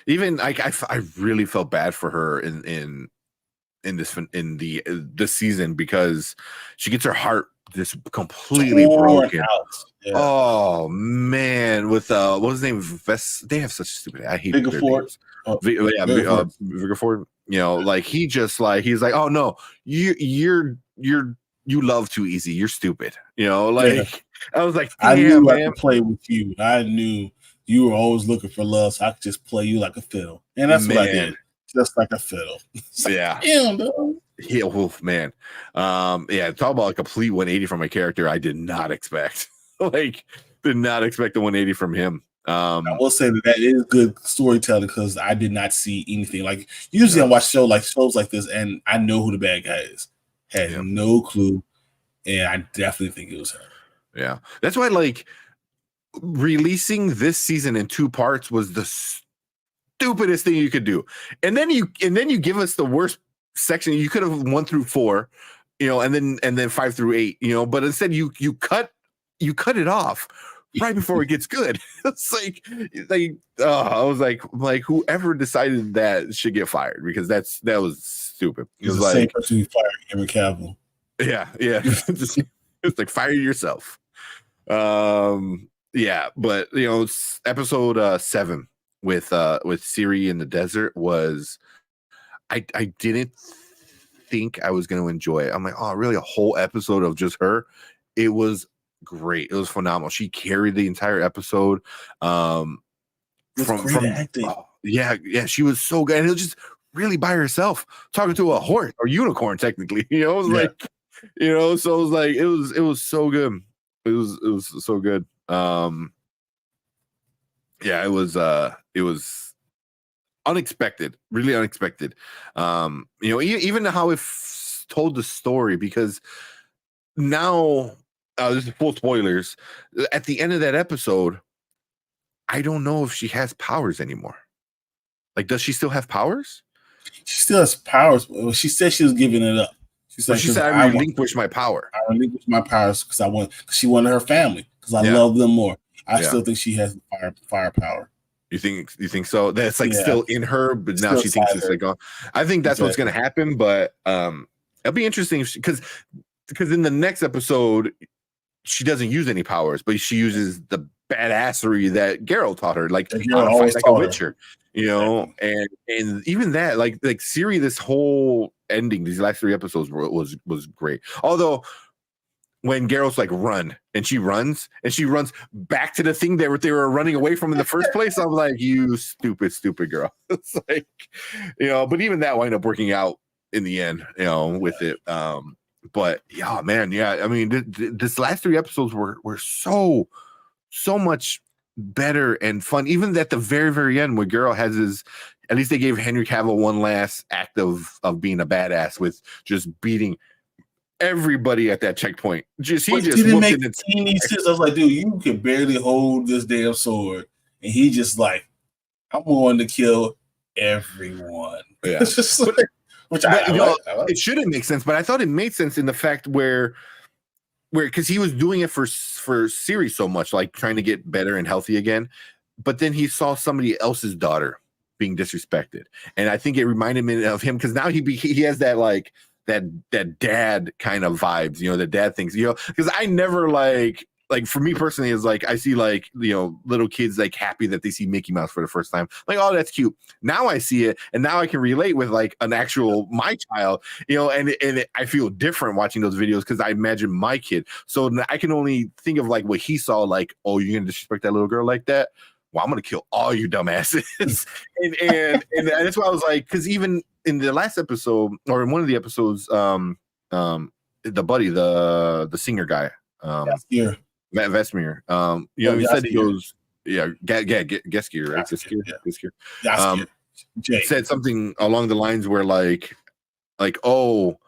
S1: Even like I really felt bad for her in this season because she gets her heart just completely broken. Yeah. Oh man, with what was his name? They have such stupid. I hate
S2: Vigaford.
S1: Vigaford. Like he's like, oh no, you love too easy. You're stupid. I was like,
S2: I knew I could play with you. I knew you were always looking for love, so I could just play you like a fiddle, and that's what I did, just like a fiddle.
S1: Wolf, man. Talk about a complete 180 from a character I did not expect. Did not expect the 180 from him.
S2: I will say that is good storytelling because I did not see anything. Like usually I watch shows like this and I know who the bad guy is. Had no clue, and I definitely think it was her.
S1: Yeah, that's why like releasing this season in 2 parts was the stupidest thing you could do. And then you give us the worst section. You could have 1 through 4 and then 5 through 8, but instead you cut it off right before it gets good. It's like I was like whoever decided that should get fired, because that was stupid. It was
S2: the same person who fired Henry Cavill.
S1: Yeah. It's like, fire yourself. Yeah, but episode 7 with Ciri in the desert was, I didn't think I was going to enjoy it. I'm like, oh, really? A whole episode of just her? It was great. It was phenomenal. She carried the entire episode. From acting. Yeah, she was so good. And it was just really by herself, talking to a horse or unicorn, technically. It was like, so it was like it was so good. It was so good. Yeah, it was unexpected, really unexpected. Even how it told the story, because now this is full spoilers. At the end of that episode, I don't know if she has powers anymore. Like, does she still have powers?
S2: She still has powers. She said she was giving it up.
S1: She said, I relinquished my power.
S2: I relinquished my powers because she wanted her family, because I love them more. I still think she has firepower.
S1: You think so? That's like still in her, but now she thinks it's like gone. I think that's what's going to happen, but it'll be interesting because in the next episode she doesn't use any powers, but she uses the badassery that Geralt taught her, like fight like a witcher, and even that, like Ciri, this whole ending, these last 3 episodes was great. Although when Geralt's like run, and she runs back to the thing they were running away from in the first place, I'm like, you stupid girl. It's like, but even that wound up working out in the end, with it. But yeah, man, yeah. I mean, this last 3 episodes were so much better and fun. Even at the very, very end, where Geralt has at least they gave Henry Cavill one last act of being a badass with just beating everybody at that checkpoint. He just
S2: didn't make any sense. I was like, dude, you can barely hold this damn sword, and he just like, I'm going to kill everyone.
S1: Yeah,
S2: it's just like,
S1: it shouldn't make sense, but I thought it made sense in the fact where because he was doing it for Ciri so much, like trying to get better and healthy again, but then he saw somebody else's daughter being disrespected, and I think it reminded me of him, because now he has that like that dad kind of vibes, the dad things, because I never like for me personally is like, I see like, little kids like happy that they see Mickey Mouse for the first time. Like, oh, that's cute. Now I see it. And now I can relate with like an actual, my child, and I feel different watching those videos, because I imagine my kid. So I can only think of like what he saw, like, oh, you're going to disrespect that little girl like that? Well, I'm going to kill all you dumbasses. and that's why I was like, because even in the last episode, or in one of the episodes, the buddy, the singer guy, Matt Vesmir, he said, he goes, Geskier, right? Geskier. Said something along the lines where like, oh,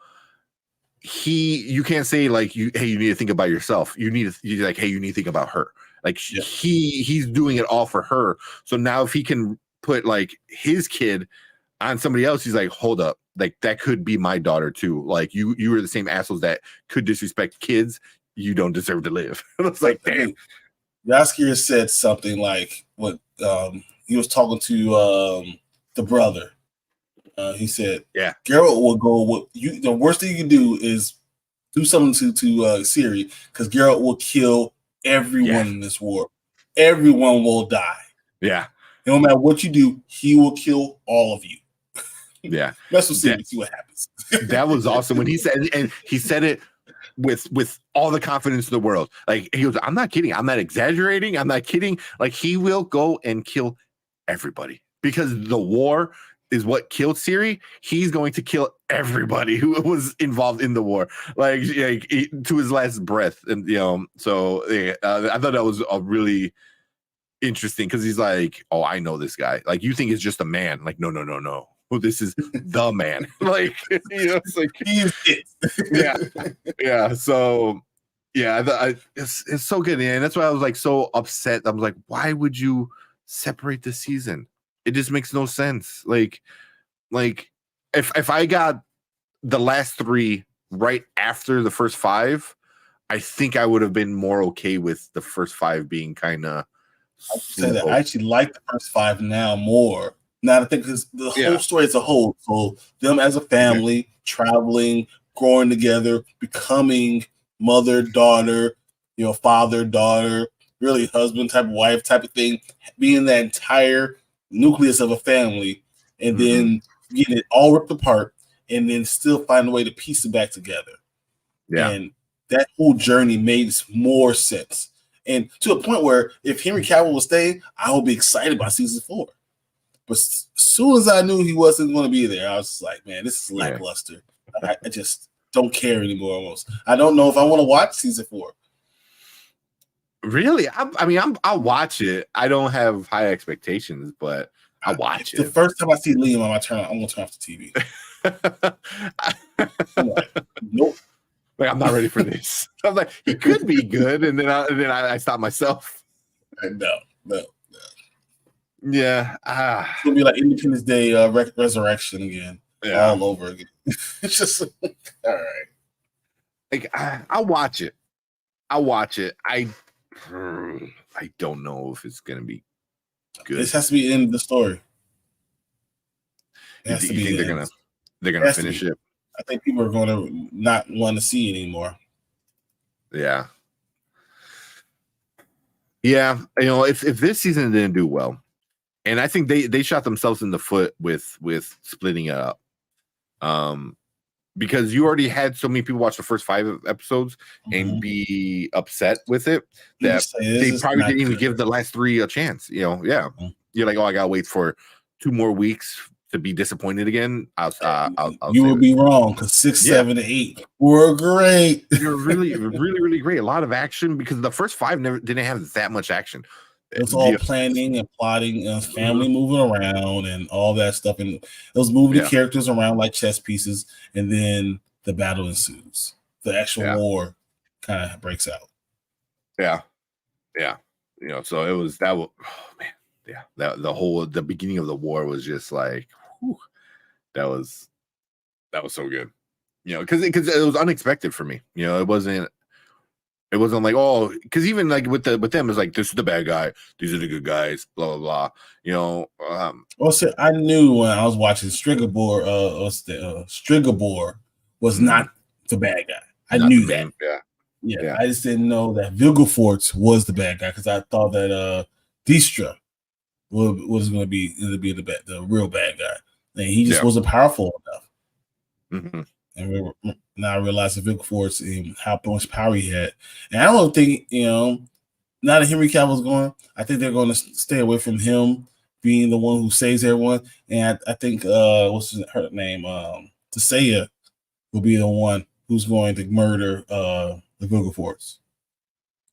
S1: you can't say like, hey, you need to think about yourself. You need to think about her. Like, he's doing it all for her. So now if he can put like his kid on somebody else, he's like, hold up, like that could be my daughter too. Like you were the same assholes that could disrespect kids. You don't deserve to live. It's like, damn.
S2: Jaskier said something like, what he was talking to the brother. He said,
S1: yeah,
S2: Geralt will go, the worst thing you can do is do something to Ciri, because Geralt will kill everyone in this war. Everyone will die.
S1: Yeah.
S2: No matter what you do, he will kill all of you.
S1: Yeah.
S2: Mess with Ciri, see what happens.
S1: That was awesome when he said, and he said it with all the confidence in the world. Like, he goes, I'm not kidding. I'm not exaggerating. I'm not kidding. Like, he will go and kill everybody, because the war is what killed Ciri. He's going to kill everybody who was involved in the war, like to his last breath. And so I thought that was a really interesting, because he's like, oh, I know this guy. Like, you think it's just a man? Like, no. Well, this is the man. Like, it's like,
S2: he's it.
S1: yeah. So yeah, it's so good, and that's why I was like so upset. I was like, why would you separate the season? It just makes no sense. Like if I got the last 3 right after the first 5, I think I would have been more okay with the first 5 being kind of.
S2: I say that I actually like the first 5 now more. Now I think because the whole story as a whole, so them as a family traveling, growing together, becoming mother, daughter, father, daughter, really husband type of wife type of thing, being that entire nucleus of a family, and then getting it all ripped apart, and then still find a way to piece it back together.
S1: Yeah.
S2: And that whole journey made more sense. And to a point where if Henry Cavill will stay, I will be excited about season 4. But as soon as I knew he wasn't going to be there, I was just like, man, this is lackluster. I just don't care anymore almost. I don't know if I want to watch season 4.
S1: Really? I'll watch it. I don't have high expectations, but I'll watch it.
S2: The first time I see Liam, I'm going to turn off the TV. I'm like, nope.
S1: Like, I'm not ready for this. I was like, he could be good, and then I stopped myself.
S2: No.
S1: Yeah,
S2: it's gonna be like Independence Day Resurrection again, all over again. It's just all right.
S1: Like I'll watch it. I don't know if it's gonna be good.
S2: This has to be the end of the story.
S1: You think they're gonna finish it?
S2: I think people are going to not want to see it anymore.
S1: Yeah. If this season didn't do well, and I think they shot themselves in the foot with splitting it up, because you already had so many people watch the first 5 episodes and be upset with it that they probably didn't even give the last 3 a chance. You're like, oh, I gotta wait for 2 more weeks to be disappointed again.
S2: You would be wrong because 6, 7, 8 were great.
S1: They're really, really, really great. A lot of action because the first 5 didn't have that much action.
S2: It was all planning and plotting, and family moving around and all that stuff, and it was moving the characters around like chess pieces, and then the battle ensues. The actual war kind of breaks out.
S1: Yeah. So it was that. Oh man, the beginning of the war was just like. Whew, that was so good, because it was unexpected for me. It wasn't like, oh, because even like with them, it's like, this is the bad guy, these are the good guys, blah blah blah.
S2: Also, I knew when I was watching Strigobor, Strigobor was not the bad guy. I knew that. Yeah. I just didn't know that Vilgefortz was the bad guy because I thought that Dijkstra was going to be the real bad guy. And he just wasn't powerful enough. And now I realize the Vilgefortz and how much power he had. And I don't think, now that Henry Cavill's gone, I think they're going to stay away from him being the one who saves everyone. And I think, what's her name? Tissaia will be the one who's going to murder the Vilgefortz.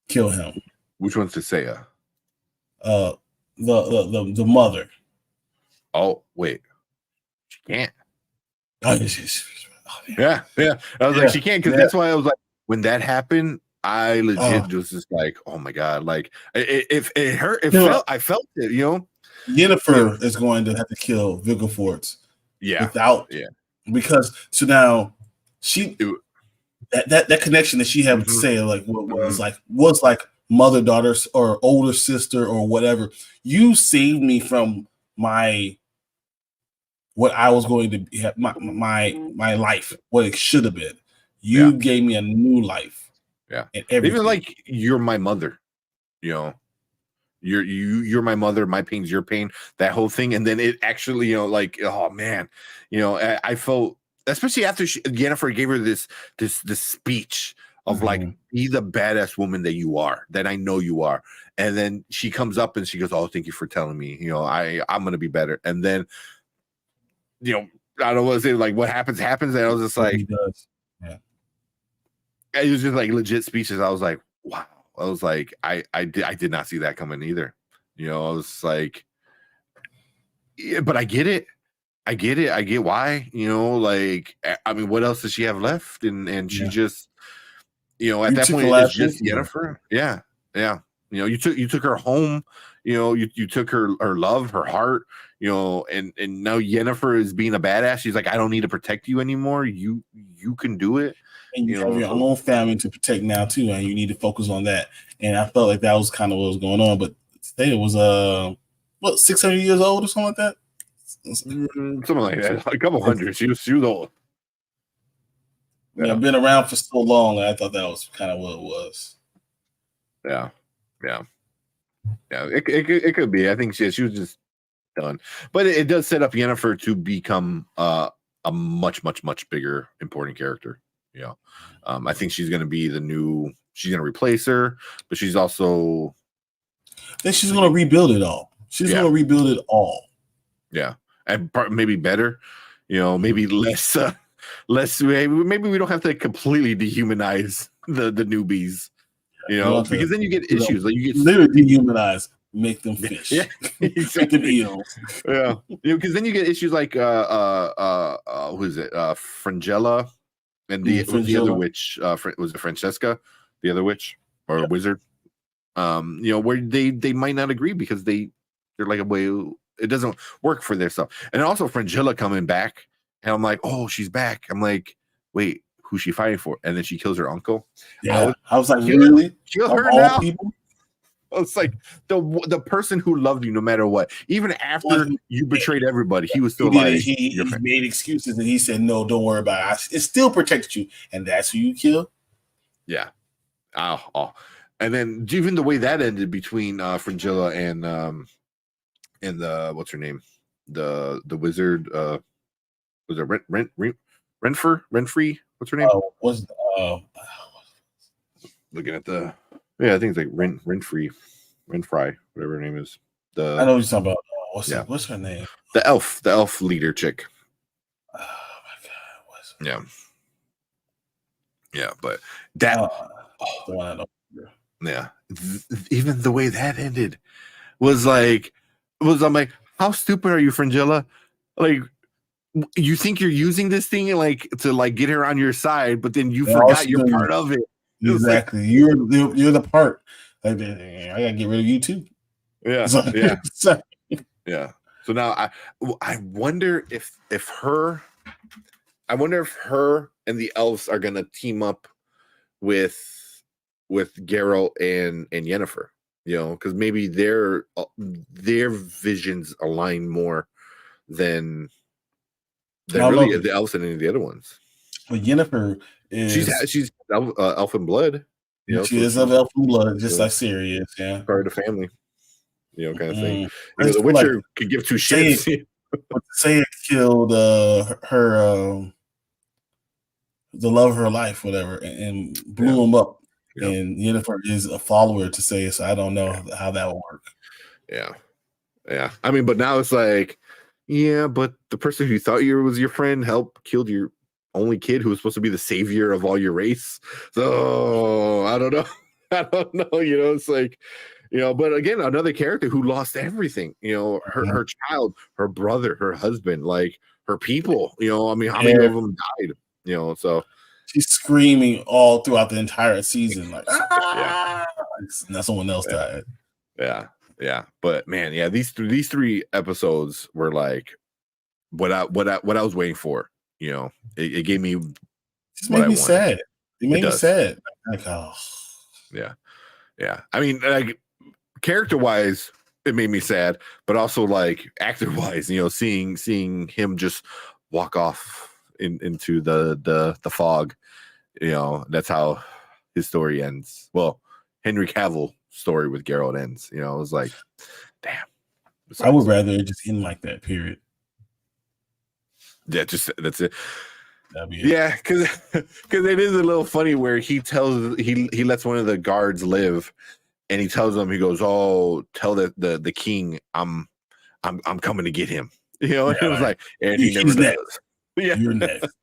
S2: Kill him.
S1: Which one's Tissaia?
S2: The mother.
S1: Oh, wait. She can't.
S2: Oh,
S1: yeah. I was like, she can't, because that's why I was like, when that happened, I legit was just like, oh my god, like if it hurt, I felt it,
S2: Yennefer is going to have to kill Vilgefortz. Because so now she that connection that she had with say like was like mother, daughter, or older sister or whatever. You saved me from what I was going to have, my life, what it should have been. You gave me a new life.
S1: Yeah. Even like, you're my mother, you're my mother, my pain's your pain, that whole thing. And then it actually, like, oh man, I felt, especially after Yennefer gave her this speech of like, be the badass woman that you are, that I know you are. And then she comes up and she goes, oh, thank you for telling me, I'm going to be better. And then, I don't want to say like what happens. And I was just like, it was just like legit speeches. I was like, wow. I was like, I did not see that coming either. I was like, yeah, but I get it. I get why, like, I mean, what else does she have left? And she just, at that point, it's just Yennefer. Yeah. You know, you took her home. You know, you took her love, her heart. You know, and now Yennefer is being a badass. She's like, I don't need to protect you anymore. You can do it.
S2: And you have your own family to protect now too, and you need to focus on that. And I felt like that was kind of what was going on. But today it was 600 years old or something like that.
S1: Something like that, a couple hundred. She was old.
S2: Yeah, been around for so long. I thought that was kind of what it was.
S1: Yeah. It could be. I think she was just done, but it does set up Yennefer to become a much bigger important character. Yeah, I think she's going to be the new. She's going to replace her, but she's also.
S2: Then she's going to rebuild it all. She's going to rebuild it all.
S1: Yeah, and maybe better. You know, maybe less. Maybe we don't have to completely dehumanize the newbies. You know, because then you get issues. Like you get
S2: literally dehumanize, make them fish.
S1: Yeah, exactly.
S2: Make them eels.
S1: Yeah, because then you get issues like who is it? Frangella and the other witch. Was it Francesca, the other witch or wizard? You know, where they might not agree because they're like a way it doesn't work for their stuff. And also Frangella coming back, and I'm like, oh, she's back. I'm like, wait, who's she fighting for? And then she kills her uncle.
S2: Yeah, I was like, really?
S1: Kill her now? People? It's like the person who loved you no matter what, even after you betrayed everybody, he was still
S2: he made excuses and he said, no, don't worry about it. It still protects you, and that's who you kill.
S1: Yeah. Oh. And then even the way that ended between Frangilla and the what's her name, the wizard, was it Renfrey? What's her name? Looking at the I think it's like Renfrey, whatever her name is.
S2: I know what you're talking about. What's her name?
S1: The elf leader chick.
S2: Oh my god,
S1: yeah, but that even the way that ended was I'm like, how stupid are you, Frangilla? Like, you think you're using this thing like to like get her on your side, but then you forgot you're part of it.
S2: Exactly, you're the part. Like, I gotta get rid of you too.
S1: Yeah, yeah. So now I wonder if her and the elves are gonna team up with Geralt and Yennefer. You know, because maybe their visions align more than really the elves and any of the other ones.
S2: But Yennefer is
S1: she's elfin blood. You know,
S2: she is of elfin blood, just like Ciri is. Yeah,
S1: part of the family. You know, kind of thing. You know, the Witcher could give two shits.
S2: Say it killed her the love of her life, whatever, and blew him up. Yeah. And Yennefer is a follower to say, so I don't know how that will work.
S1: Yeah. I mean, but now it's like, but the person who thought was your friend killed your only kid who was supposed to be the savior of all your race. So I don't know. You know, it's like, you know, but again, another character who lost everything. You know, her child, her brother, her husband, like her people. You know, I mean, how many of them died? You know, so.
S2: She's screaming all throughout the entire season, like now someone else died.
S1: Yeah. But man, these three episodes were like what I was waiting for. You know, it gave me.
S2: It made me sad. It made me sad. Like, oh.
S1: Yeah. I mean, like character wise, it made me sad, but also like actor wise, you know, seeing him just walk off into the fog, you know, that's how his story ends. Well, Henry Cavill's story with Geralt ends. You know, it was like, damn.
S2: I would rather it just end like that. Period.
S1: Yeah, that's it. Yeah, because it is a little funny where he lets one of the guards live, and he tells him, he goes, "Oh, tell the king I'm coming to get him." You know, and it was like, and he never does. Yeah,
S2: you're next.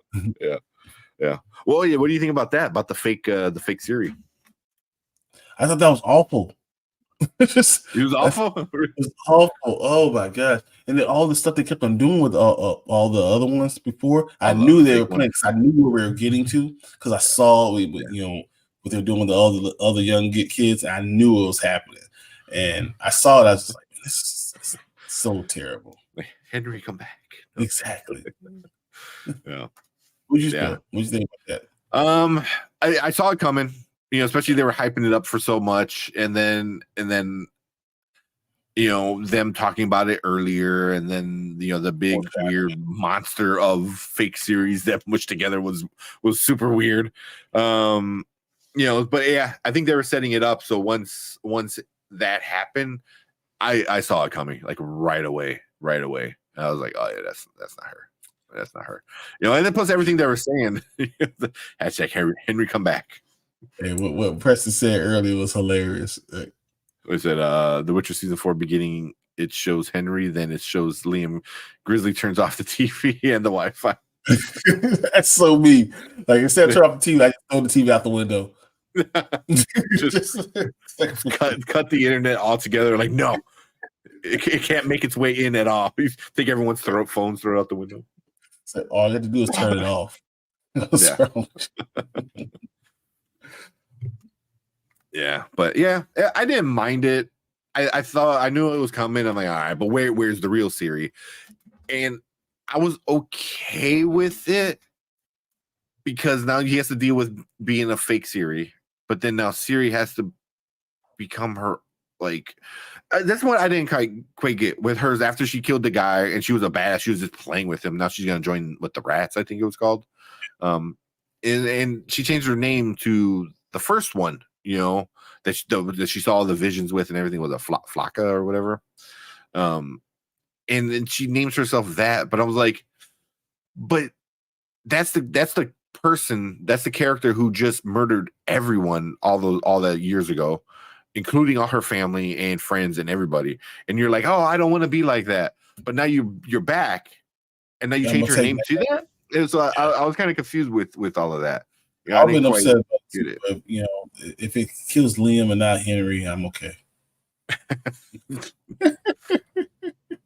S1: Yeah. Well, yeah. What do you think about that? About the fake series?
S2: I thought that was awful.
S1: It was awful.
S2: It was awful. Oh my gosh! And then all the stuff they kept on doing with all the other ones before, I knew they were playing because I knew where we were getting to because I saw we what they're doing with the other young kids. I knew it was happening, and I saw it. I was just like, this is so terrible.
S1: Henry, come back.
S2: Exactly.
S1: Yeah.
S2: What'd you think about
S1: that? I saw it coming. Especially they were hyping it up for so much, and then them talking about it earlier, and then the big weird monster of fake series that mushed together was super weird. But yeah, I think they were setting it up. So once that happened, I saw it coming like right away. I was like, oh yeah, that's not her. That's not her. And then plus everything they were saying, hashtag Henry come back.
S2: Hey, what Preston said earlier was hilarious.
S1: Was it The Witcher season 4 beginning? It shows Henry, then it shows Liam. Grizzly turns off the TV and the Wi-Fi.
S2: That's so me. Like instead of turn off the TV, I just throw the TV out the window.
S1: just cut the internet altogether. Like no, it can't make its way in at all. You think everyone's phones throw out the window.
S2: So all you have to do is turn it off.
S1: Yeah. Yeah, but yeah, I didn't mind it. I thought I knew it was coming. I'm like, all right, but where's the real Ciri? And I was okay with it because now he has to deal with being a fake Ciri, but then now Ciri has to become her. Like that's what I didn't quite get with hers after she killed the guy and she was a badass. She was just playing with him. Now she's gonna join with the rats. I think it was called. And she changed her name to the first one. That she saw the visions with and everything was a Flocka or whatever. And then she names herself that, but I was like, but that's the person, that's the character who just murdered everyone all that years ago, including all her family and friends and everybody. And you're like, oh, I don't want to be like that. But now you're back, and now you change her name to that. And so I was kind of confused with all of that.
S2: I've been upset about it. But, if it kills Liam and not Henry, I'm okay.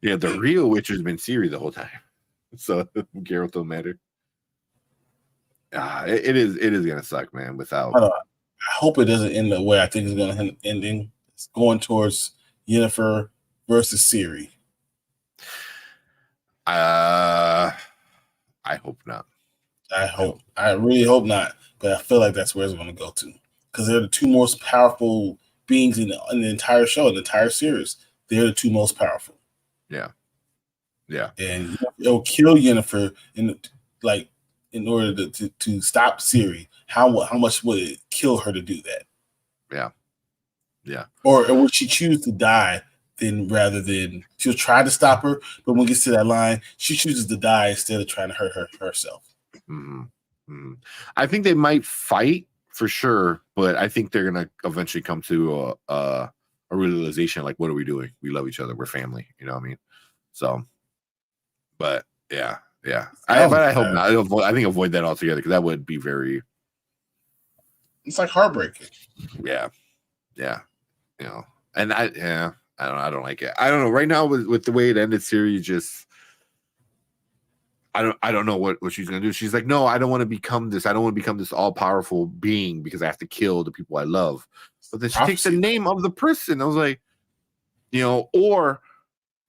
S1: Yeah, the real Witcher's been Ciri the whole time, so Geralt don't matter. It is gonna suck, man. Without,
S2: I hope it doesn't end the way I think it's gonna ending. It's going towards Yennefer versus Ciri.
S1: I hope not.
S2: I really hope not. But I feel like that's where it's going to go to because they're the two most powerful beings in the entire show, in the entire series. They're the two most powerful.
S1: Yeah.
S2: And it'll kill Yennefer in order to stop Ciri. How much would it kill her to do that?
S1: Yeah.
S2: Or would she choose to die rather than she'll try to stop her, but when it gets to that line, she chooses to die instead of trying to hurt herself.
S1: Mm-hmm. I think they might fight for sure, but I think they're gonna eventually come to a realization like, what are we doing? We love each other. We're family. You know what I mean? So, but yeah. I hope not. I think avoid that altogether because that would be very.
S2: It's like heartbreaking.
S1: Yeah. And I don't like it. I don't know. Right now with the way it ended, Ciri just. I don't know what she's gonna do. She's like, no, I don't want to become this. I don't want to become this all powerful being because I have to kill the people I love. But then she takes the name of the person. I was like, or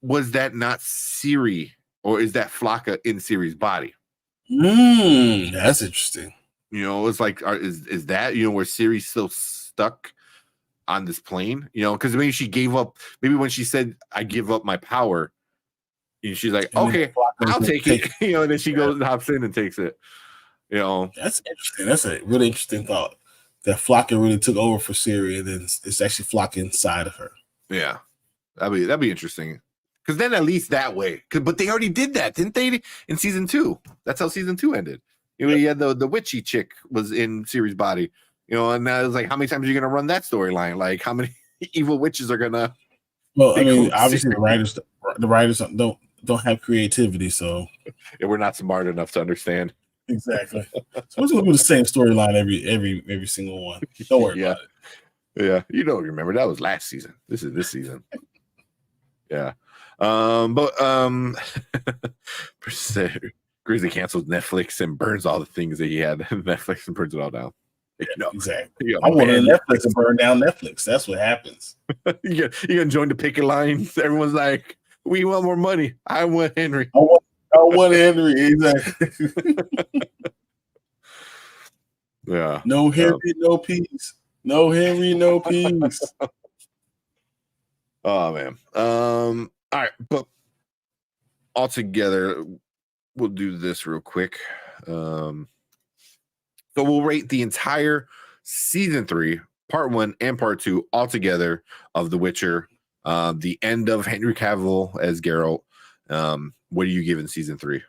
S1: was that not Ciri, or is that Flocka in Ciri's body?
S2: That's interesting.
S1: It's like, is that where Ciri's still stuck on this plane? Because maybe she gave up. Maybe when she said, "I give up my power." She's like, okay, I'll take it. And then she goes and hops in and takes it.
S2: That's interesting. That's a really interesting thought. That Flocka really took over for Ciri, and then it's actually Flocka inside of her.
S1: Yeah, that'd be interesting. Because then at least that way. But they already did that, didn't they? In season 2, that's how season 2 ended. You had the witchy chick was in Ciri's body. And I was like, how many times are you gonna run that storyline? Like, how many evil witches are gonna?
S2: Well, I mean, obviously the writers don't have creativity, so
S1: we're not smart enough to understand.
S2: Exactly. So we're just gonna do the same storyline every single one. Don't worry about
S1: Yeah,
S2: it.
S1: remember that was last season. This is this season. Yeah. Grizzly cancels Netflix and burns all the things that he had Netflix and burns it all down.
S2: Exactly. I want Netflix to burn down Netflix. That's what happens.
S1: You're gonna join the picket lines. Everyone's like, "We want more money. I want Henry.
S2: I want Henry." Exactly.
S1: Yeah.
S2: No Henry, no peace. No Henry, no peace.
S1: Oh man. All right, but all together, we'll do this real quick. So we'll rate the entire season 3, part 1 and part 2 all together of The Witcher. The end of Henry Cavill as Geralt. What are you giving season 3?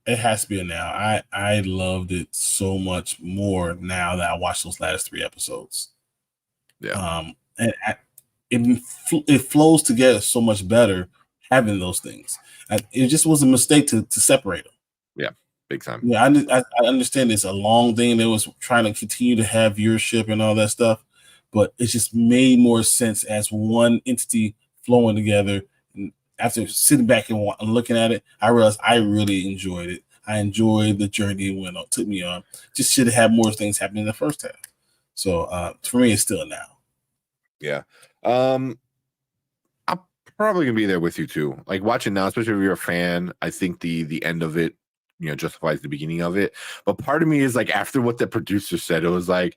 S2: It has to be a now. I loved it so much more now that I watched those last 3 episodes.
S1: Yeah.
S2: And it flows together so much better having those things. It just was a mistake to separate them.
S1: Yeah, big time.
S2: Yeah, I understand it's a long thing. That was trying to continue to have viewership and all that stuff, but it just made more sense as one entity flowing together. And after sitting back and looking at it, I realized I really enjoyed it. I enjoyed the journey it took me on. Just should have had more things happen in the first half. So for me, it's still a now.
S1: Yeah. I'm probably gonna be there with you too. Like watching now, especially if you're a fan, I think the end of it, justifies the beginning of it. But part of me is like, after what the producer said, I was like,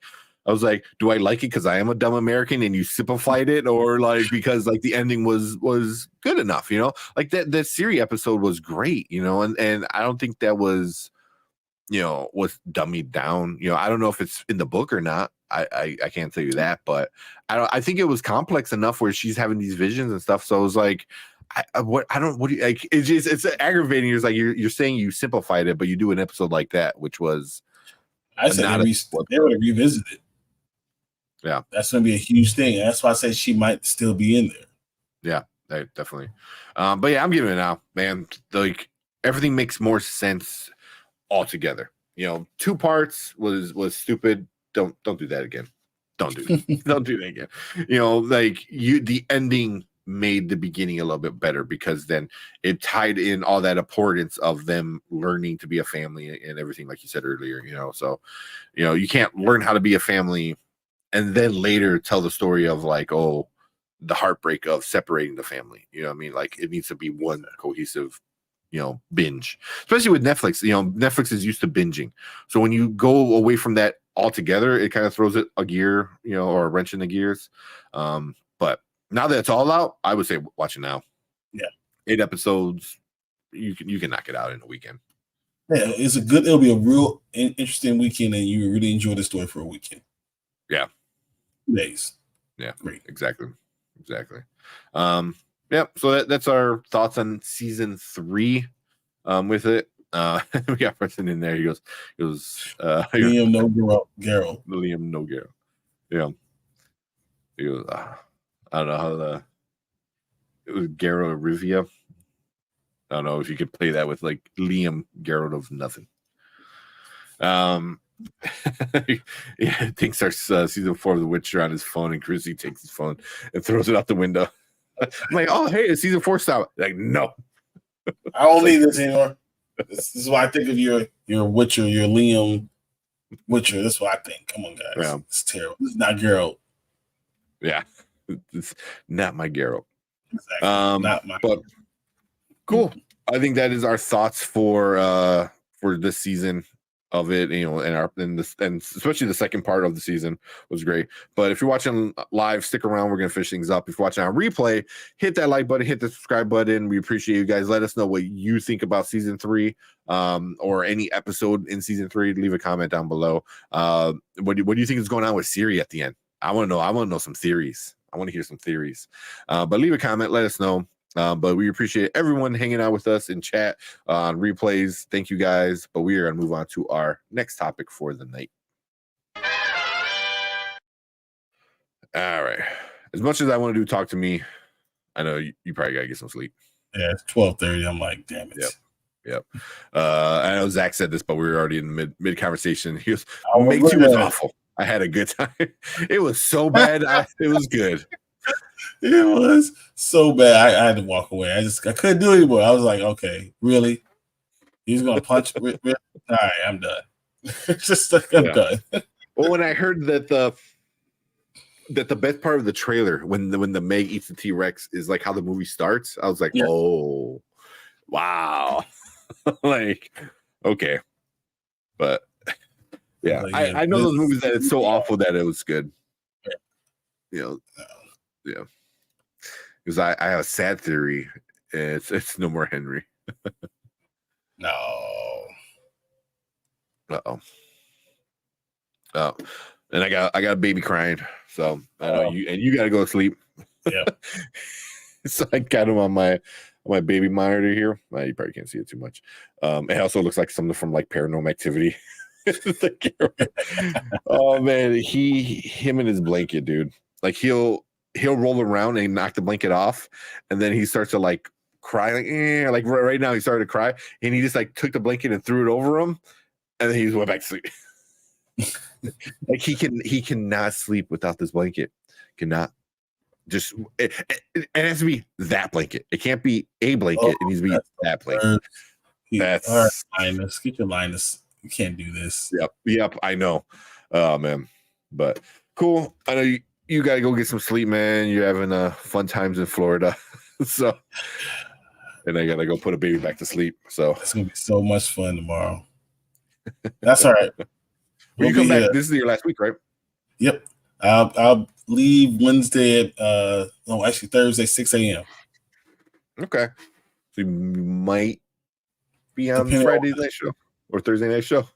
S1: do I like it because I am a dumb American and you simplified it, or like because like the ending was good enough, like that Siri episode was great, and I don't think that was dummied down. I don't know if it's in the book or not. I can't tell you that, but I think it was complex enough where she's having these visions and stuff. So it was like, what do you like? It's aggravating. It's like you're saying you simplified it, but you do an episode like that, which was
S2: I said they would have revisited.
S1: Yeah,
S2: that's going to be a huge thing. That's why I said she might still be in there.
S1: Yeah, definitely. But yeah, I'm giving it now, man. Like everything makes more sense altogether. 2 parts was stupid. Don't do that again. Don't do that. Don't do that again. The ending made the beginning a little bit better because then it tied in all that importance of them learning to be a family and everything, like you said earlier. So you can't learn how to be a family and then later tell the story of like, oh, the heartbreak of separating the family. You know what I mean? Like it needs to be one cohesive binge, especially with Netflix. Netflix is used to binging, so when you go away from that altogether, it kind of throws it a gear, or a wrench in the gears. But now that it's all out, I would say watch it now.
S2: Yeah,
S1: 8 episodes, you can knock it out in a weekend.
S2: Yeah, it'll be a real interesting weekend, and you really enjoy the story for a weekend.
S1: Yeah,
S2: 2 days.
S1: Yeah,
S2: great.
S1: Exactly. Yeah, so that's our thoughts on season 3. With it, we got a person in there. He goes,
S2: Liam no Geralt.
S1: Liam no Geralt. Yeah. He goes, I don't know how it was Geralt Rivia. I don't know if you could play that with like Liam Geralt of nothing. Yeah, thinks our season 4 of The Witcher on his phone, and Chrissy takes his phone and throws it out the window. I'm like, oh, hey, it's season 4 style. Like, no.
S2: I don't need this anymore. This is why I think of your Witcher, your Liam Witcher. That's what I think. Come on, guys. Yeah. It's terrible. It's not Geralt.
S1: Yeah. It's not my Geralt.
S2: Exactly. Not my
S1: but cool. I think that is our thoughts for this season of it, and especially the second part of the season was great. But if you're watching live, stick around. We're gonna finish things up. If you're watching on replay, hit that like button, hit the subscribe button. We appreciate you guys. Let us know what you think about season 3, or any episode in season 3. Leave a comment down below. What do you think is going on with Siri at the end? I want to know some theories. I want to hear some theories. But leave a comment. Let us know. But we appreciate everyone hanging out with us in chat on replays. Thank you guys. But we are going to move on to our next topic for the night. All right. As much as I want to do Talk to Me, I know you probably got to get some sleep.
S2: Yeah, it's 12:30. I'm like, damn it.
S1: Yep. I know Zach said this, but we were already in mid conversation. He was, Make 2 was awful. I had a good time. It was so bad. It was good.
S2: It was so bad. I had to walk away. I couldn't do it anymore. I was like, okay, really? He's gonna punch? All right, I'm done. It's just like I'm done.
S1: Well, when I heard that the best part of the trailer when the Meg eats the T-Rex is like how the movie starts, I was like, oh wow. Like, okay. But yeah, I know those movies that it's so awful that it was good. You know, yeah. Because I have a sad theory. It's no more Henry.
S2: No.
S1: Uh-oh. Oh. And I got a baby crying. So I know you gotta go to sleep.
S2: Yeah.
S1: So I got him on my baby monitor here. You probably can't see it too much. It also looks like something from like Paranormal Activity. Oh man, him and his blanket, dude. Like he'll roll around and knock the blanket off, and then he starts to like cry, like right now he started to cry, and he just like took the blanket and threw it over him, and then he just went back to sleep. Like he cannot sleep without this blanket. Cannot. Just it has to be that blanket. It can't be a blanket. It needs to be that blanket. That's
S2: all right, Linus. Get your Linus. You can't do this.
S1: Yep. I know. Oh man, but cool. I know you gotta go get some sleep, man. You're having fun times in Florida, so. And I gotta go put a baby back to sleep. So
S2: it's gonna be so much fun tomorrow. That's all right.
S1: When you come back, this is your last week, right?
S2: Yep. I'll leave Wednesday at actually Thursday, 6 a.m.
S1: Okay. So you might be on Friday night show or Thursday night show.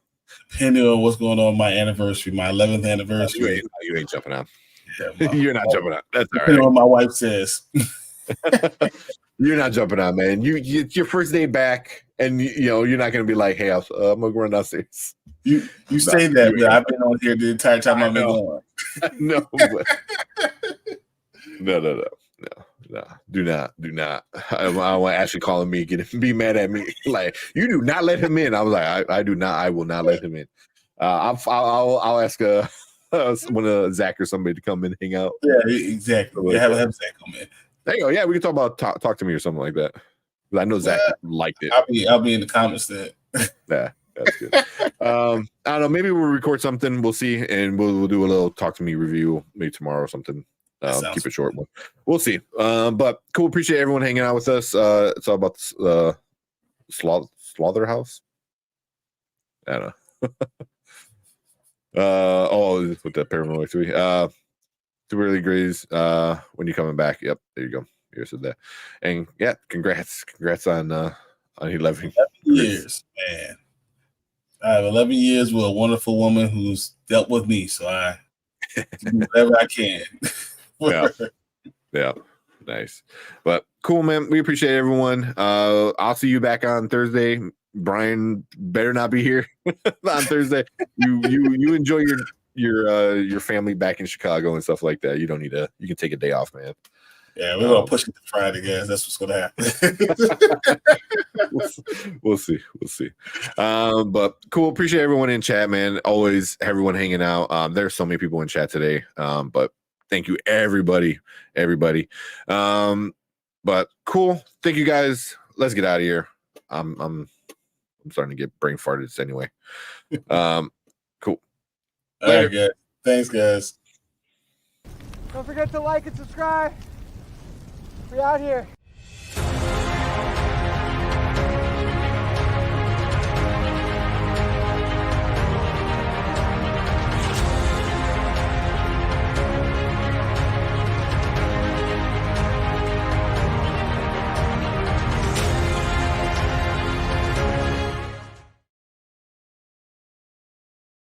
S2: Depending on what's going on my anniversary, my 11th anniversary.
S1: You ain't jumping on. Yeah, you're not jumping on. That's all right.
S2: Depending on what my wife says.
S1: You're not jumping on, man. It's your first day back, and you're not gonna be like, "Hey, I'm gonna run downstairs."
S2: You say that, but I've been on here the entire time I've been on.
S1: No, but no. Do not. I want Ashley calling me, be mad at me. Like, you do not let him in. I was like, I do not. I will not let him in. I'll ask one of Zach or somebody to come and hang out.
S2: Yeah, exactly. Have Zach come in.
S1: There you go. Yeah, we can talk about talk to me or something like that. I know Zach liked it.
S2: I'll be in the comments then.
S1: Yeah, that's good. I don't know. Maybe we'll record something. We'll see, and we'll do a little talk to me review maybe tomorrow or something. Keep it short one. We'll see. But cool. Appreciate everyone hanging out with us. It's all about the Slaughterhouse. I don't know. With the Paranormal Activity. Too early grades. When you coming back? Yep. There you go. You said that. And yeah, congrats on 11
S2: years, man. I have 11 years with a wonderful woman who's dealt with me, so I do whatever I can.
S1: Yeah. Nice. But cool, man. We appreciate everyone. I'll see you back on Thursday. Brian better not be here on Thursday. You enjoy your family back in Chicago and stuff like that. You don't need you can take a day off, man.
S2: Yeah, we're gonna push it to Friday, guys. That's what's gonna happen.
S1: We'll see. But cool. Appreciate everyone in chat, man. Always everyone hanging out. There's so many people in chat today. But thank you, everybody. But cool. Thank you, guys. Let's get out of here. I'm starting to get brain farted anyway. Cool.
S2: All right, guys. Thanks, guys.
S4: Don't forget to like and subscribe. We out here.